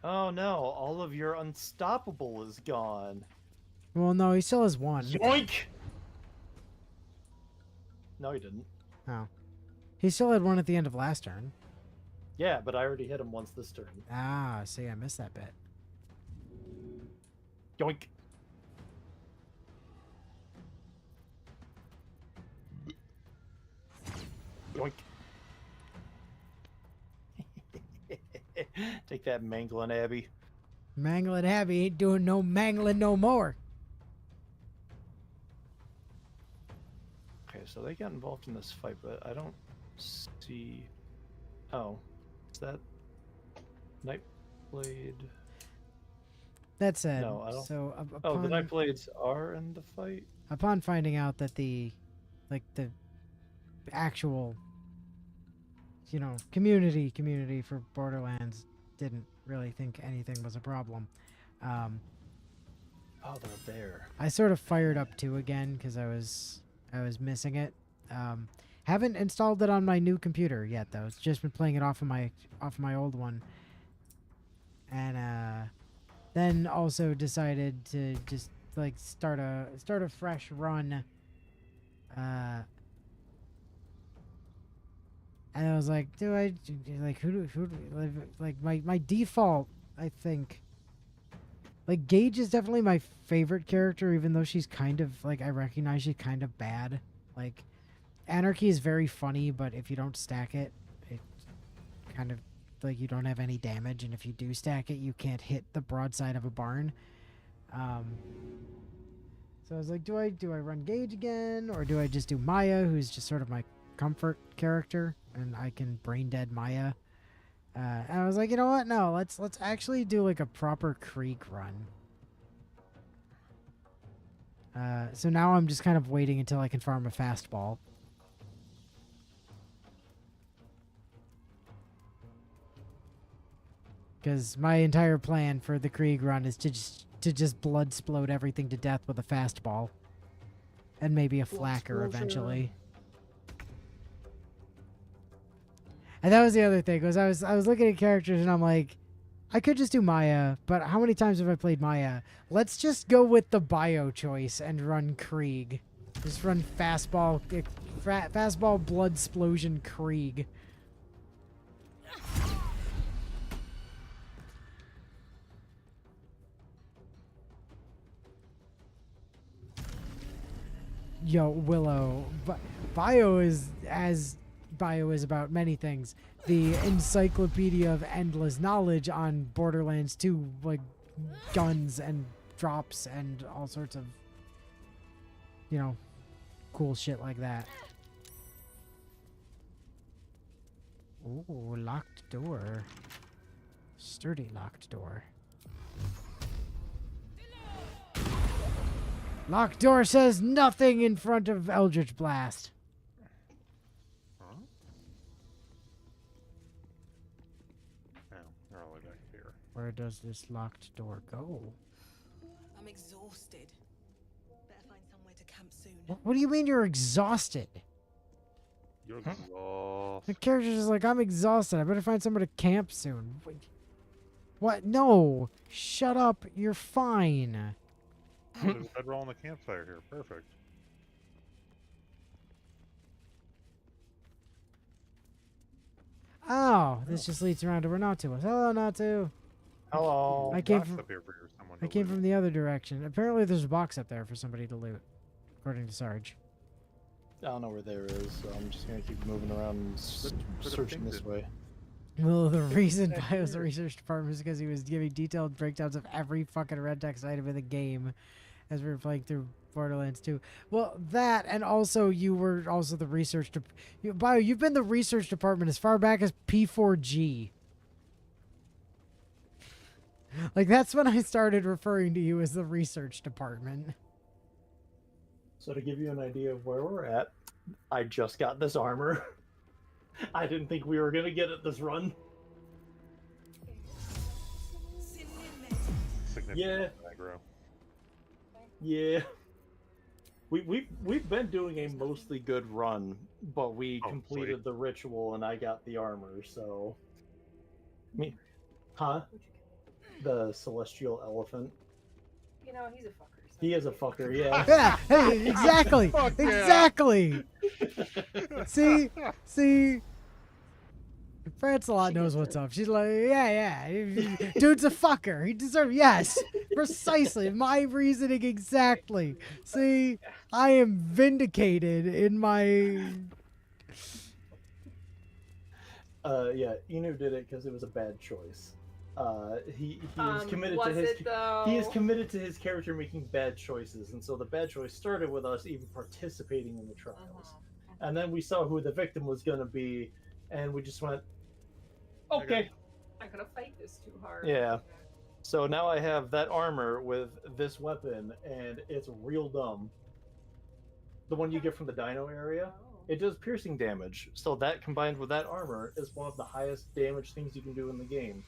Oh no, all of your unstoppable is gone. Well, no, he still has 1. Yoink! No, he didn't. Oh. He still had 1 at the end of last turn. Yeah, but I already hit him once this turn. Ah, see, I missed that bit. Yoink. Yoink. Take that, Mangling Abbey. Mangling Abbey ain't doing no mangling no more. Okay, so they got involved in this fight, but I don't see... Oh. Is that... Nightblade? That said, no, I don't... so oh, the Nightblades are in the fight? Upon finding out that the actual, community for Borderlands didn't really think anything was a problem. Oh, they're there. I sort of fired up 2 again because I was missing it. Haven't installed it on my new computer yet though. It's just been playing it off of my old one. And then also decided to just like start a fresh run. And I was like, my default, I think, like, Gage is definitely my favorite character, even though she's kind of, like, I recognize she's kind of bad. Like, Anarchy is very funny, but if you don't stack it, it kind of, like, you don't have any damage, and if you do stack it, you can't hit the broadside of a barn. So I was like, do I run Gage again, or do I just do Maya, who's just sort of my comfort character, and I can brain dead Maya? And I was like, you know what? No, let's actually do like a proper Krieg run. So now I'm just kind of waiting until I can farm a fastball. Because my entire plan for the Krieg run is to just blood explode everything to death with a fastball. And maybe a flacker eventually. And that was the other thing, was I was looking at characters and I'm like, I could just do Maya, but how many times have I played Maya? Let's just go with the bio choice and run Krieg. Just run fastball blood explosion Krieg. Yo, Willow, bio is about many things. The encyclopedia of endless knowledge on Borderlands 2, like guns and drops and all sorts of, cool shit like that. Ooh, locked door. Sturdy locked door. Locked door says nothing in front of Eldritch Blast. Huh? Oh, they're all the way back here. Where does this locked door go? I'm exhausted. Better find somewhere to camp soon. What do you mean you're exhausted? You're exhausted. The character's just like, I'm exhausted. I better find somewhere to camp soon. What? No. Shut up. You're fine. Oh, there's a bedroll on the campfire here. Perfect. Oh, this just leads around to where Natu was. Hello, Natu. Hello. I came Box from up here for someone I to came loot. from the other direction. Apparently there's a box up there for somebody to loot, according to Sarge. I don't know where there is, so I'm just gonna keep moving around and searching this way. Well, the reason Bio's the research department is because he was giving detailed breakdowns of every fucking red text item in the game as we were playing through Borderlands 2. Well, that, and also you were also the research Bio, you've been the research department as far back as P4G. Like, that's when I started referring to you as the research department. So to give you an idea of where we're at, I just got this armor. I didn't think we were gonna get it this run. Yeah. Aggro. Yeah. We've been doing a mostly good run, but we completed sweet. the ritual and I got the armor, so huh? The celestial elephant. You know, he's a fucker. So He is a fucker, yeah. Yeah, hey, exactly. Fuck yeah. Exactly. See? Francelot knows what's up. She's like, yeah. Dude's a fucker. He deserves, yes, precisely. My reasoning exactly. See, I am vindicated in my... Yeah, Inu did it because it was a bad choice. He is committed was to his it, though? he is committed to his character making bad choices, and so the bad choice started with us even participating in the trials, and then we saw who the victim was going to be, and we just went, okay, I gotta fight this too hard. yeah. So now I have that armor with this weapon, and it's real dumb. The one you get from the dino area. It does piercing damage, so that combined with that armor is one of the highest damage things you can do in the game.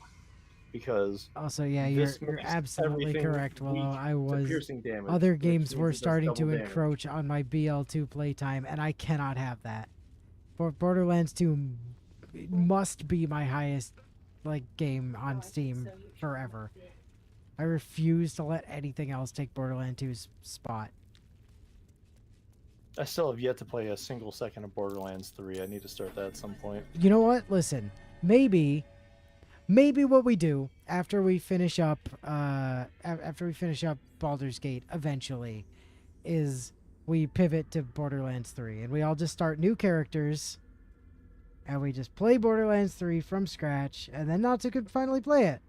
Because also, yeah, this you're makes absolutely everything correct. Well, weak I to was piercing damage, other which games means were it does starting to double damage. encroach on my BL2 playtime, and I cannot have that. Borderlands 2 must be my highest game on Steam forever. I refuse to let anything else take Borderlands 2's spot. I still have yet to play a single second of Borderlands 3. I need to start that at some point. You know what? Listen, maybe what we do after we finish up Baldur's Gate eventually is we pivot to Borderlands 3 and we all just start new characters and we just play Borderlands 3 from scratch, and then Natsu could finally play it.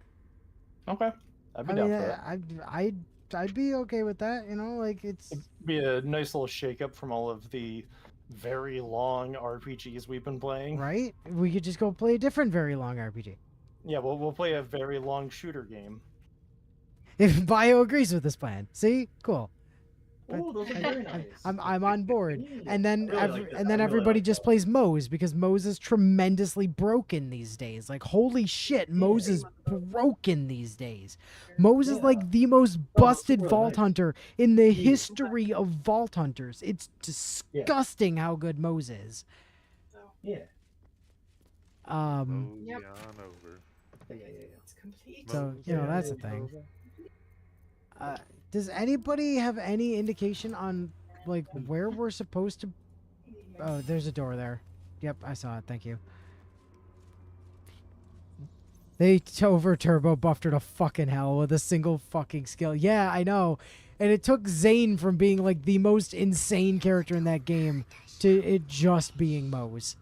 Okay. I'd be down for that. I'd be okay with that, like it's It'd be a nice little shakeup from all of the very long RPGs we've been playing. right. We could just go play a different very long RPG. Yeah, we'll play a very long shooter game. If Bio agrees with this plan. See? Cool. Oh, those are very nice. I'm on board. And then I really like this. and then I really everybody like just plays Mose because Mose is tremendously broken these days. Like holy shit, Mose is broken these days. Mose is like the most busted really Vault nice. Hunter in the history of Vault Hunters. It's disgusting how good Mose is. Yeah. Mosey on over. Yeah. It's complete. So that's a thing. Does anybody have any indication on like where we're supposed to? Oh, there's a door there. Yep, I saw it. Thank you. They over turbo buffed her to fucking hell with a single fucking skill. Yeah, I know. And it took Zane from being like the most insane character in that game to it just being Mose.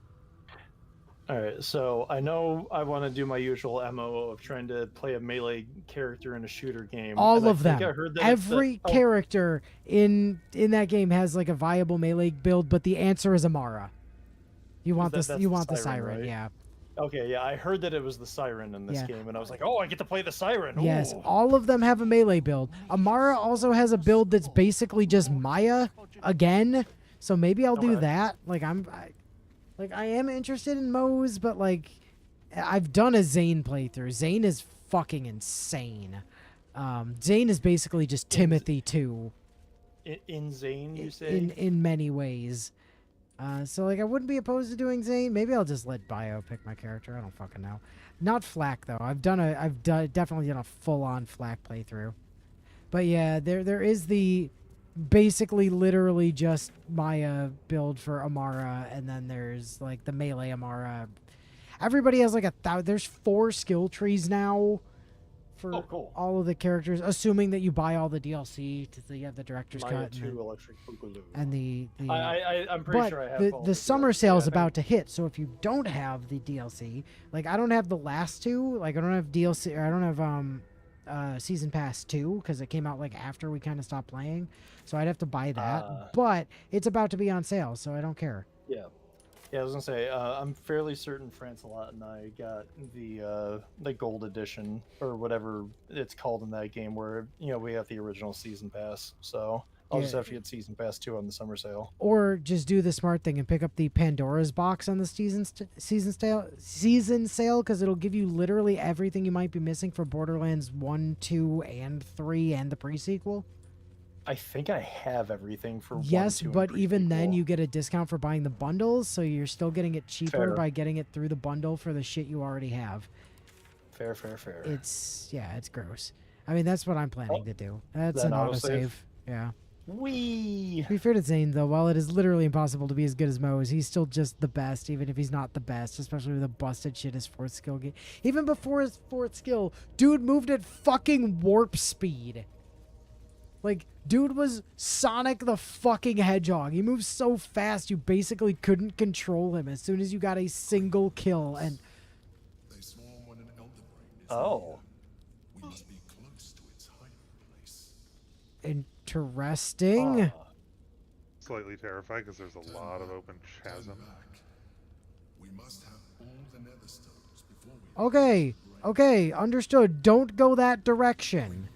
Alright, so I know I want to do my usual MO of trying to play a melee character in a shooter game. All of I them. heard that Every character in that game has like a viable melee build, but the answer is Amara. You want that's the siren, right? yeah. Okay, yeah, I heard that it was the Siren in this game, and I was like, oh, I get to play the Siren. Yes, Ooh. all of them have a melee build. Amara also has a build that's basically just Maya again, so maybe I'll do that. Like I am interested in Mose, but like I've done a Zane playthrough. Zane is fucking insane. Zane is basically just Timothy 2. In Zane, you say? In many ways. So like I wouldn't be opposed to doing Zane. Maybe I'll just let Bio pick my character. I don't fucking know. Not Flak though. I've definitely done a full-on Flak playthrough. But yeah, there is the basically literally just Maya build for Amara, and then there's like the melee Amara. Everybody has like there's 4 skill trees now for all of the characters, assuming that you buy all the DLC so you have the director's Maya cut 2 Electric Boogaloo. and the I'm pretty sure I have all the the summer DLC. sale is about to hit, so if you don't have the DLC, like I don't have the last 2, like I don't have DLC, or I don't have Season Pass 2 because it came out like after we kind of stopped playing, so I'd have to buy that. But it's about to be on sale, so I don't care. Yeah, I was gonna say I'm fairly certain Francelot and I got the gold edition or whatever it's called in that game, where we got the original season pass. So I'll just have to get season pass 2 on the summer sale. Or just do the smart thing and pick up the Pandora's box on the season sale, because it'll give you literally everything you might be missing for Borderlands 1, 2, and 3 and the pre-sequel. I think I have everything for 1, 2, but and even then pre-sequel. you get a discount for buying the bundles, so you're still getting it cheaper Fair. by getting it through the bundle for the shit you already have. Fair. It's gross. I mean, that's what I'm planning to do. That's an autosave. Yeah. Wee. To be fair to Zane, though, while it is literally impossible to be as good as Mose, he's still just the best, even if he's not the best, especially with the busted shit his 4th skill game. Even before his 4th skill, dude moved at fucking warp speed. Like, dude was Sonic the fucking Hedgehog. He moves so fast you basically couldn't control him as soon as you got a single kill. And oh, we must be close to its hiding place. interesting. Slightly terrified because there's a lot of open chasm. We must have all the nether stones before we Okay, understood. Don't go that direction.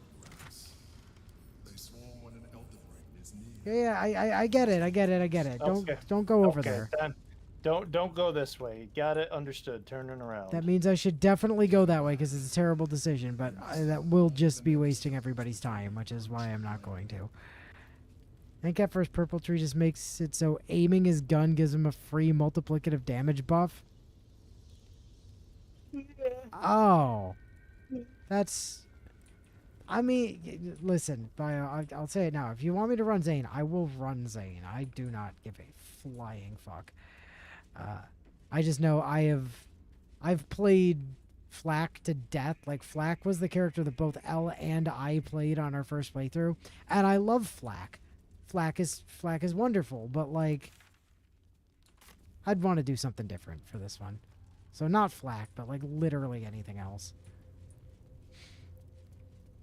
Yeah, I get it. Okay. Don't go over there. Then don't go this way. Got it. Understood. Turning around. That means I should definitely go that way because it's a terrible decision, but that will just be wasting everybody's time, which is why I'm not going to. I think at first Purple Tree just makes it so aiming his gun gives him a free multiplicative damage buff. Oh. That's... I mean, listen, I'll say it now. If you want me to run Zane, I will run Zane. I do not give a flying fuck. I just know I've played Flak to death. Like, Flak was the character that both Elle and I played on our first playthrough, and I love Flak. Flak is wonderful, but like, I'd want to do something different for this one. So not Flak, but like literally anything else.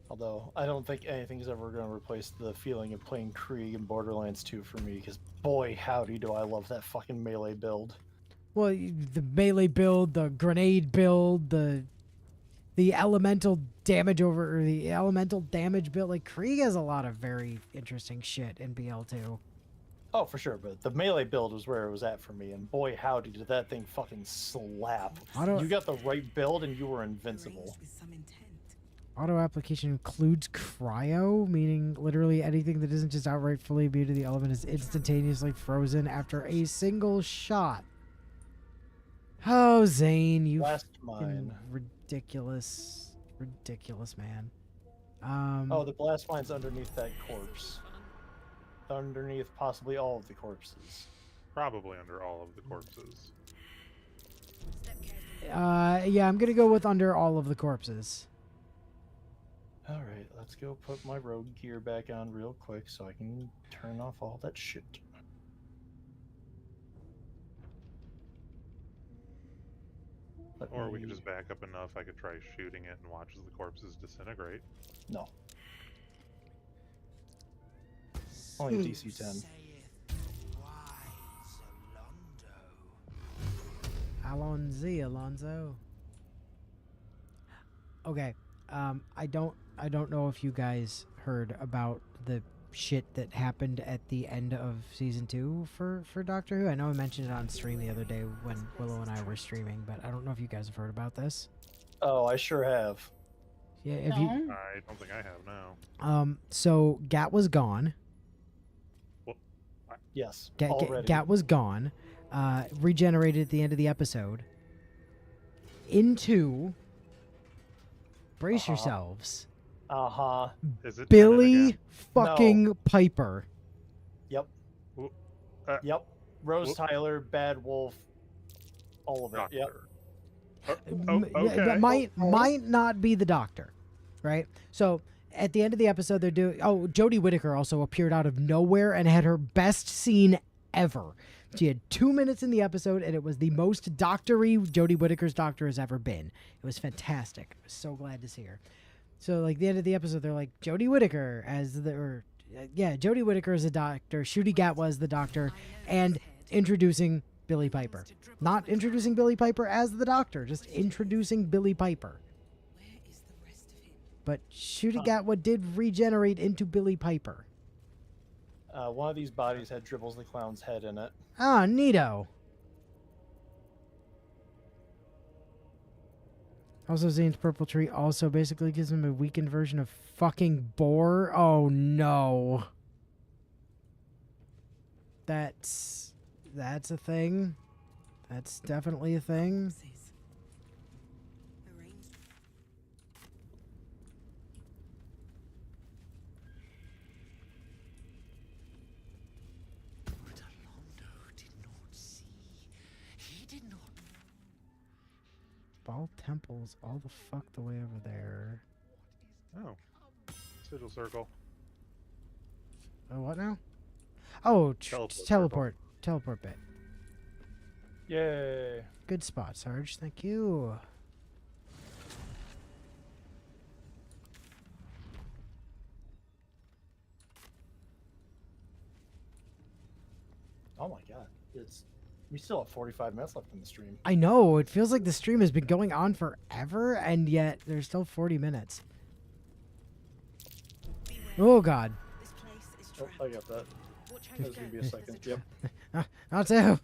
Although, I don't think anything's ever going to replace the feeling of playing Krieg in Borderlands 2 for me, because boy, howdy do I love that fucking melee build. Well, the melee build, the grenade build, the the elemental damage or the elemental damage build. Like Krieg has a lot of very interesting shit in BL2. Oh, for sure, but the melee build was where it was at for me, and boy howdy did that thing fucking slap. You got the right build and you were invincible. Auto application includes cryo, meaning literally anything that isn't just outright fully immune to the element is instantaneously frozen after a single shot. Oh, Zane, you fucking ridiculous man. Oh, the blast mine's underneath that corpse. Underneath possibly all of the corpses. Probably under all of the corpses. Yeah, I'm gonna go with under all of the corpses. Alright, let's go put my rogue gear back on real quick so I can turn off all that shit. Or we could just back up enough I could try shooting it and watch as the corpses disintegrate. No. Only a DC 10. Alonzo. Okay. I don't know if you guys heard about the shit that happened at the end of season 2 for Doctor Who. I know I mentioned it on stream the other day when Willow and I were streaming, but I don't know if you guys have heard about this. Oh, I sure have. Yeah, if you I don't think I have now. So Gat was gone. Well, yes. Gat was gone. Regenerated at the end of the episode. Into brace yourselves. Is it Billy fucking Piper. Yep. Yep. Rose Tyler, Bad Wolf, all of it. Yep. Okay. Might not be the Doctor, right? So at the end of the episode, they're doing. Oh, Jodie Whittaker also appeared out of nowhere and had her best scene ever. She had 2 minutes in the episode, and it was the most doctory Jodie Whittaker's Doctor has ever been. It was fantastic. I was so glad to see her. So, like, the end of the episode, they're like, Jodie Whittaker as the... Jodie Whittaker as the Doctor. Shooty Gat was the Doctor. And introducing Billy Piper. Not introducing Billy Piper as the Doctor. Just introducing Billy Piper. But Shooty Gat did regenerate into Billy Piper. One of these bodies had Dribbles the Clown's head in it. Ah, neato. Also, Zane's Purple Tree also basically gives him a weakened version of fucking Boar. Oh, no. That's a thing. That's definitely a thing. Ball Temple's all the fuck the way over there. Oh. Sigil Circle. Oh, what now? Oh, teleport. Teleport bit. Yay. Good spot, Sarge. Thank you. Oh my god. We still have 45 minutes left in the stream. I know. It feels like the stream has been going on forever, and yet there's still 40 minutes. Oh, God. Oh, I got that. There's going to be a second. Yep. Not so.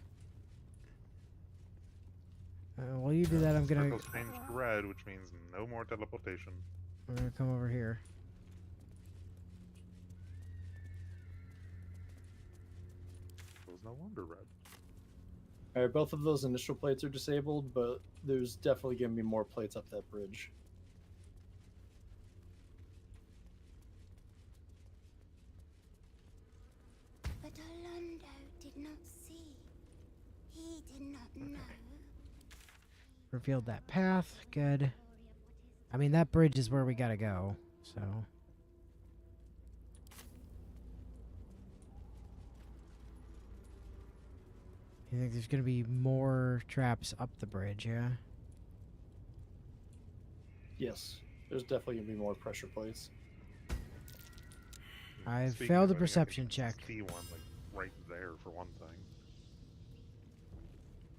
While you do that, I'm going to... Circle's changed to red, which means no more teleportation. I'm going to come over here. It was no longer red. Alright, both of those initial plates are disabled, but there's definitely going to be more plates up that bridge. But Orlando did not see. He did not know. Revealed that path. Good. I mean, that bridge is where we gotta go, so... You think there's gonna be more traps up the bridge, yeah? Yes, there's definitely going to be more pressure plates. I failed a perception check. See one, like, right there for one thing.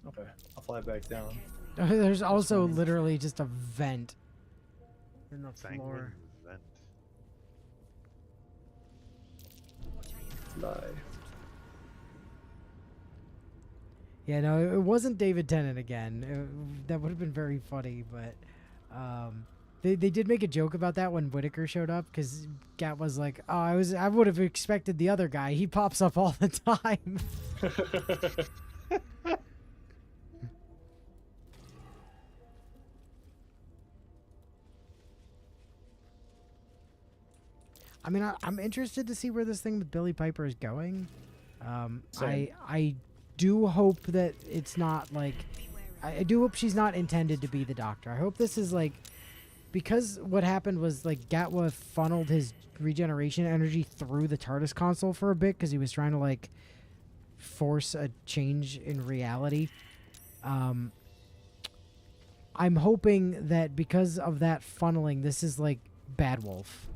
Okay, I'll fly back down. There's also literally just a vent in the Sanguine floor. vent. Lie. Yeah, no, it wasn't David Tennant again. That would have been very funny, but they did make a joke about that when Whitaker showed up because Gat was like, "Oh, I would have expected the other guy. He pops up all the time." I mean, I'm interested to see where this thing with Billy Piper is going. I do hope that it's not like... I do hope she's not intended to be the Doctor. I hope this is like... Because what happened was like Gatwa funneled his regeneration energy through the TARDIS console for a bit because he was trying to like force a change in reality. I'm hoping that because of that funneling, this is like Bad Wolf.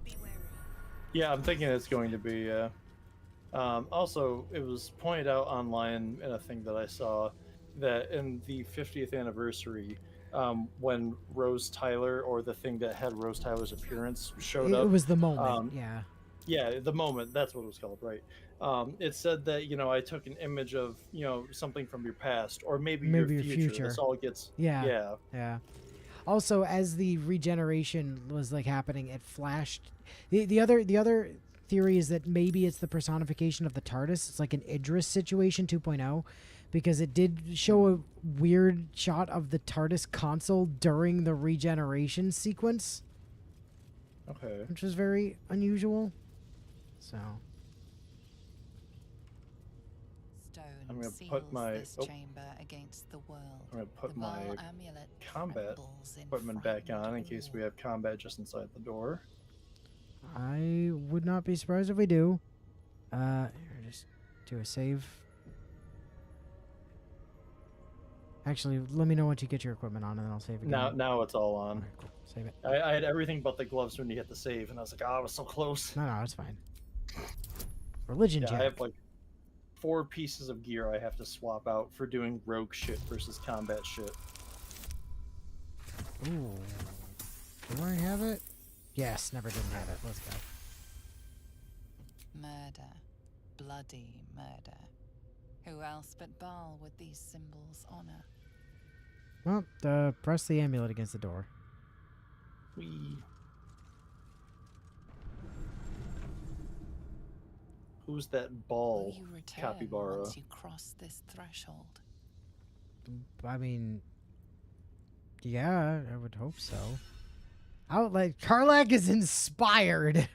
Yeah, I'm thinking it's going to be. Also, it was pointed out online in a thing that I saw that in the 50th anniversary, when Rose Tyler, or the thing that had Rose Tyler's appearance, showed up. It was the moment, yeah. Yeah, the moment. That's what it was called, right? It said that, I took an image of, something from your past, or maybe your future. This all gets... Yeah. Also, as the regeneration was like happening, it flashed. The other theory is that maybe it's the personification of the TARDIS. It's like an Idris situation 2.0, because it did show a weird shot of the TARDIS console during the regeneration sequence. Okay. Which was very unusual. So. I'm gonna put my this chamber against the world. I'm gonna put The my Val amulet combat trembles in equipment back on in frightened case awe. we have combat just inside the door. I would not be surprised if we do. Here, just do a save. Actually, let me know once you get your equipment on, and then I'll save again. Now it's all on. Okay, cool. Save it. I had everything but the gloves when you hit the save, and I was like, I was so close. No, it's fine. Religion Yeah, check. I have like 4 pieces of gear I have to swap out for doing rogue shit versus combat shit. Ooh. Do I have it? Yes, never didn't have it. Let's go. Murder. Bloody murder. Who else but Baal would these symbols honor? Well, press the amulet against the door. Who's that ball Will you return capybara? once you cross this threshold? I mean, yeah, I would hope so. Karlak is inspired.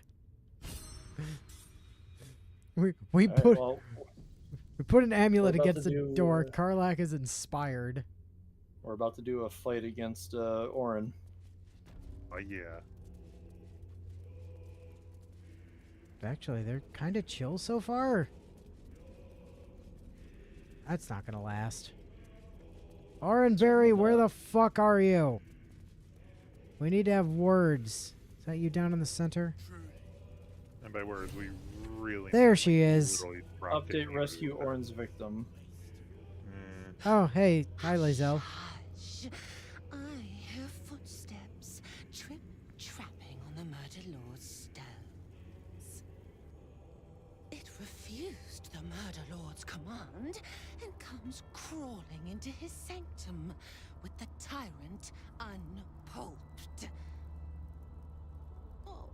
we Alright, put well, we put an amulet we're about against to the do, door. Karlak is inspired. We're about to do a fight against Orin. Oh yeah. Actually, they're kind of chill so far. That's not gonna last. Orenberry, where the fuck are you? We need to have words. Is that you down in the center? And by words, we really... There she is. literally dropped it Update: rescue Orin's victim. Oh, hey. Hi, Lizelle. I hear footsteps trip-trapping on the Murder Lord's stones. It refused the Murder Lord's command and comes crawling into his sanctum with the tyrant unpulped. Oh,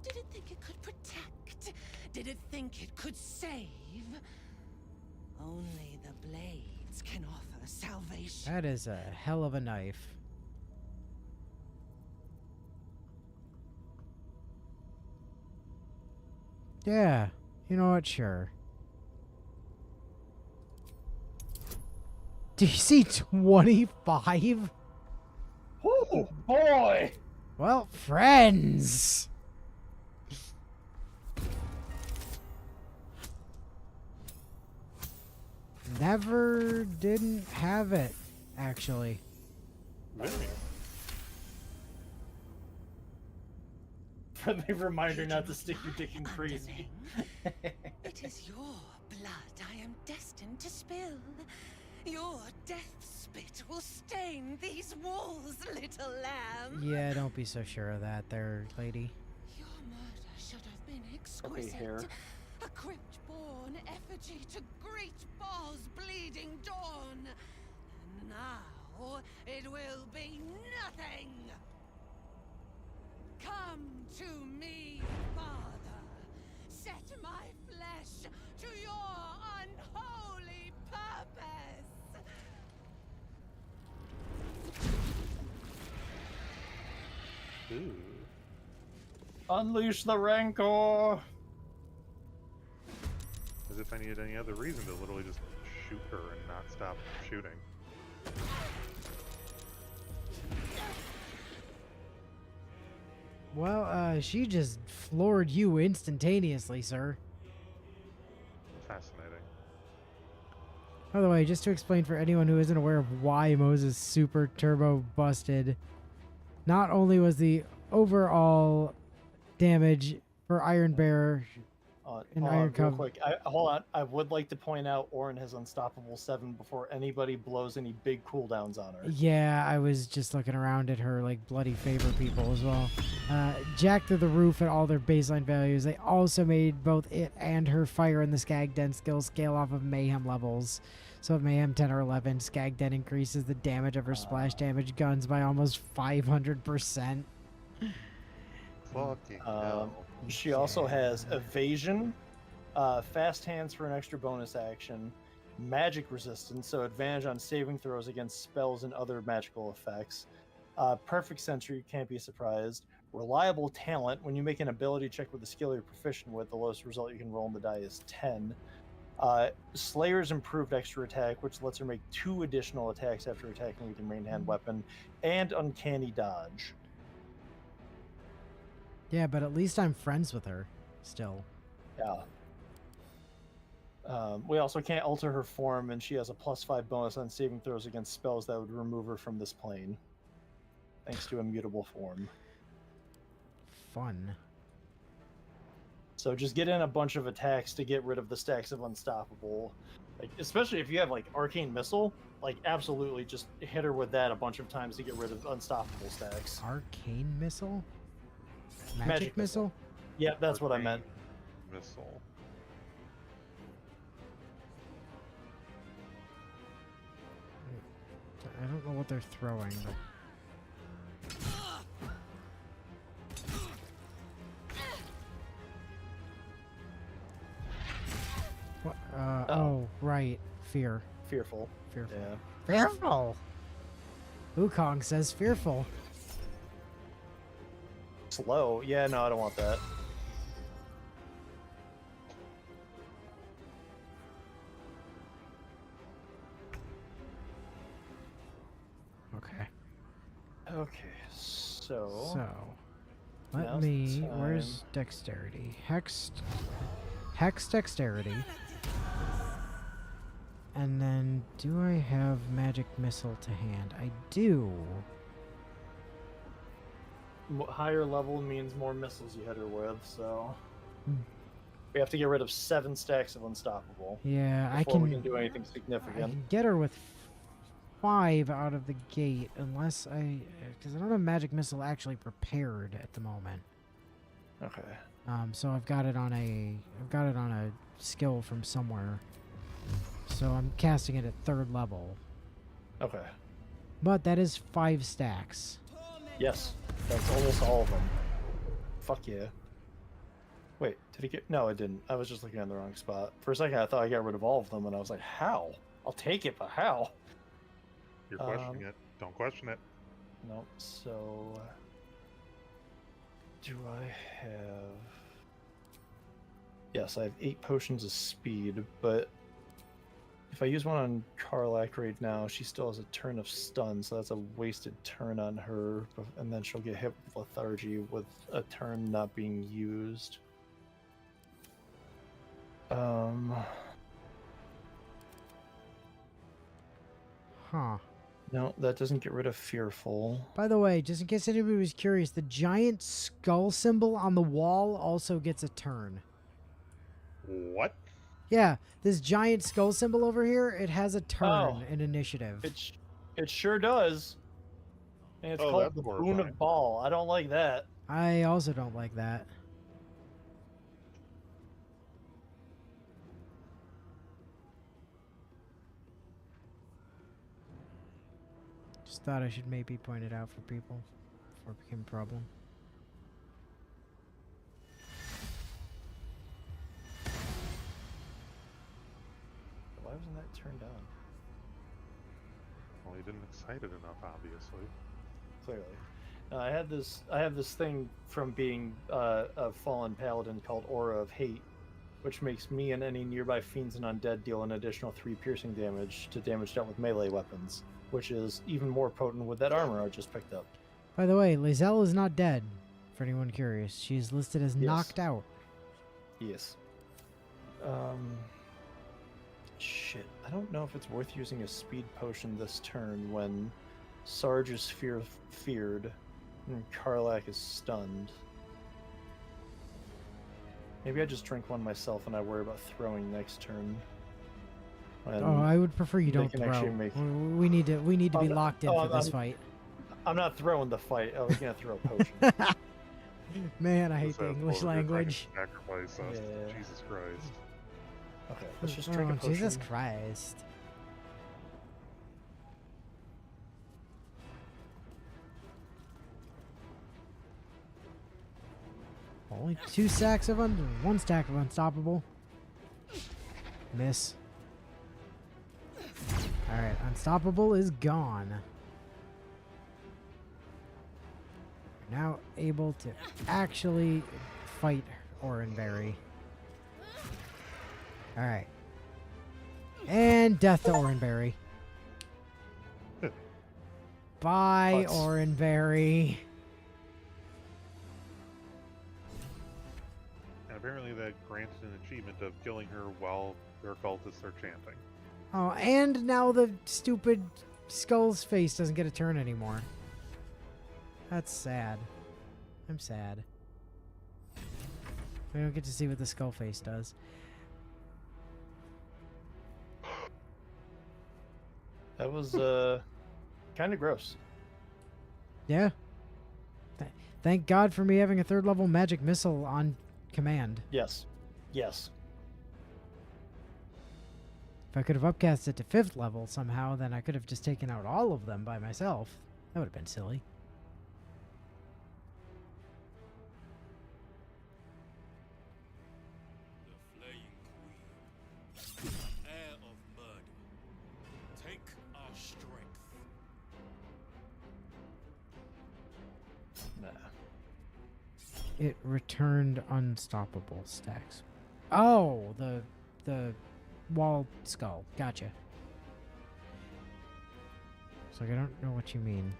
did it think it could protect? Did it think it could save? Only the blades can offer salvation. That is a hell of a knife. Yeah, you know what? Sure. DC 25? Oh boy! Well, friends. Never didn't have it, actually. Really? Friendly reminder not to stick your dick in crazy. It is your blood I am destined to spill. Your death's spit will stain these walls, little lamb. Yeah, don't be so sure of that there, lady. Your murder should have been Okay, exquisite. hair. A crypt-born effigy to greet Bal's bleeding dawn. And now it will be nothing. Come to me, Father. Set my flesh to your unholy purpose. Ooh. Unleash the rancor. As if I needed any other reason to literally just shoot her and not stop shooting. Well, she just floored you instantaneously, sir. Fascinating. By the way, just to explain for anyone who isn't aware of why Moses super turbo busted, not only was the overall damage for Iron Bearer and Iron Real Cub. quick, hold on. I would like to point out Orin has Unstoppable 7 before anybody blows any big cooldowns on her. Yeah, I was just looking around at her like bloody favor people as well. Jack through the roof at all their baseline values. They also made both it and her fire and the Skag Den skills scale off of Mayhem levels. So at Mayhem 10 or 11, Skag Den increases the damage of her splash damage guns by almost 500%. Fucking hell. She also has Evasion, Fast Hands for an extra bonus action, Magic Resistance, so advantage on saving throws against spells and other magical effects, Perfect Sentry, can't be surprised, Reliable Talent, when you make an ability check with a skill you're proficient with, the lowest result you can roll on the die is 10. Slayer's Improved Extra Attack, which lets her make 2 additional attacks after attacking with your main hand weapon, and Uncanny Dodge. Yeah, but at least I'm friends with her still. Yeah. We also can't alter her form, and she has a +5 bonus on saving throws against spells that would remove her from this plane, thanks to immutable form. Fun. So just get in a bunch of attacks to get rid of the stacks of Unstoppable. Like, especially if you have like Arcane Missile, like absolutely just hit her with that a bunch of times to get rid of Unstoppable stacks. Arcane Missile? Magic Missile? Yeah, that's what I meant. Missile. I don't know what they're throwing, but... What? Oh, right. Fear. Fearful. Fearful. Yeah. Fearful! Wukong says fearful. Slow? Yeah, no, I don't want that. Okay. Okay, so... Let now's me... the time. Where's dexterity? Hex dexterity. And then, do I have magic missile to hand? I do. Higher level means more missiles you hit her with, so... Hmm. We have to get rid of 7 stacks of Unstoppable. Yeah, before we can do anything I significant. can get her with 5 out of the gate, unless because I don't have magic missile actually prepared at the moment. Okay. So I've got it on a skill from somewhere. So I'm casting it at 3rd level. Okay. But that is 5 stacks. Yes, that's almost all of them. Fuck yeah. Wait, did he get... No, I didn't. I was just looking in the wrong spot. For a second, I thought I got rid of all of them, and I was like, how? I'll take it, but how? You're questioning it. Don't question it. Nope, so... Do I have... Yes, I have 8 potions of speed, but... If I use one on Karlak right now, she still has a turn of stun, so that's a wasted turn on her, and then she'll get hit with lethargy with a turn not being used. Huh. No, that doesn't get rid of Fearful. By the way, just in case anybody was curious, the giant skull symbol on the wall also gets a turn. What? Yeah, this giant skull symbol over here, it has a turn in initiative. It sure does. And it's Oh, called that's the Boon horrifying. of Ball. I don't like that. I also don't like that. Just thought I should maybe point it out for people before it became a problem. Why wasn't that turned on? Well, you didn't excite it enough, obviously. Clearly. I have this thing from being a fallen paladin called Aura of Hate, which makes me and any nearby fiends and undead deal an additional 3 piercing damage to damage dealt with melee weapons, which is even more potent with that armor I just picked up. By the way, Lizelle is not dead, for anyone curious. She is listed as Yes. knocked out. Yes. Shit. I don't know if it's worth using a speed potion this turn when Sarge is feared and Karlak is stunned. Maybe I just drink one myself and I worry about throwing next turn. Oh, I would prefer you they don't can throw. actually make- We need to be locked in for this fight. I'm not throwing the fight. I was gonna throw a potion. Man, I hate This the has English Baldur trying to language. Sacrifice us. Yeah. Jesus Christ. Okay, let's just drink a Oh, potion. Jesus Christ. Only 2 stacks of 1 stack of unstoppable. Miss. Alright, unstoppable is gone. We're now able to actually fight Orenberry. Alright. And death to Orenberry. Bye, Butts. Orenberry. And apparently that granted an achievement of killing her while their cultists are chanting. Oh, and now the stupid skull's face doesn't get a turn anymore. That's sad. I'm sad. We don't get to see what the skull face does. That was kind of gross. Yeah. Thank God for me having a 3rd level magic missile on command. Yes. Yes. If I could have upcast it to 5th level somehow, then I could have just taken out all of them by myself. That would have been silly. The Flaying Queen, heir of murder, take our strength. Nah. It returned unstoppable stacks. Oh, the wall skull. Gotcha. So I don't know what you mean.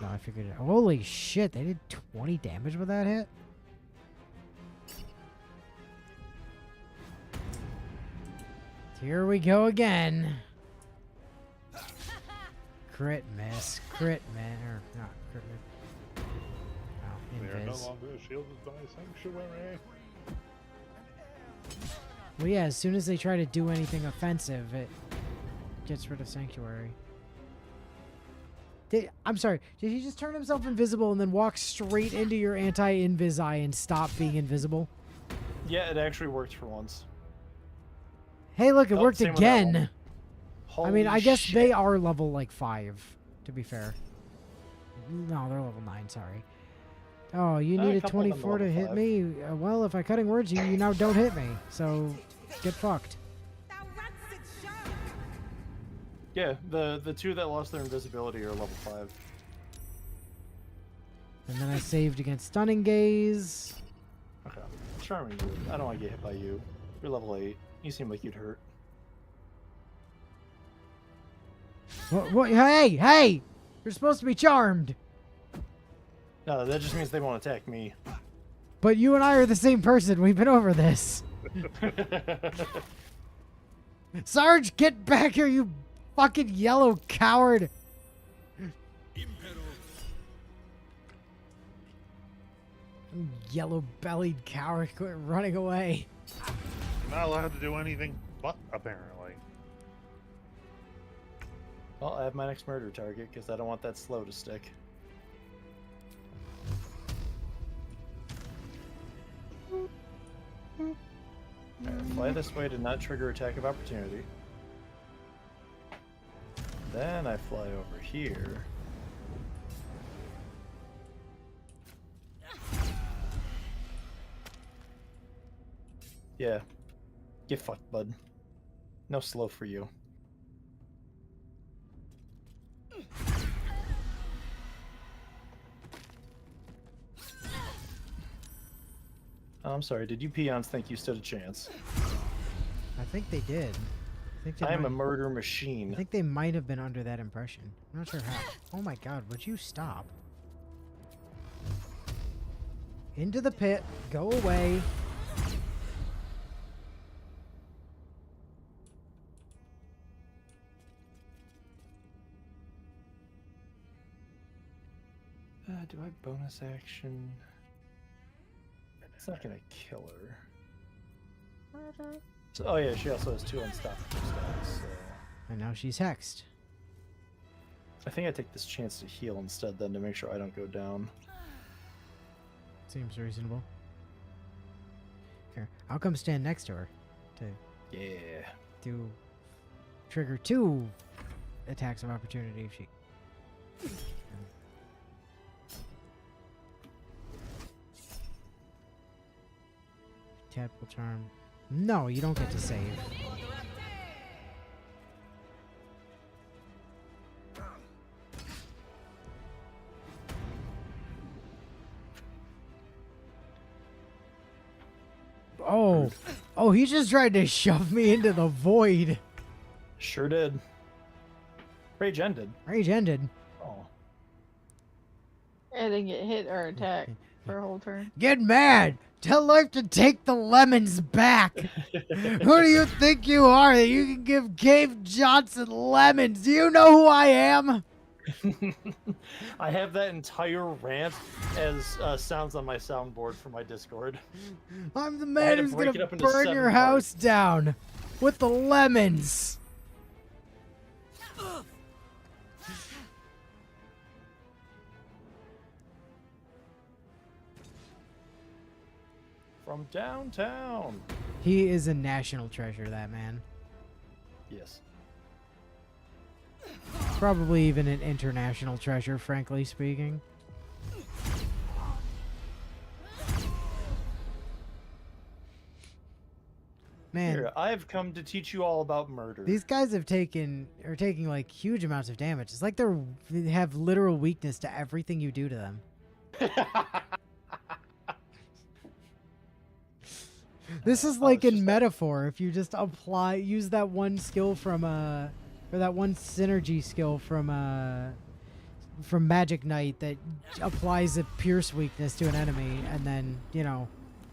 No, I figured it. Holy shit, they did 20 damage with that hit? Here we go again. Crit miss. Crit miss. Or not crit miss. Oh, They are no invis. longer shielded by sanctuary. Well, yeah, as soon as they try to do anything offensive, it gets rid of Sanctuary. I'm sorry, did he just turn himself invisible and then walk straight into your anti-invis eye and stop being invisible? Yeah, it actually worked for once. Hey, look, it Oh, worked same with that again. one. I mean, Holy I guess shit. they are level, like, 5, to be fair. No, they're level 9, sorry. Oh, you A needed couple of them 24 to level hit 5. me? Well, if I cutting words you, you now don't hit me. So, get fucked. Yeah, the 2 that lost their invisibility are level 5. And then I saved against Stunning Gaze. Okay. Charming you. I don't want to get hit by you. You're level 8. You seem like you'd hurt. What? Hey, hey! You're supposed to be charmed. No, that just means they won't attack me. But you and I are the same person. We've been over this. Sarge, get back here, you fucking yellow coward. Yellow-bellied coward, quit running away. You're not allowed to do anything but, apparently. Well, I have my next murder target because I don't want that slow to stick. Alright, fly this way to not trigger attack of opportunity. Then I fly over here. Yeah. Get fucked, bud. No slow for you. Oh, I'm sorry, did you peons think you stood a chance? I think they did. I am a murder machine. I think they might have been under that impression. I'm not sure how. Oh my god, would you stop? Into the pit. Go away. Do I bonus action? It's not gonna kill her. So, oh yeah, she also has 2 unstoppable stats, so... And now she's hexed. I think I take this chance to heal instead then to make sure I don't go down. Seems reasonable. Here, I'll come stand next to her to do trigger 2 attacks of opportunity if she. Tadpole charm. No, you don't get to save. Oh, oh, he just tried to shove me into the void. Sure did. Rage ended. Rage ended. Oh. I didn't get hit or attacked for a whole turn. Get mad! Tell life to take the lemons back! Who do you think you are that you can give Cave Johnson lemons? Do you know who I am? I have that entire rant as sounds on my soundboard for my Discord. I'm the man who's gonna burn your house down with the lemons. From downtown. He is a national treasure, that man. Yes. Probably even an international treasure, frankly speaking. Man, Here, I've come to teach you all about murder. these guys are taking like huge amounts of damage. It's like they have literal weakness to everything you do to them. This is like in metaphor. If you just use that one skill from or that one synergy skill from Magic Knight that applies a pierce weakness to an enemy, and then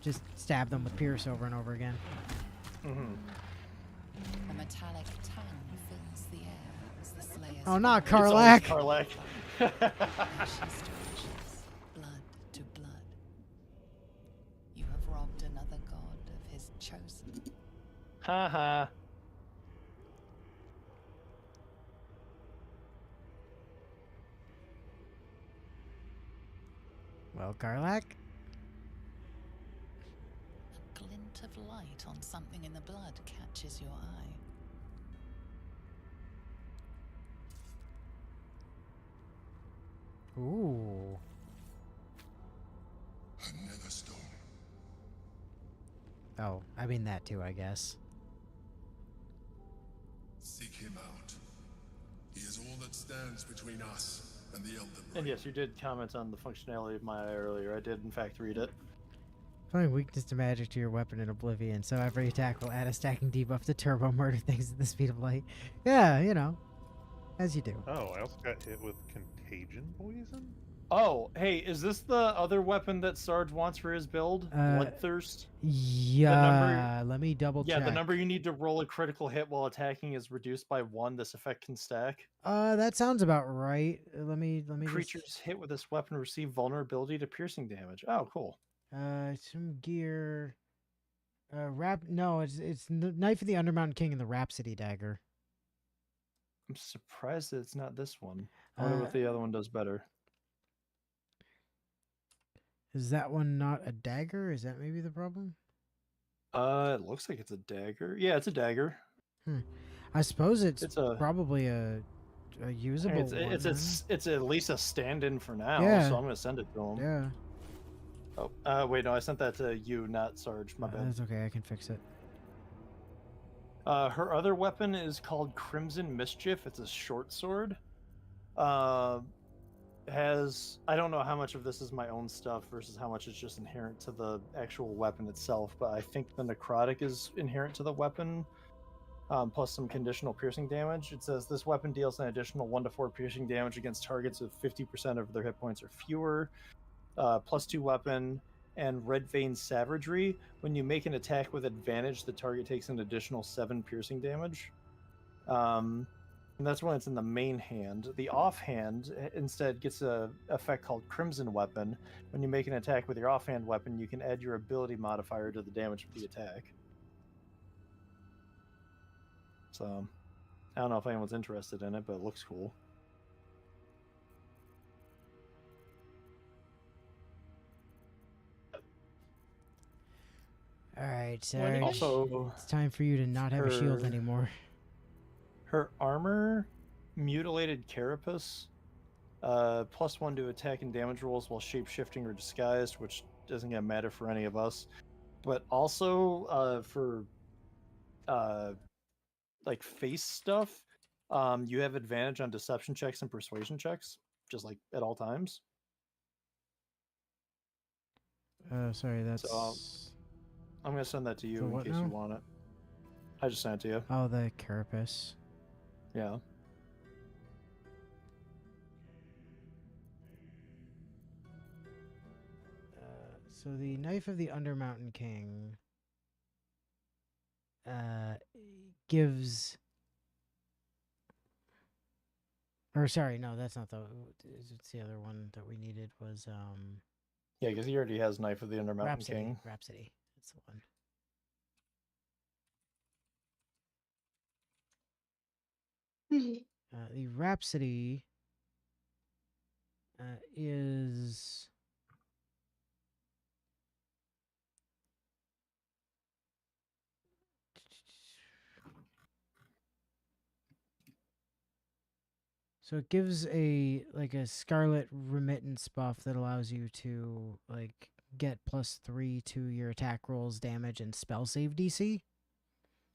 just stab them with pierce over and over again. A metallic tongue fills the air as the slayers. Oh, not Karlach! Karlach. Ashes to ashes, blood to blood. You have robbed another god of his chosen. Ha ha. Well, Karlach? A glint of light on something in the blood catches your eye. Ooh. Another stone. Oh, I mean that too, I guess. Seek him out. He is all that stands between us and the Elder Brain. And yes, you did comment on the functionality of my eye earlier. I did, in fact, read it. Applying weakness to magic to your weapon in Oblivion, so every attack will add a stacking debuff to turbo murder things at the speed of light. Yeah, as you do. Oh, I also got hit with contagion poison? Oh, hey, is this the other weapon that Sarge wants for his build? Bloodthirst? Yeah, let me double check. Yeah, the number you need to roll a critical hit while attacking is reduced by 1. This effect can stack. That sounds about right. Let me Creatures hit with this weapon receive vulnerability to piercing damage. Oh, cool. Some gear. No, it's Knife of the Undermountain King and the Rhapsody Dagger. I'm surprised that it's not this one. I wonder what the other one does better. Is that one not a dagger? Is that maybe the problem? It looks like it's a dagger. Yeah, it's a dagger. I suppose it's a probably a usable it's one. it's at least a stand-in for now. Yeah. So I'm gonna send it to him. Yeah. Oh, wait, no, I sent that to you, not Sarge. My bad. That's okay. I can fix it. Her other weapon is called Crimson Mischief. It's a short sword. Has I don't know how much of this is my own stuff versus how much is just inherent to the actual weapon itself, but I think the necrotic is inherent to the weapon, plus some conditional piercing damage. It says this weapon deals an additional 1 to 4 piercing damage against targets with 50% of their hit points or fewer. +2 weapon, and Red Vein Savagery. When you make an attack with advantage, the target takes an additional 7 piercing damage. And that's when it's in the main hand. The offhand instead gets a effect called Crimson Weapon. When you make an attack with your offhand weapon, you can add your ability modifier to the damage of the attack. So, I don't know if anyone's interested in it, but it looks cool. All right, Sarge. Also, it's time for you to not have a shield anymore. Her armor, Mutilated Carapace, +1 to attack and damage rolls while shape-shifting or disguised, which doesn't gonna matter for any of us. But also for like face stuff, you have advantage on deception checks and persuasion checks, just like at all times. Sorry, that's. So, I'm gonna send that to you in case you want it. I just sent it to you. Oh, the carapace. Yeah. So the Knife of the Undermountain King gives. Or sorry, no, that's not the. It's the other one that we needed was Yeah, because he already has Knife of the Undermountain King. Rhapsody. That's the one. The Rhapsody is so it gives a scarlet remittance buff that allows you to get +3 to your attack rolls, damage, and spell save DC.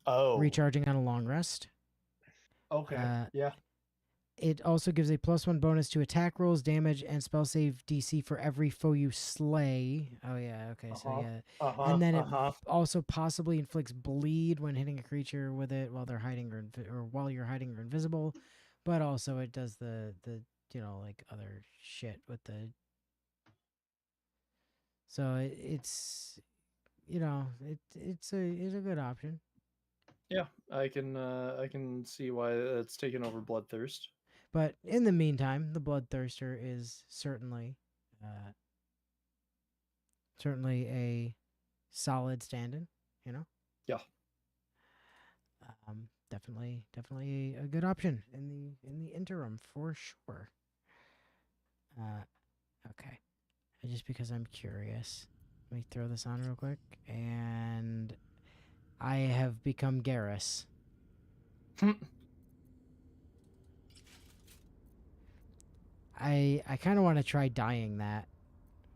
Oh. Recharging on a long rest. Okay. Yeah. It also gives a +1 bonus to attack rolls, damage, and spell save DC for every foe you slay. Oh yeah, okay, so yeah. And then it also possibly inflicts bleed when hitting a creature with it while they're hiding or while you're hiding or invisible. But also it does the other shit with the. So it's it's a good option. Yeah, I can see why it's taken over Bloodthirst. But in the meantime, the Bloodthirster is certainly a solid stand-in, Yeah. Definitely a good option in the interim for sure. Okay. Just because I'm curious, let me throw this on real quick, and I have become Garrus. I kind of want to try dyeing that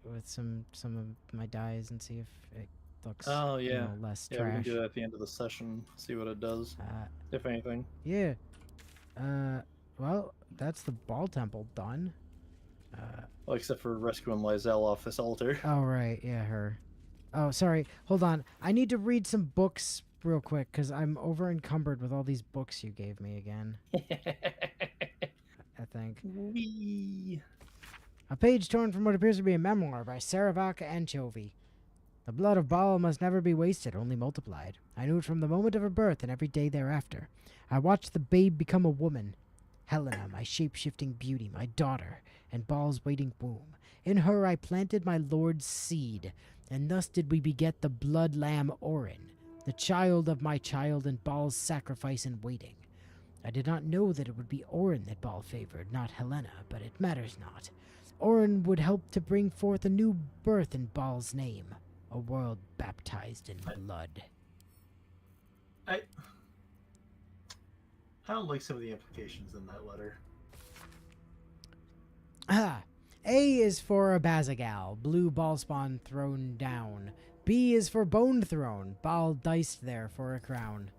with some of my dyes and see if it looks less trash. Yeah, we can do that at the end of the session. See what it does, if anything. Yeah. Well, that's the Ball Temple done. Well, except for rescuing Lizelle off this altar. Oh right, yeah, her. Oh, sorry. Hold on. I need to read some books real quick because I'm over encumbered with all these books you gave me again. I think. Wee. A page torn from what appears to be a memoir by Saravak Anchovy. The blood of Baal must never be wasted, only multiplied. I knew it from the moment of her birth and every day thereafter. I watched the babe become a woman. Helena, my shape-shifting beauty, my daughter, and Baal's waiting womb. In her I planted my Lord's seed, and thus did we beget the blood lamb Orin, the child of my child and Baal's sacrifice in waiting. I did not know that it would be Orin that Ball favored, not Helena, but it matters not. Orin would help to bring forth a new birth in Baal's name, a world baptized in blood. I don't like some of the implications in that letter. Ah, A is for Abazagal, blue ballspawn thrown down. B is for Bone Throne, Baal diced there for a crown.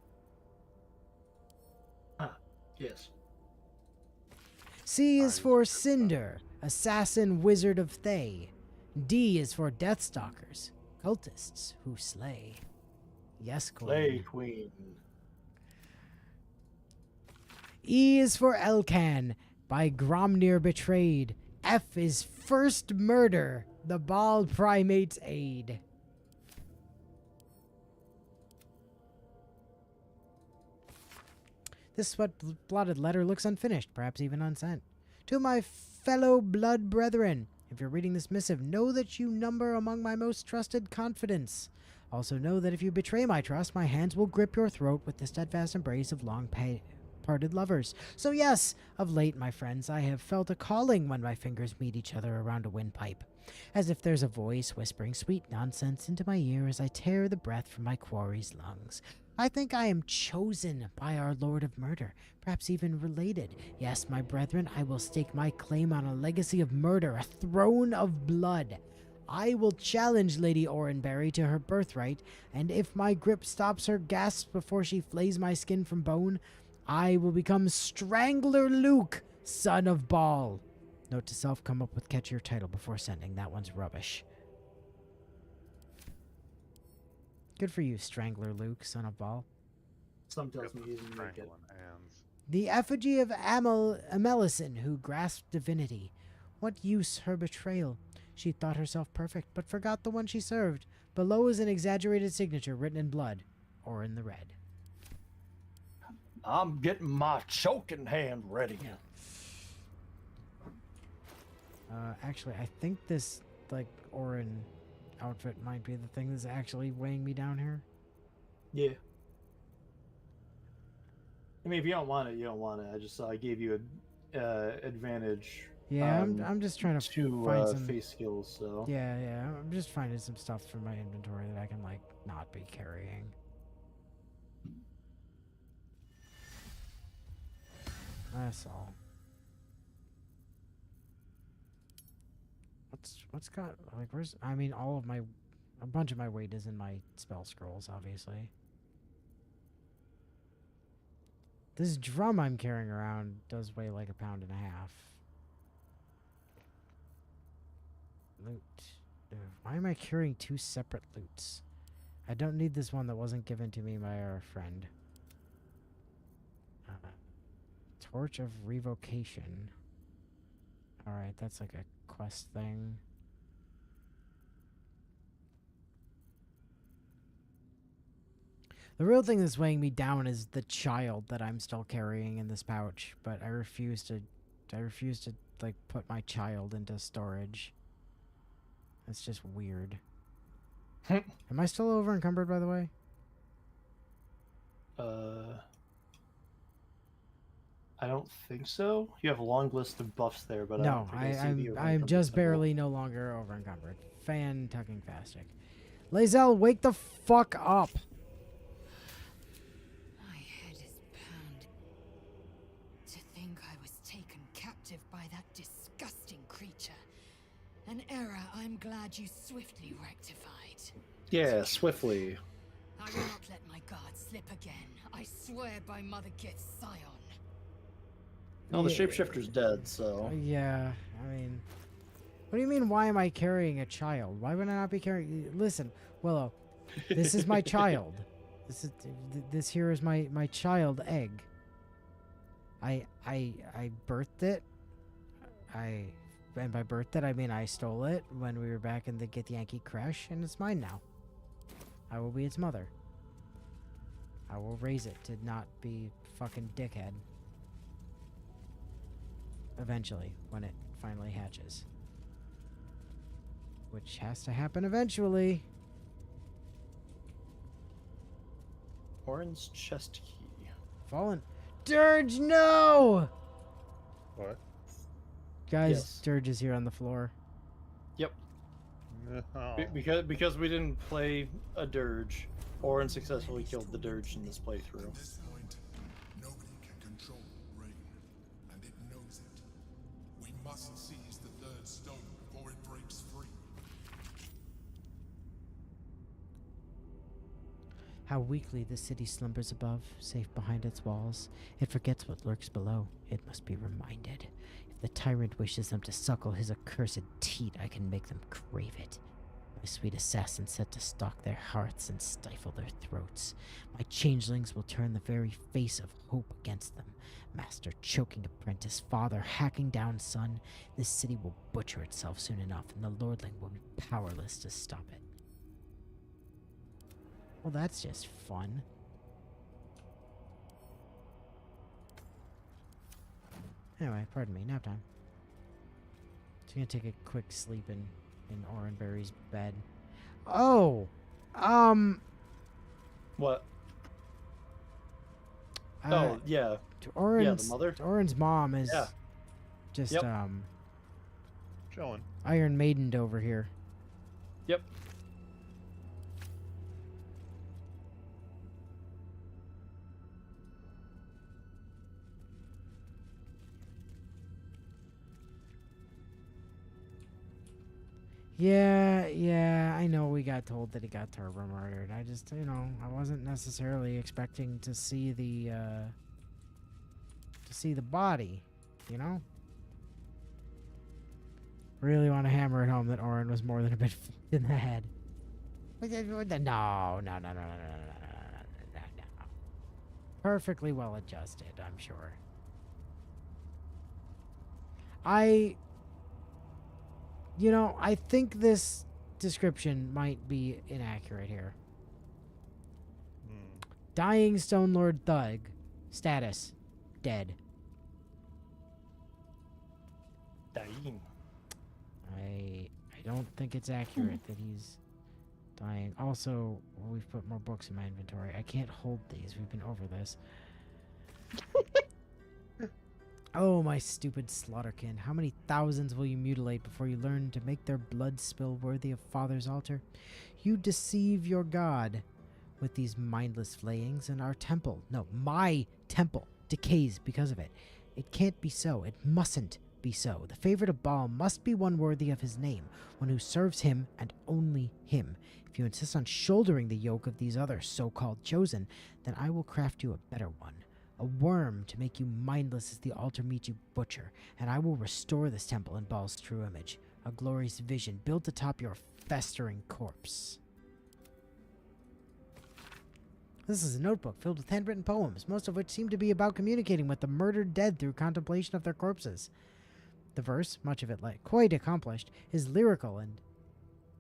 Ah, yes. C is for Cinder, assassin wizard of Thay. D is for Deathstalkers, cultists who slay. Yes, Queen. Slay Queen. E is for Elkan, by Gromnir betrayed. F is first murder, the Baal primate's aid. This sweat-blotted letter looks unfinished, perhaps even unsent. To my fellow blood brethren, if you're reading this missive, know that you number among my most trusted confidants. Also know that if you betray my trust, my hands will grip your throat with the steadfast embrace of long-parted lovers. So yes, of late, my friends, I have felt a calling when my fingers meet each other around a windpipe, as if there's a voice whispering sweet nonsense into my ear as I tear the breath from my quarry's lungs. I think I am chosen by our Lord of Murder, perhaps even related. Yes, my brethren, I will stake my claim on a legacy of murder, a throne of blood. I will challenge Lady Orenberry to her birthright, and if my grip stops her gasps before she flays my skin from bone, I will become Strangler Luke, son of Baal. Note to self, come up with catchier title before sending. That one's rubbish. Good for you, Strangler Luke, son of Baal. Some tells me he didn't make it. The effigy of Amelison, who grasped divinity. What use her betrayal? She thought herself perfect, but forgot the one she served. Below is an exaggerated signature written in blood, or in the red. I'm getting my choking hand ready. Actually, I think this, Orin outfit might be the thing that's actually weighing me down here. Yeah. I mean, if you don't want it, you don't want it. I gave you a advantage. Yeah, I'm just trying to find some face skills. So yeah, I'm just finding some stuff from my inventory that I can not be carrying. That's all. What's got where's a bunch of my weight is in my spell scrolls, obviously. This drum I'm carrying around does weigh like 1.5 pounds. Loot. Why am I carrying 2 separate loots? I don't need this one that wasn't given to me by our friend. Torch of Revocation. Alright, that's like a quest thing. The real thing that's weighing me down is the child that I'm still carrying in this pouch, but I refuse to put my child into storage. That's just weird. Am I still over encumbered, by the way? I don't think so. You have a long list of buffs there, but no, I'm just symbol. barely no longer over encumbered. Fan-tucking-fastic. Lae'zel, wake the fuck up! My head is pounding. To think I was taken captive by that disgusting creature. An error I'm glad you swiftly rectified. Yeah, swiftly. I will not let my guard slip again. I swear by Mother Gith's Scion. No, the shapeshifter's dead, so... Yeah, I mean... What do you mean, why am I carrying a child? Why would I not be carrying... Listen, Willow, this is my child. This here is my child egg. I birthed it. And by birthed it, I mean I stole it when we were back in the Get Yankee crash, and it's mine now. I will be its mother. I will raise it to not be fucking dickhead. Eventually, when it finally hatches. Which has to happen eventually. Orin's chest key. Fallen. Dirge, no! What? Guys, Yes. Dirge is here on the floor. Yep. No. Because we didn't play a dirge, Orin successfully killed the dirge in this playthrough. At this point, nobody can control rain, and it knows it. We must seize the third stone before it breaks free. How weakly the city slumbers above, safe behind its walls. It forgets what lurks below. It must be reminded. If the tyrant wishes them to suckle his accursed teat, I can make them crave it. My sweet assassin set to stalk their hearts and stifle their throats. My changelings will turn the very face of hope against them. Master choking apprentice, father hacking down son. This city will butcher itself soon enough, and the lordling will be powerless to stop it. Well, that's just fun. Anyway, pardon me, nap time. So I'm gonna take a quick sleep in Orenberry's bed. Oh! What? Oh, yeah. Oren's, the mother? Oren's mom is just, Yep. Chilling. Iron Maidened over here. Yep. Yeah, I know we got told that he got turbo murdered. I just, I wasn't necessarily expecting to see the body, you know? Really want to hammer it home that Oren was more than a bit f***ed in the head. No. Perfectly well adjusted, I'm sure. I think this description might be inaccurate here. Dying Stone Lord Thug. Status. Dead. Dying. I don't think it's accurate that he's dying. Also, we've put more books in my inventory. I can't hold these. We've been over this. Oh, my stupid slaughterkin. How many thousands will you mutilate before you learn to make their blood spill worthy of Father's altar? You deceive your god with these mindless flayings, and our temple, no, my temple, decays because of it. It can't be so. It mustn't be so. The favorite of Baal must be one worthy of his name, one who serves him and only him. If you insist on shouldering the yoke of these other so-called chosen, then I will craft you a better one. A worm to make you mindless as the altar meat you butcher, and I will restore this temple in Baal's true image, a glorious vision built atop your festering corpse. This is a notebook filled with handwritten poems, most of which seem to be about communicating with the murdered dead through contemplation of their corpses. The verse, much of it quite accomplished, is lyrical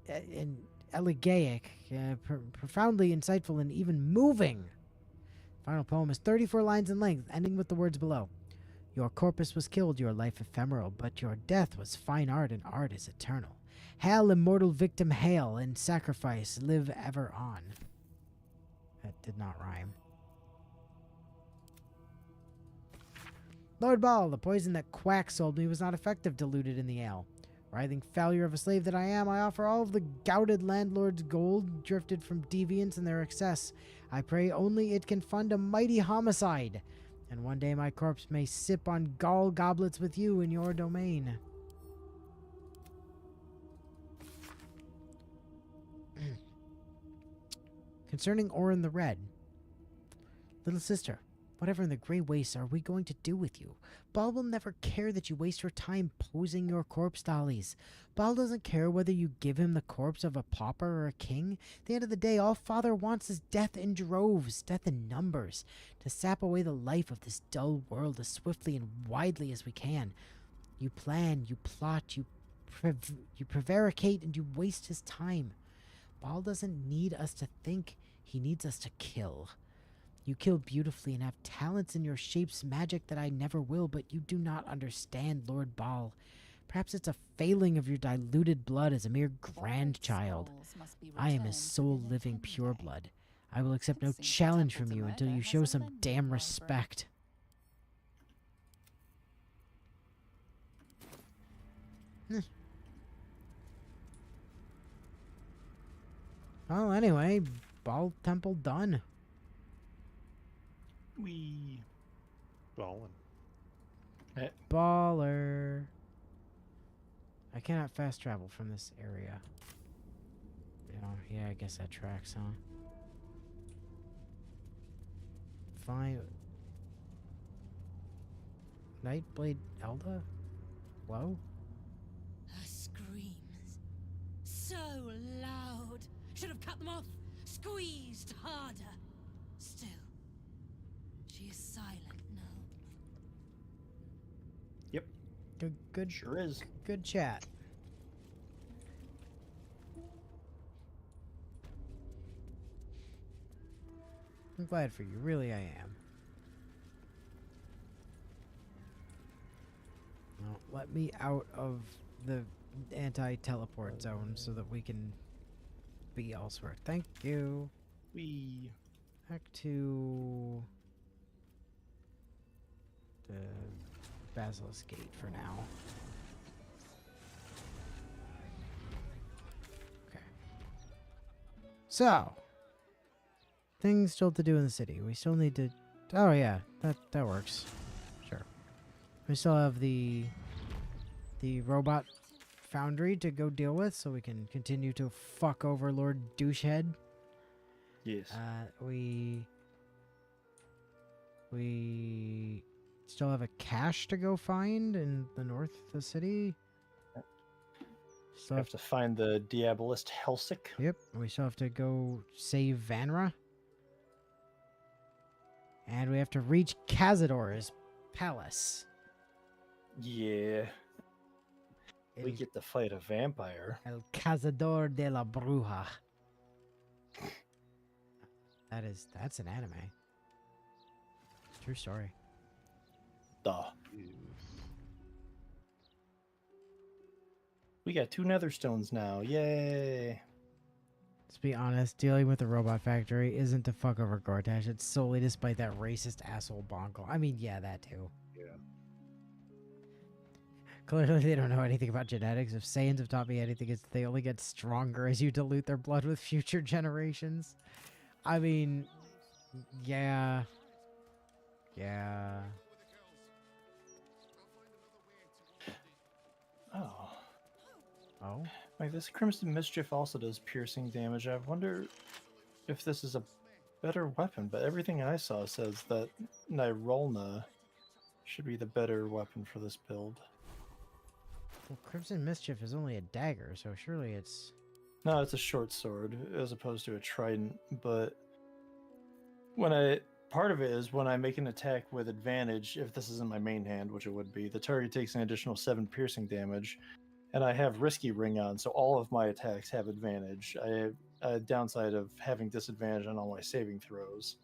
and elegiac, profoundly insightful and even moving. Final poem is 34 lines in length, ending with the words below. Your corpus was killed, your life ephemeral, but your death was fine art, and art is eternal. Hail, immortal victim, hail, in sacrifice live ever on. That did not rhyme. Lord Baal, the poison that Quack sold me was not effective diluted in the ale. Writhing failure of a slave that I am, I offer all of the gouted landlord's gold drifted from deviants and their excess. I pray only it can fund a mighty homicide, and one day my corpse may sip on gall goblets with you in your domain. Concerning Orin the Red. Little sister, whatever in the Grey Wastes are we going to do with you? Baal will never care that you waste your time posing your corpse dollies. Baal doesn't care whether you give him the corpse of a pauper or a king. At the end of the day, all Father wants is death in droves, death in numbers, to sap away the life of this dull world as swiftly and widely as we can. You plan, you plot, you prevaricate, and you waste his time. Baal doesn't need us to think. He needs us to kill. You kill beautifully and have talents in your shape's magic that I never will, but you do not understand, Lord Baal. Perhaps it's a failing of your diluted blood as a mere grandchild. I am his sole living pureblood. I will accept no challenge from you until you show some damn respect. Well, anyway, Ball Temple done. We Ballin'. Baller. I cannot fast travel from this area. You know, yeah, I guess that tracks, huh? Fine. Nightblade Elda? Hello? Her screams. So loud. Should have cut them off. Squeezed harder. Still, she is silent now. Yep. Good. Sure is. Good chat. I'm glad for you. Really, I am. Now, let me out of the anti-teleport zone so that we can be elsewhere. Thank you. We Back to the Basilisk Gate for now. Okay. So, things still to do in the city. We still need to... Oh yeah, that works. Sure. We still have the robot foundry to go deal with, so we can continue to fuck over Lord Douchehead. Yes. We still have a cache to go find in the north of the city. Still have to find the Diabolist Helsik. Yep, we still have to go save Vanra. And we have to reach Cazador's palace. Yeah. We get to fight a vampire. El Cazador de la Bruja. That's an anime. True story. Duh. We got 2 nether stones now. Yay. Let's be honest, dealing with the robot factory isn't to fuck over Gortash. It's solely despite that racist asshole Bonko. I mean, yeah, that too. Yeah. Clearly, they don't know anything about genetics. If Saiyans have taught me anything, it's they only get stronger as you dilute their blood with future generations. I mean, yeah. Yeah. Oh. Oh? Like, this Crimson Mischief also does piercing damage. I wonder if this is a better weapon, but everything I saw says that Nirolna should be the better weapon for this build. Well, Crimson Mischief is only a dagger, so surely it's... No, it's a short sword as opposed to a trident, but part of it is when I make an attack with advantage, if this is in my main hand, which it would be, the target takes an additional 7 piercing damage, and I have Risky Ring on, so all of my attacks have advantage. I have a downside of having disadvantage on all my saving throws.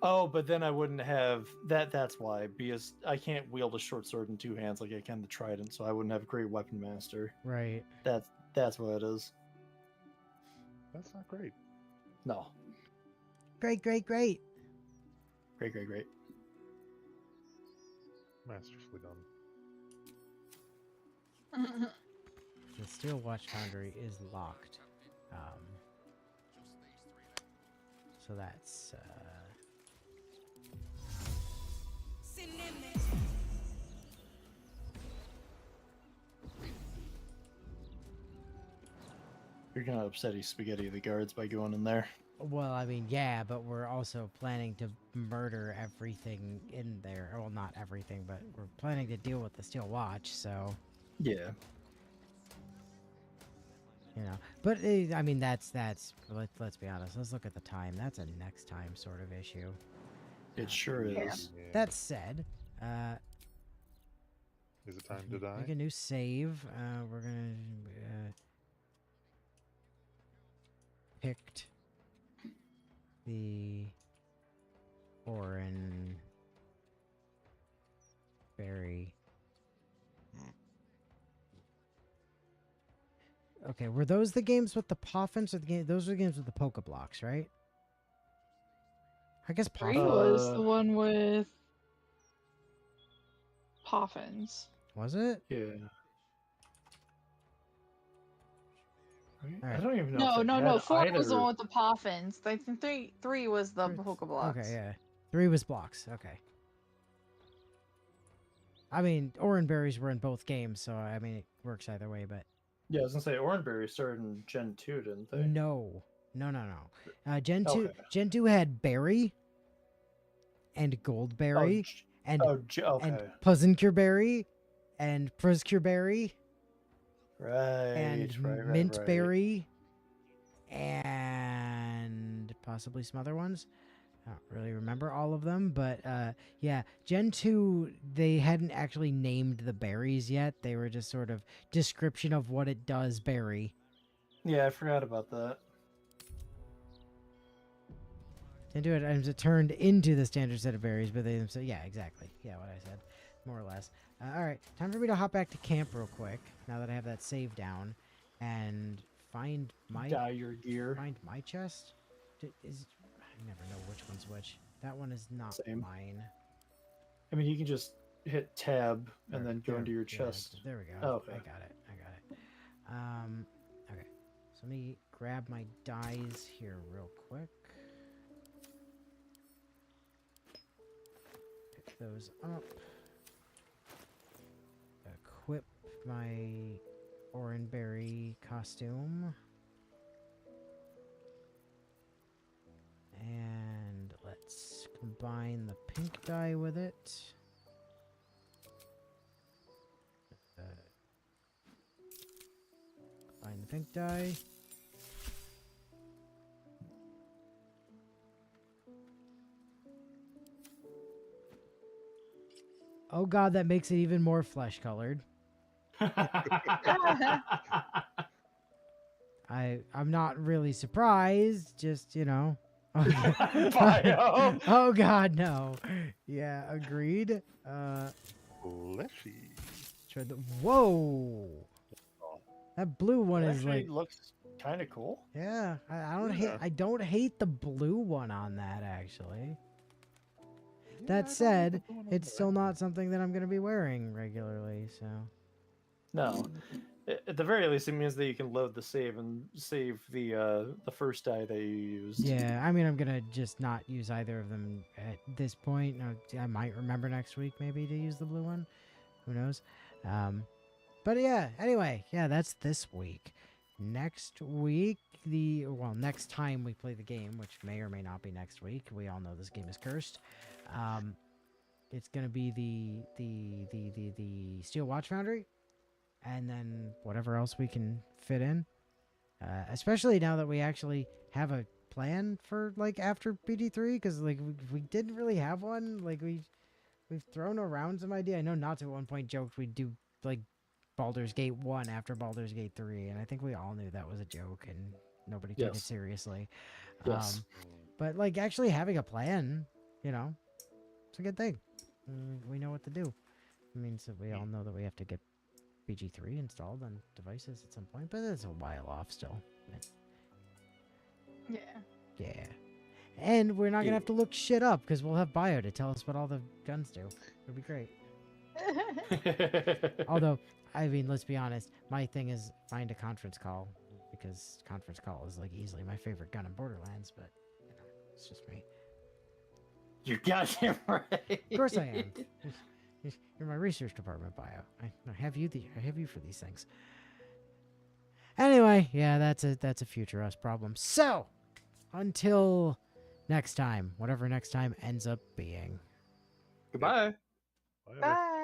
Oh, but then I wouldn't have that. That's why, because I can't wield a short sword in 2 hands like I can the trident, so I wouldn't have Great Weapon Master. Right. That's what it is. That's not great. No. Great. Great. Masterfully done. The Steel Watch Foundry is locked. So that's... You're gonna upset Spaghetti the guards by going in there. Well, I mean, yeah, but we're also planning to murder everything in there. Well, not everything, but we're planning to deal with the Steel Watch, so... Yeah. You know, but I mean, that's let's be honest. Let's look at the time. That's a next time sort of issue. It sure is. Yeah. That said, is it time to die? make a new save. We're gonna picked the foreign berry. Okay. Okay, were those the games with the Poffins or the game? Those were the games with the Poke Blocks, right? I guess 3 Poffins. was the one with Poffins. Was it? Yeah. All I right. don't even know. No. 4 either. was the one with the Poffins. I think three was the Pokeblocks. Okay, yeah. 3 was blocks. Okay. I mean, Oranberries were in both games, so I mean, it works either way, but... Yeah, I was gonna say Oranberry started in Gen 2, didn't they? No. Gen 2, Okay. Gen 2 had Berry and Goldberry and Puzzlecure Berry and Frizzcure Berry and Mint Berry and possibly some other ones. I don't really remember all of them, but yeah, Gen 2, they hadn't actually named the berries yet. They were just sort of description of what it does berry. Yeah, I forgot about that. Didn't do it as it turned into the standard set of berries, but they themselves, yeah, exactly. Yeah, what I said, more or less. All right, time for me to hop back to camp real quick, now that I have that save down, and find my... Dye your gear. Find my chest? I never know which one's which. That one is not mine. I mean, you can just hit tab and then go into your chest. There we go. Oh, okay. I got it. Okay. So let me grab my dyes here real quick. Pick those up. Equip my Oranberry costume. And let's combine the pink dye with it. Combine the pink dye. Oh god, that makes it even more flesh colored. I'm not really surprised, just, you know. Oh god, no. Yeah, agreed. Fleshy. Try the... Whoa! That blue one is like... looks kind of cool. Yeah, I don't hate the blue one on that, actually. That said, it's still not something that I'm going to be wearing regularly, so... No. At the very least, it means that you can load the save and save the first dye that you used. Yeah, I mean, I'm going to just not use either of them at this point. I might remember next week, maybe, to use the blue one. Who knows? But yeah, anyway, yeah, that's this week. Next week, next time we play the game, which may or may not be next week. We all know this game is cursed. It's going to be the Steel Watch Foundry. And then whatever else we can fit in. Especially now that we actually have a plan for, like, after BD3, because, like, we didn't really have one. Like, we've thrown around some idea. I know Natsu at one point joked we'd do, like, Baldur's Gate 1 after Baldur's Gate 3, and I think we all knew that was a joke, and nobody took it seriously. Yes. But, like, actually having a plan, you know, it's a good thing. We know what to do. It means that we all know that we have to get BG3 installed on devices at some point, but it's a while off still. Yeah. Yeah. And we're not going to have to look shit up because we'll have bio to tell us what all the guns do. It'll be great. Although, I mean, let's be honest, my thing is find a conference call because conference call is like easily my favorite gun in Borderlands, but you know, it's just me. You're goddamn right. Of course I am. You're my research department bio. I have you for these things. Anyway, yeah, that's a future us problem. So, until next time, whatever next time ends up being. Goodbye. Bye. Bye.